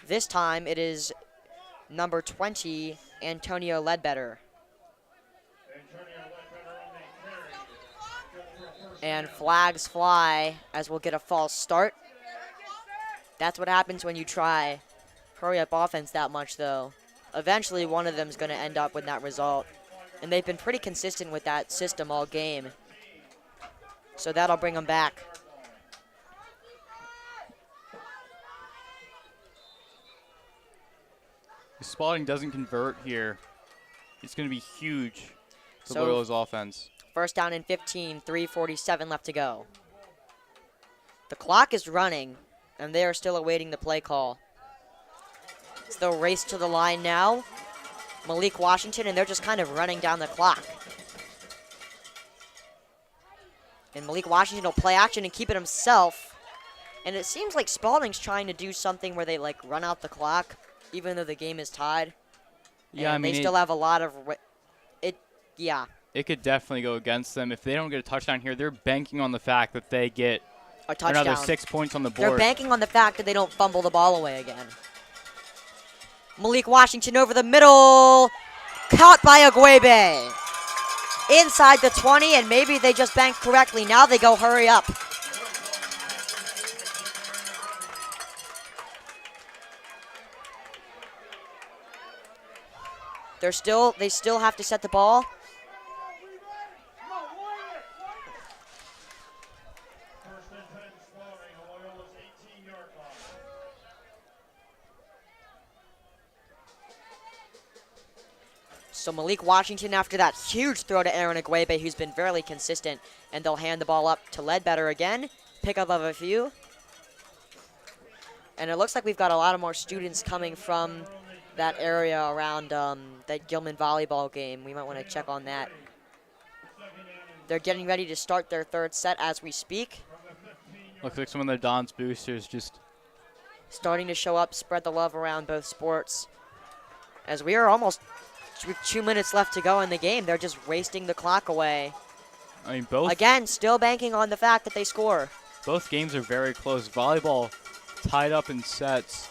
This time it is number 20, Antonio Ledbetter. And flags fly as we'll get a false start. That's what happens when you try hurry up offense that much, though. Eventually one of them is going to end up with that result. And they've been pretty consistent with that system all game. So that'll bring them back. If Spalding doesn't convert here, it's going to be huge for So, Loyola's offense. First down and 15, 3:47 left to go. The clock is running, and they are still awaiting the play call. It's the race to the line now. Malik Washington, and they're just kind of running down the clock. And Malik Washington will play action and keep it himself. And it seems like Spalding's trying to do something where they like run out the clock, even though the game is tied. Yeah, and I mean, they still have a lot of yeah. It could definitely go against them. If they don't get a touchdown here, they're banking on the fact that they get A touchdown. another 6 points on the They're board. banking on the fact that they don't fumble the ball away again. Malik Washington over the middle. Caught by Agwebe. Inside the 20, and maybe they just banked correctly. Now they go hurry up. They still have to set the ball. So Malik Washington after that huge throw to Aaron Agwebe, who's been fairly consistent, and they'll hand the ball up to Ledbetter again. Pickup of a few. And it looks like we've got a lot of more students coming from that area around that Gilman volleyball game. We might want to check on that. They're getting ready to start their third set as we speak. Looks like some of the Don's boosters just starting to show up, spread the love around both sports. As we are almost with 2 minutes left to go in the game, they're just wasting the clock away. I mean, both Again, still banking on the fact that they score. both games are very close. Volleyball tied up in sets.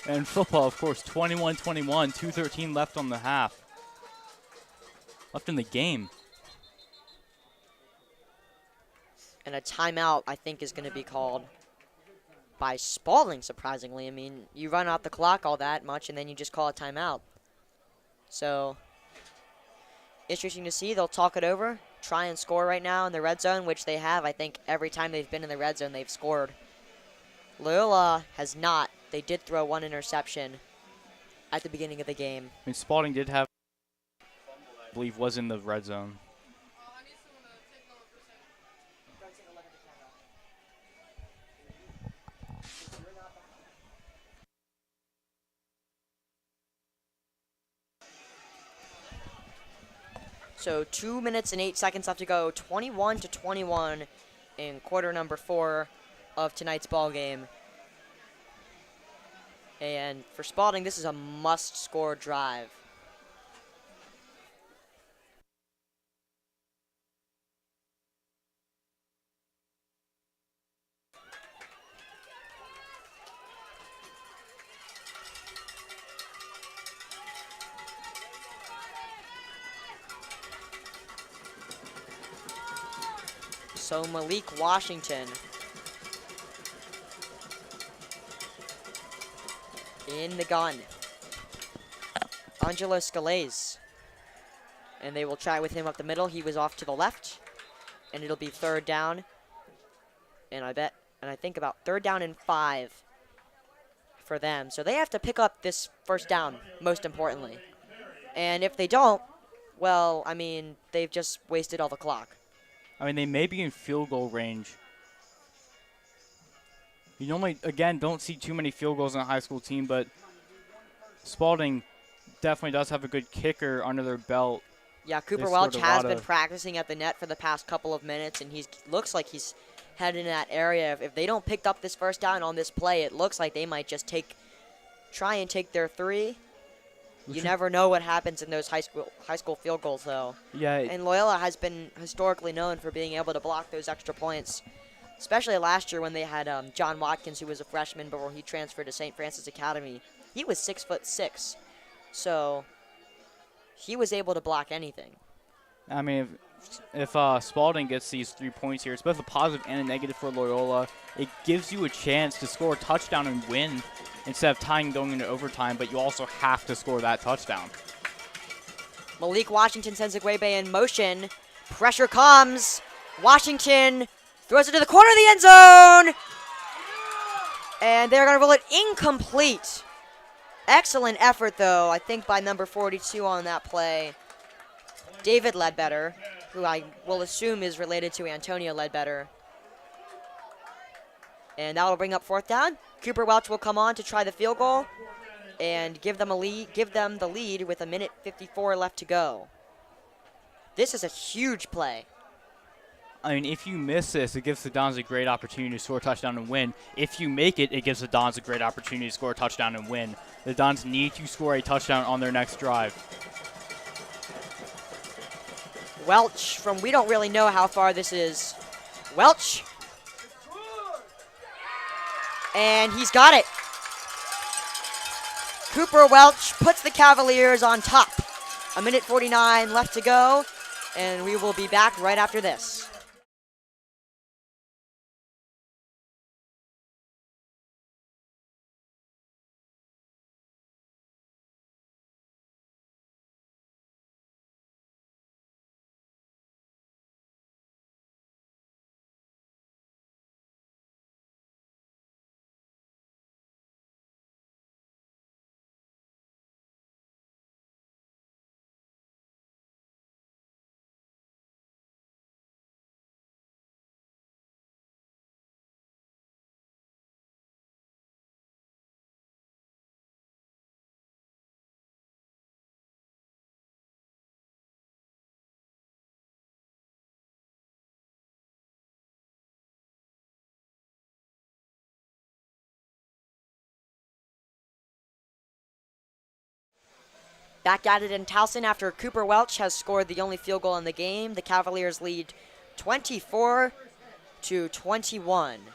And football, of course, 21-21, 2:13 left on the half. Left in the game. And a timeout, I think, is going to be called by Spalding, surprisingly. I mean, you run out the clock all that much, and then you just call a timeout. So, interesting to see. They'll talk it over, try and score right now in the red zone, which they have. I think every time they've been in the red zone, they've scored. Loyola has not. They did throw one interception at the beginning of the game. I mean, Spalding did have, I believe, was in the red zone. So 2 minutes and 8 seconds left to go. 21-21 in quarter number 4 of tonight's ball game. And for Spalding, this is a must-score drive. So Malik Washington in the gun. Angelo Scalese. And they will try with him up the middle. He was off to the left. And it'll be 3rd down. And I think about 3rd down and 5 for them. So they have to pick up this first down, most importantly. And if they don't, well, I mean, they've just wasted all the clock. I mean, they may be in field goal range. You normally, again, don't see too many field goals in a high school team, but Spalding definitely does have a good kicker under their belt. Yeah, Cooper Welch has been practicing at the net for the past couple of minutes, and he looks like he's headed in that area. If they don't pick up this first down on this play, it looks like they might just try and take their 3. You never know what happens in those high school field goals, though. Yeah. And Loyola has been historically known for being able to block those extra points, especially last year when they had John Watkins, who was a freshman before he transferred to St. Francis Academy. He was 6'6", so he was able to block anything. I mean, if Spalding gets these 3 points here, it's both a positive and a negative for Loyola. It gives you a chance to score a touchdown and win instead of tying going into overtime, but you also have to score that touchdown. Malik Washington sends Igwebe in motion. Pressure comes. Washington throws it to the corner of the end zone. And they're going to roll it incomplete. Excellent effort, though, I think, by number 42 on that play. David Ledbetter, who I will assume is related to Antonio Ledbetter. And that will bring up 4th down. Cooper Welch will come on to try the field goal and give them the lead with 1:54 left to go. This is a huge play. I mean, if you miss this, it gives the Dons a great opportunity to score a touchdown and win. If you make it, it gives the Dons a great opportunity to score a touchdown and win. The Dons need to score a touchdown on their next drive. Welch from we don't really know how far this is. Welch. And he's got it. Cooper Welch puts the Cavaliers on top. 1:49 left to go, and we will be back right after this. Back at it in Towson after Cooper Welch has scored the only field goal in the game. The Cavaliers lead 24-21.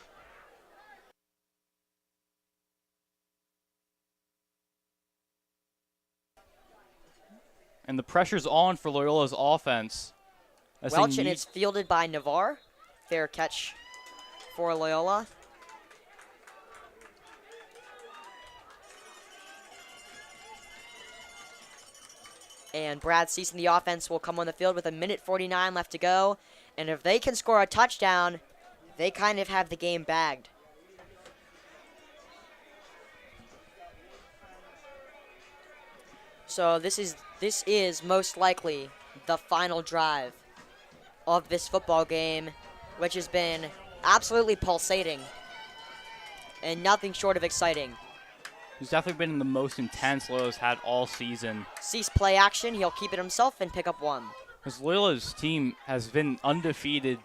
And the pressure's on for Loyola's offense. Welch, and it's fielded by Navarre. Fair catch for Loyola. And Brad Cease in the offense will come on the field with 1:49 left to go. And if they can score a touchdown, they kind of have the game bagged. So this is most likely the final drive of this football game, which has been absolutely pulsating and nothing short of exciting. He's definitely been the most intense Loyola's had all season. Cease play action. He'll keep it himself and pick up 1. Because Loyola's team has been undefeated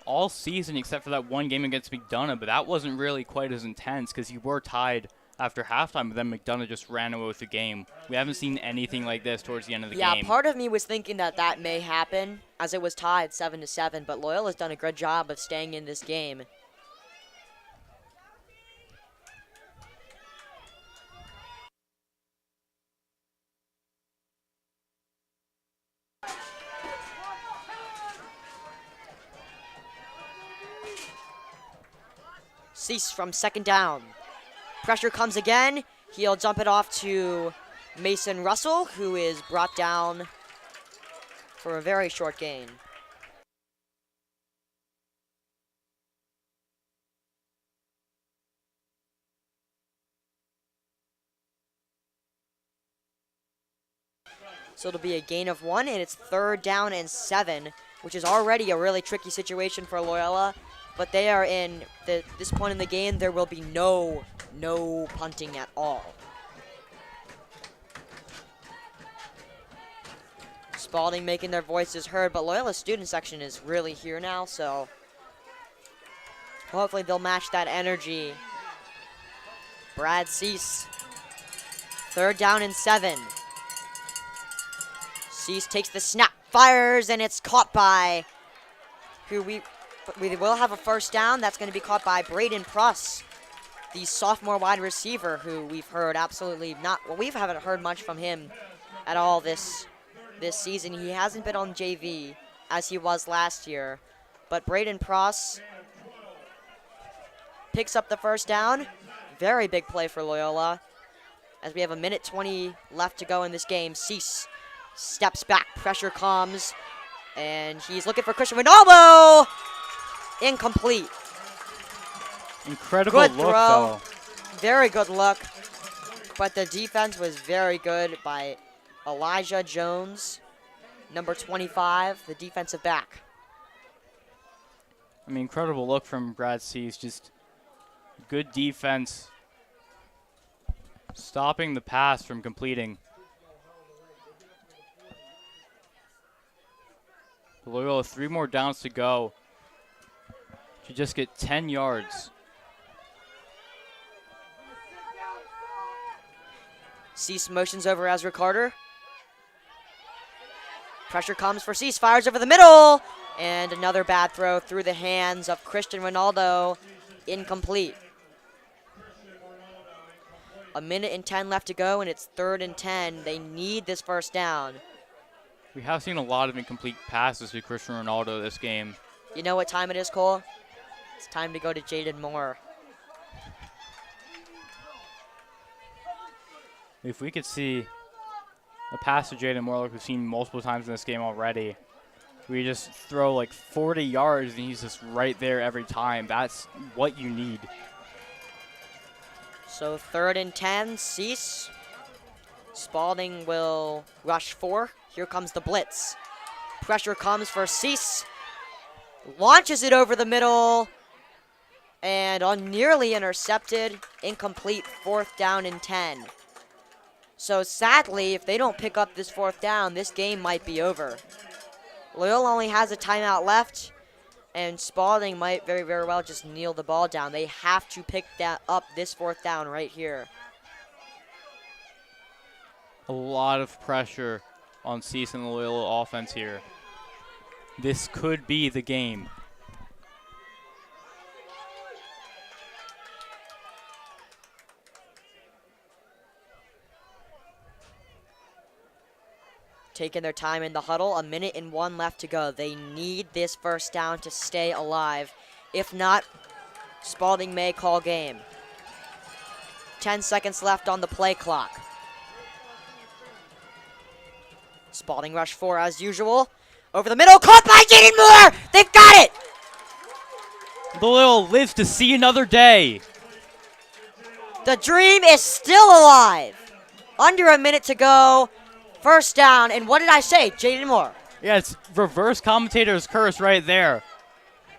all season except for that one game against McDonough, but that wasn't really quite as intense because you were tied after halftime, but then McDonough just ran away with the game. We haven't seen anything like this towards the end of the game. Yeah, part of me was thinking that may happen as it was tied 7-7, but Loyola's done a good job of staying in this game. Cease from second down. Pressure comes again. He'll jump it off to Mason Russell, who is brought down for a very short gain. So it'll be a gain of 1, and it's 3rd down and 7, which is already a really tricky situation for Loyola. But they are in this point in the game. There will be no punting at all. Spalding making their voices heard, but Loyola's student section is really here now, so hopefully they'll match that energy. Brad Cease, 3rd down and 7. Cease takes the snap, fires, and it's caught by who we will have a 1st down. That's going to be caught by Braden Pruss, the sophomore wide receiver, who we've heard absolutely not. Well, we haven't heard much from him at all this season. He hasn't been on JV as he was last year, but Braden Pruss picks up the 1st down. Very big play for Loyola. As we have 1:20 left to go in this game, Cease steps back, pressure comes, and he's looking for Christian Ronaldo. Incomplete. Incredible good look, throw. though. Very good look. But the defense was very good by Elijah Jones, number 25, the defensive back. I mean, incredible look from Brad Cease. Just good defense, stopping the pass from completing. Loyola, 3 more downs to go. To just get 10 yards. Cease motions over Ezra Carter. Pressure comes for Cease, fires over the middle, and another bad throw through the hands of Christian Ronaldo. Incomplete. 1:10 left to go, and it's 3rd and 10. They need this 1st down. We have seen a lot of incomplete passes to Christian Ronaldo this game. You know what time it is, Cole? It's time to go to Jaden Moore. If we could see a pass to Jaden Moore like we've seen multiple times in this game already, we just throw like 40 yards and he's just right there every time. That's what you need. So 3rd and 10, Cease. Spalding will rush 4. Here comes the blitz. Pressure comes for Cease. Launches it over the middle. And nearly intercepted. Incomplete. 4th down and 10. So sadly, if they don't pick up this 4th down, this game might be over. Loyola only has a timeout left. And Spalding might very, very well just kneel the ball down. They have to pick up this 4th down right here. A lot of pressure on Cease and the Loyola offense here. This could be the game. Taking their time in the huddle, 1:01 left to go. They need this 1st down to stay alive. If not, Spalding may call game. 10 seconds left on the play clock. Spalding rush 4 as usual. Over the middle, caught by Jaden Moore! They've got it! Loyola lives to see another day. The dream is still alive. Under a minute to go. 1st down, and what did I say? Jaden Moore. Yeah, it's reverse commentator's curse right there.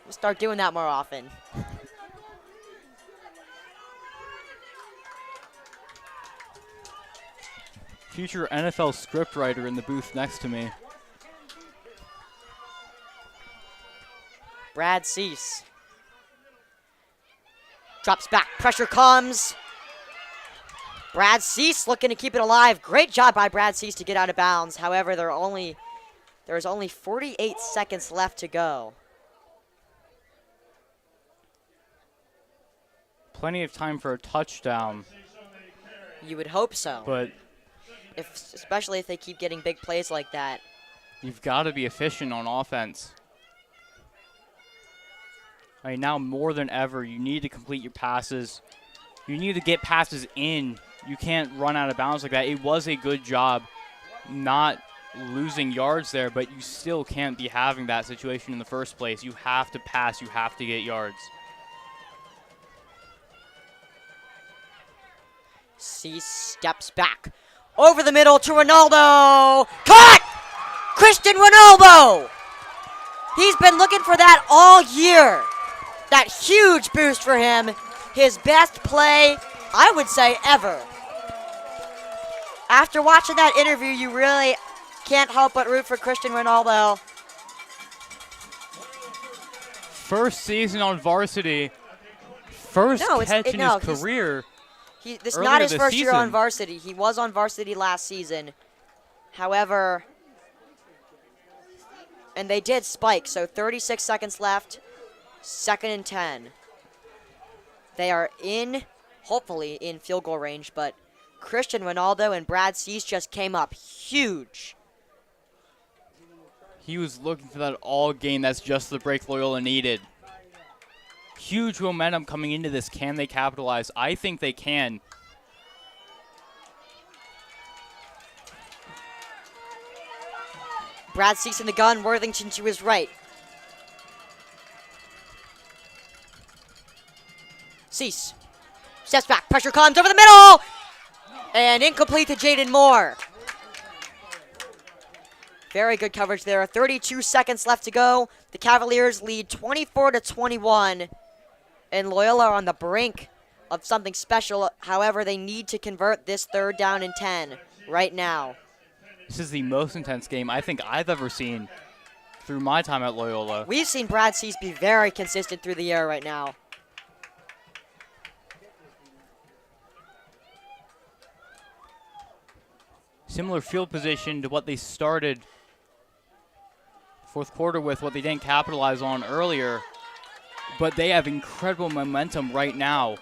We'll start doing that more often. Future NFL scriptwriter in the booth next to me. Brad Cease. Drops back. Pressure comes. Brad Cease looking to keep it alive. Great job by Brad Cease to get out of bounds. However, there's only 48 seconds left to go. Plenty of time for a touchdown. You would hope so. But especially if they keep getting big plays like that. You've got to be efficient on offense. I mean, now more than ever, you need to complete your passes. You need to get passes in. You can't run out of bounds like that. It was a good job not losing yards there, but you still can't be having that situation in the first place. You have to pass. You have to get yards. Cease steps back. Over the middle to Ronaldo. Caught! Christian Ronaldo! He's been looking for that all year. That huge boost for him. His best play, I would say, ever. After watching that interview, you really can't help but root for Christian Ronaldo. First season on varsity. First catch in his career. This is not his first year on varsity. He was on varsity last season. However, and they did spike, so 36 seconds left. 2nd and 10. They are hopefully in field goal range, but Christian Ronaldo and Brad Cease just came up huge. He was looking for that all game. That's just the break Loyola needed. Huge momentum coming into this. Can they capitalize? I think they can. Brad Cease in the gun, Worthington to his right. Cease steps back, pressure comes over the middle, and incomplete to Jaden Moore. Very good coverage there. 32 seconds left to go. The Cavaliers lead 24-21, and Loyola are on the brink of something special. However, they need to convert this 3rd down and 10 right now. This is the most intense game I think I've ever seen through my time at Loyola. We've seen Brad Cease be very consistent through the air right now. Similar field position to what they started fourth quarter with, what they didn't capitalize on earlier. But they have incredible momentum right now.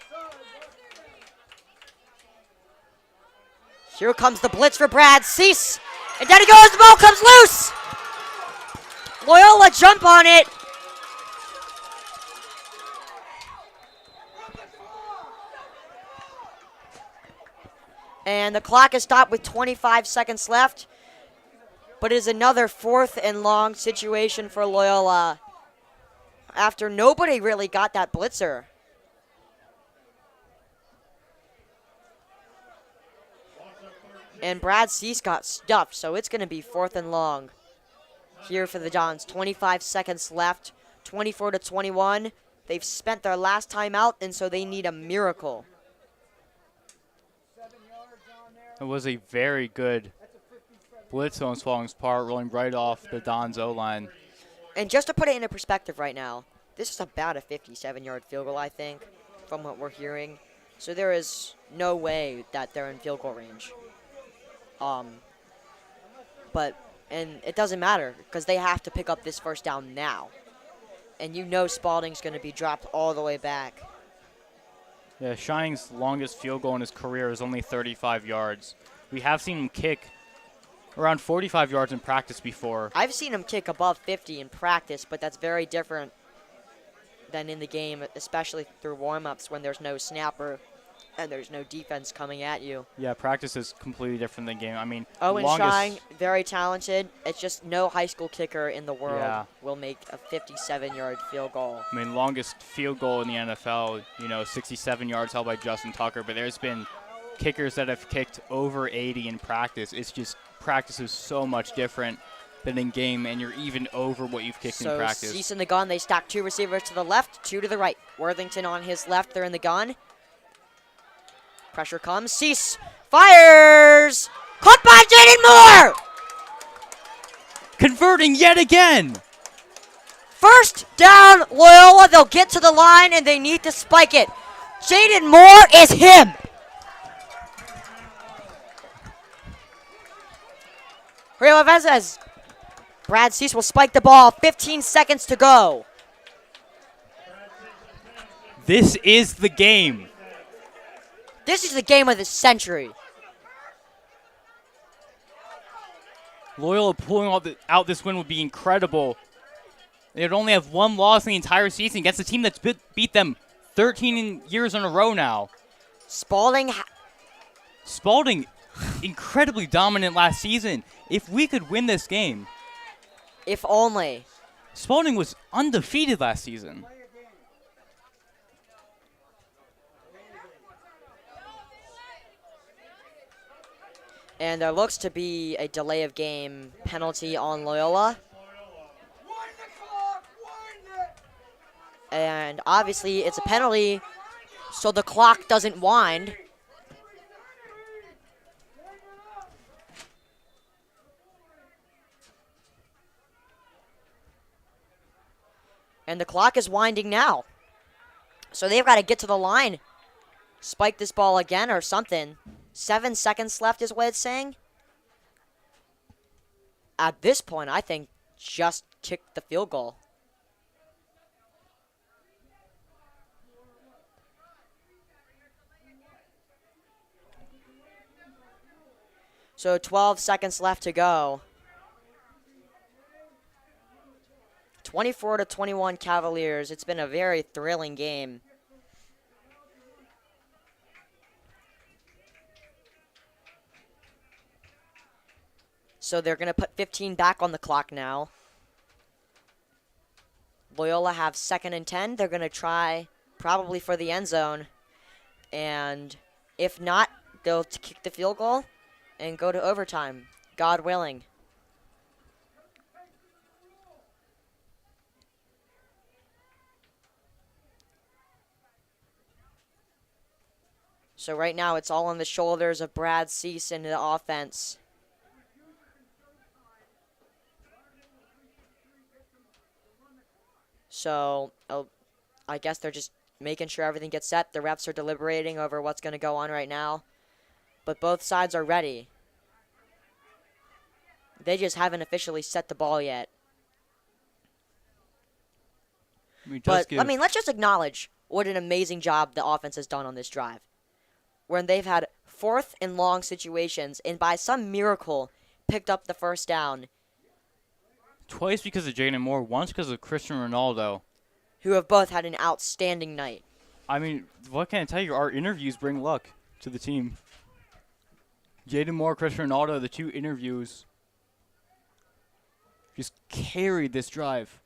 Here comes the blitz for Brad Cease. And down he goes, the ball comes loose. Loyola jump on it. And the clock is stopped with 25 seconds left. But it is another 4th and long situation for Loyola after nobody really got that blitzer. And Brad Cease got stuffed, so it's going to be 4th and long here for the Dons. 25 seconds left, 24-21. They've spent their last time out, and so they need a miracle. It was a very good blitz on Spalding's part, rolling right off the Dons O-line. And just to put it into perspective right now, this is about a 57-yard field goal, I think, from what we're hearing. So there is no way that they're in field goal range. And it doesn't matter because they have to pick up this 1st down now. And you know Spalding's going to be dropped all the way back. Yeah, Shining's longest field goal in his career is only 35 yards. We have seen him kick around 45 yards in practice before. I've seen him kick above 50 in practice, but that's very different than in the game, especially through warm-ups when there's no snapper and there's no defense coming at you. Yeah, practice is completely different than game. I mean, Owen Shine, very talented. It's just no high school kicker in the world will make a 57-yard field goal. I mean, longest field goal in the NFL, 67 yards held by Justin Tucker, but there's been kickers that have kicked over 80 in practice. It's just practice is so much different than in game, and you're even over what you've kicked in practice. So Cease in the gun. They stack 2 receivers to the left, 2 to the right. Worthington on his left. They're in the gun. Pressure comes. Cease fires. Caught by Jaden Moore. Converting yet again. First down, Loyola. They'll get to the line, and they need to spike it. Jaden Moore is him. Rio Alvarez. Brad Cease will spike the ball. 15 seconds to go. This is the game. This is the game of the century. Loyola pulling out this win would be incredible. They'd only have one loss in the entire season against a team that's beat them 13 years in a row now. Spalding, incredibly dominant last season. If we could win this game. If only. Spalding was undefeated last season. And there looks to be a delay of game penalty on Loyola. And obviously it's a penalty, so the clock doesn't wind. And the clock is winding now. So they've got to get to the line, spike this ball again or something. 7 seconds left is what it's saying. At this point, I think just kick the field goal. So 12 seconds left to go. 24-21 Cavaliers. It's been a very thrilling game. So they're going to put 15 back on the clock now. Loyola have 2nd and 10. They're going to try probably for the end zone. And if not, they'll kick the field goal and go to overtime, God willing. So right now it's all on the shoulders of Brad Cease and the offense. So I guess they're just making sure everything gets set. The refs are deliberating over what's going to go on right now. But both sides are ready. They just haven't officially set the ball yet. But, I mean, let's just acknowledge what an amazing job the offense has done on this drive. When they've had 4th and long situations and by some miracle picked up the first down. Twice because of Jaden Moore, once because of Cristiano Ronaldo. Who have both had an outstanding night. I mean, what can I tell you? Our interviews bring luck to the team. Jaden Moore, Cristiano Ronaldo, the 2 interviews just carried this drive.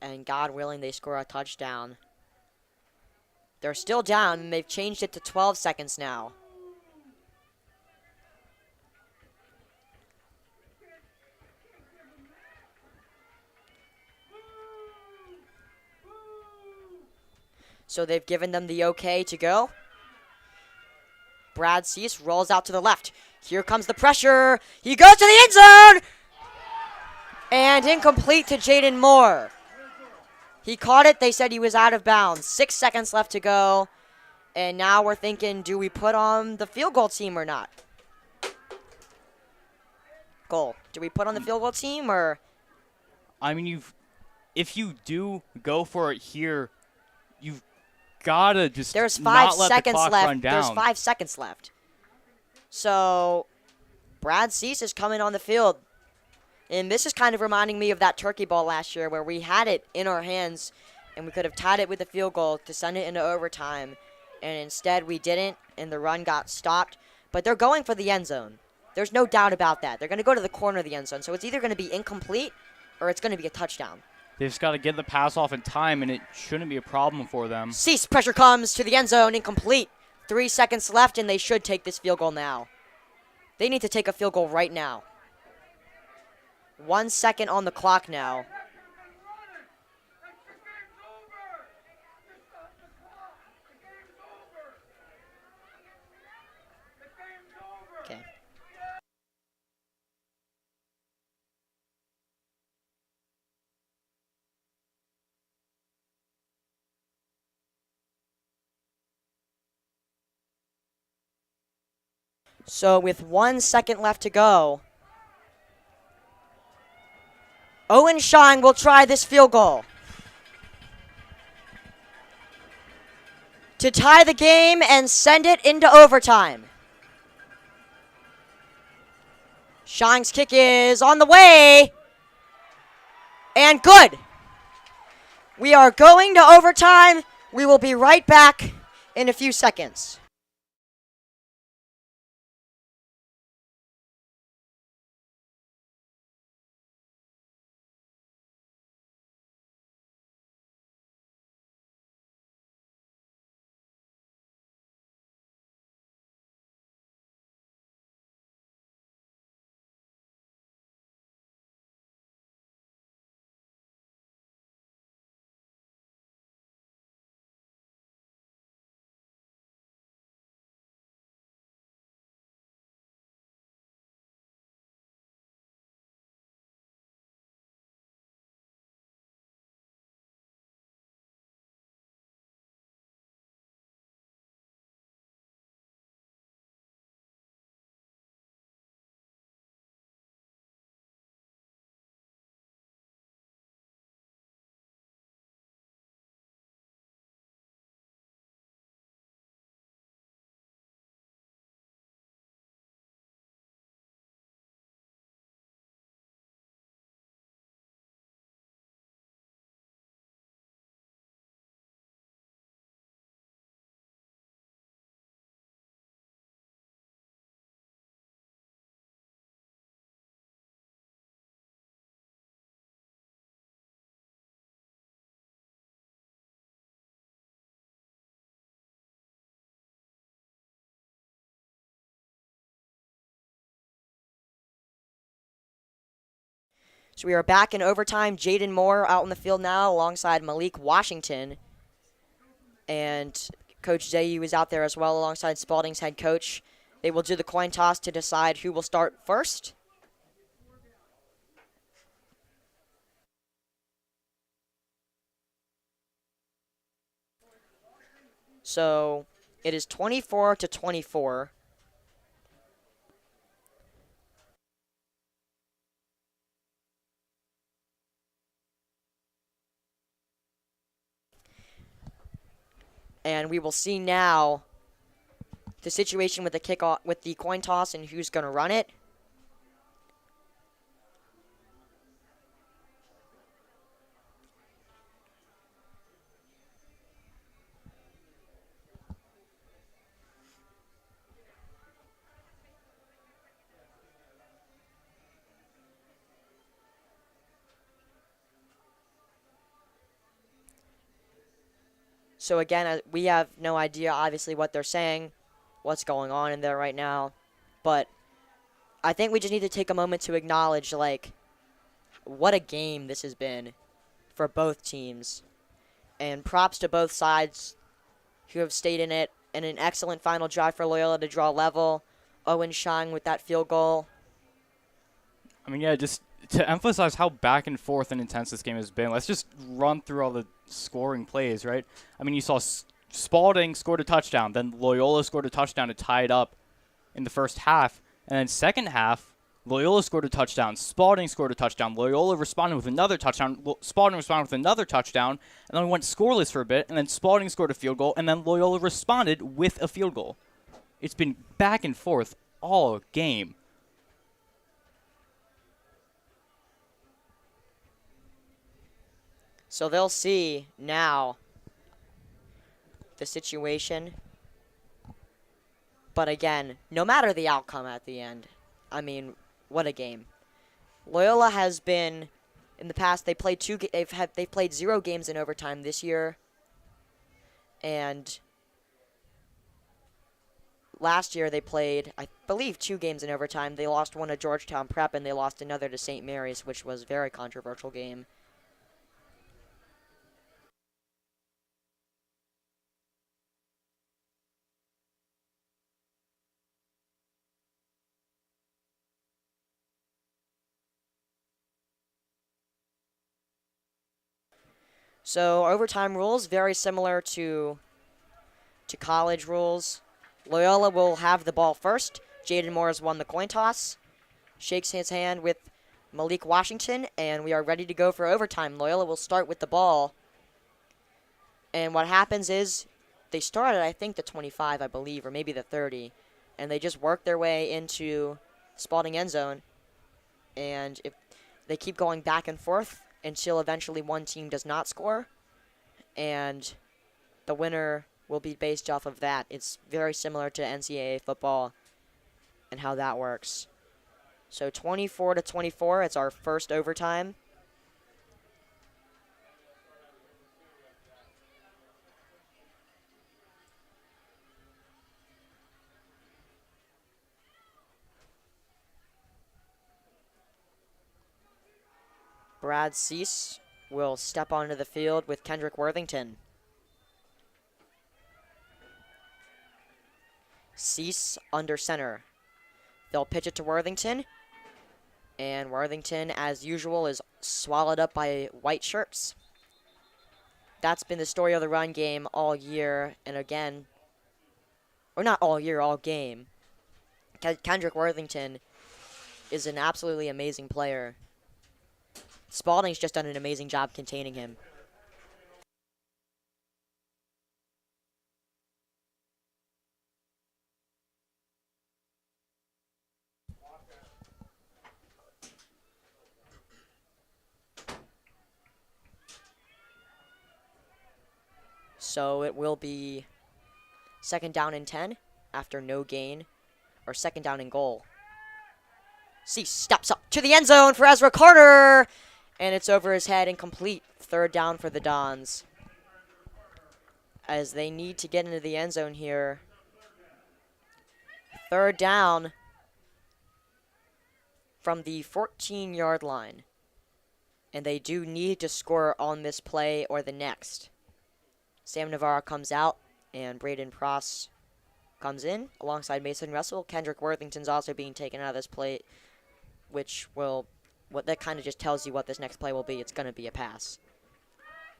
And God willing, they score a touchdown. They're still down, and they've changed it to 12 seconds now. So they've given them the okay to go. Brad Cease rolls out to the left. Here comes the pressure. He goes to the end zone! And incomplete to Jaden Moore. He caught it. They said he was out of bounds. 6 seconds left to go. And now we're thinking, do we put on the field goal team or not? Cole, do we put on the field goal team or? I mean, if you do go for it here, you've got to just There's 5 not let seconds the clock left. run down. There's 5 seconds left. So Brad Cease is coming on the field. And this is kind of reminding me of that turkey ball last year where we had it in our hands and we could have tied it with a field goal to send it into overtime. And instead we didn't, and the run got stopped. But they're going for the end zone. There's no doubt about that. They're going to go to the corner of the end zone. So it's either going to be incomplete or it's going to be a touchdown. They've just got to get the pass off in time, and it shouldn't be a problem for them. Cease, pressure comes to the end zone, incomplete. 3 seconds left, and they should take this field goal now. They need to take a field goal right now. 1 second on the clock now. So with 1 second left to go, Owen Shine will try this field goal to tie the game and send it into overtime. Shine's kick is on the way, and good. We are going to overtime. We will be right back in a few seconds. So we are back in overtime. Jaden Moore out on the field now alongside Malik Washington. And Coach Zayu is out there as well alongside Spalding's head coach. They will do the coin toss to decide who will start first. So it is 24-24. And we will see now the situation with the kickoff, with the coin toss, and who's going to run it. So again, we have no idea, obviously, what they're saying, what's going on in there right now. But I think we just need to take a moment to acknowledge, like, what a game this has been for both teams. And props to both sides who have stayed in it. And an excellent final drive for Loyola to draw level. Owen Shang with that field goal. I mean, yeah, just to emphasize how back and forth and intense this game has been, let's just run through all the scoring plays, right? I mean, you saw Spalding scored a touchdown, then Loyola scored a touchdown to tie it up in the first half, and then second half, Loyola scored a touchdown, Spalding scored a touchdown, Loyola responded with another touchdown, Spalding responded with another touchdown, and then we went scoreless for a bit, and then Spalding scored a field goal, and then Loyola responded with a field goal. It's been back and forth all game. So they'll see now the situation. But again, no matter the outcome at the end, I mean, what a game. Loyola has been, in the past, they've played 0 games in overtime this year. And last year they played, I believe, 2 games in overtime. They lost one to Georgetown Prep and they lost another to St. Mary's, which was a very controversial game. So overtime rules, very similar to college rules. Loyola will have the ball first. Jaden Moore has won the coin toss, shakes his hand with Malik Washington, and we are ready to go for overtime. Loyola will start with the ball. And what happens is they start at, I think, the 25, I believe, or maybe the 30, and they just work their way into Spalding end zone. And if they keep going back and forth until eventually one team does not score, and the winner will be based off of that. It's very similar to NCAA football and how that works. So 24-24, it's our first overtime. Brad Cease will step onto the field with Kendrick Worthington. Cease under center. They'll pitch it to Worthington. And Worthington, as usual, is swallowed up by white shirts. That's been the story of the run game all year. And again, or not all year, all game. Kendrick Worthington is an absolutely amazing player. Spalding's just done an amazing job containing him. So it will be 2nd down and 10 after no gain, or 2nd down and goal. Cease steps up to the end zone for Ezra Carter, and it's over his head and complete. 3rd down for the Dons, as they need to get into the end zone here. 3rd down from the 14-yard line, and they do need to score on this play or the next. Sam Navarro comes out, and Braden Pross comes in alongside Mason Russell. Kendrick Worthington's also being taken out of this play, which will, that kind of just tells you what this next play will be. It's going to be a pass.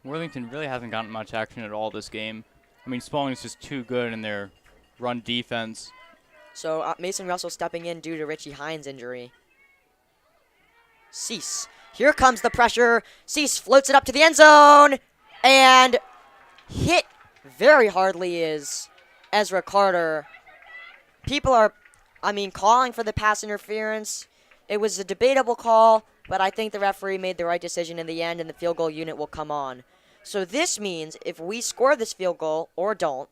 Worthington really hasn't gotten much action at all this game. I mean, Spalding's just too good in their run defense. So Mason Russell stepping in due to Richie Hines' injury. Cease. Here comes the pressure. Cease floats it up to the end zone, and hit very hardly is Ezra Carter. People are, calling for the pass interference. It was a debatable call, but I think the referee made the right decision in the end, and the field goal unit will come on. So this means if we score this field goal, or don't,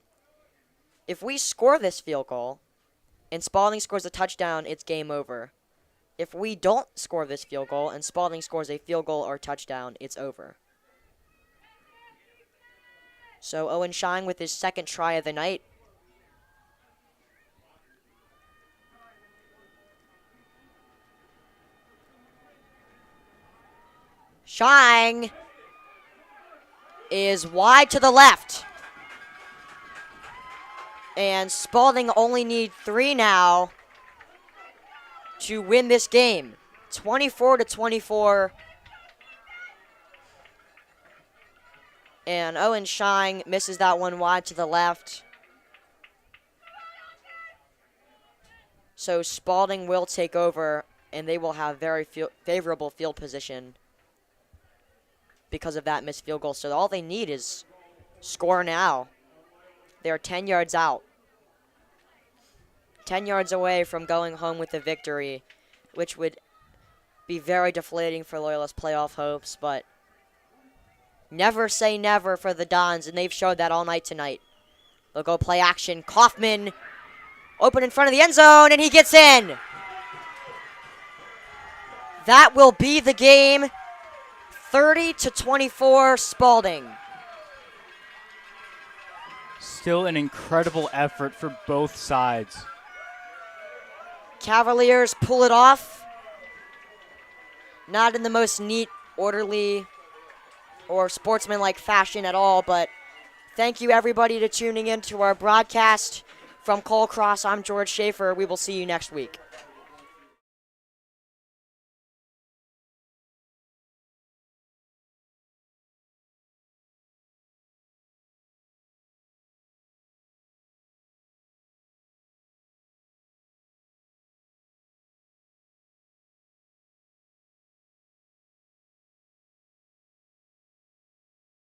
if we score this field goal, and Spalding scores a touchdown, it's game over. If we don't score this field goal, and Spalding scores a field goal or touchdown, it's over. So Owen Shine with his 2nd try of the night. Shine is wide to the left. And Spalding only need 3 now to win this game. 24-24. And Owen Shine misses that one wide to the left. So Spalding will take over, and they will have very favorable field position because of that missed field goal. So all they need is score now. They're 10 yards out. 10 yards away from going home with a victory, which would be very deflating for Loyola's playoff hopes, but never say never for the Dons, and they've showed that all night tonight. They'll go play action. Kaufman open in front of the end zone, and he gets in. That will be the game. 30-24 Spalding. Still an incredible effort for both sides. Cavaliers pull it off. Not in the most neat, orderly, or sportsmanlike fashion at all, but thank you everybody to tuning in to our broadcast from Cole Cross. I'm George Schaefer. We will see you next week.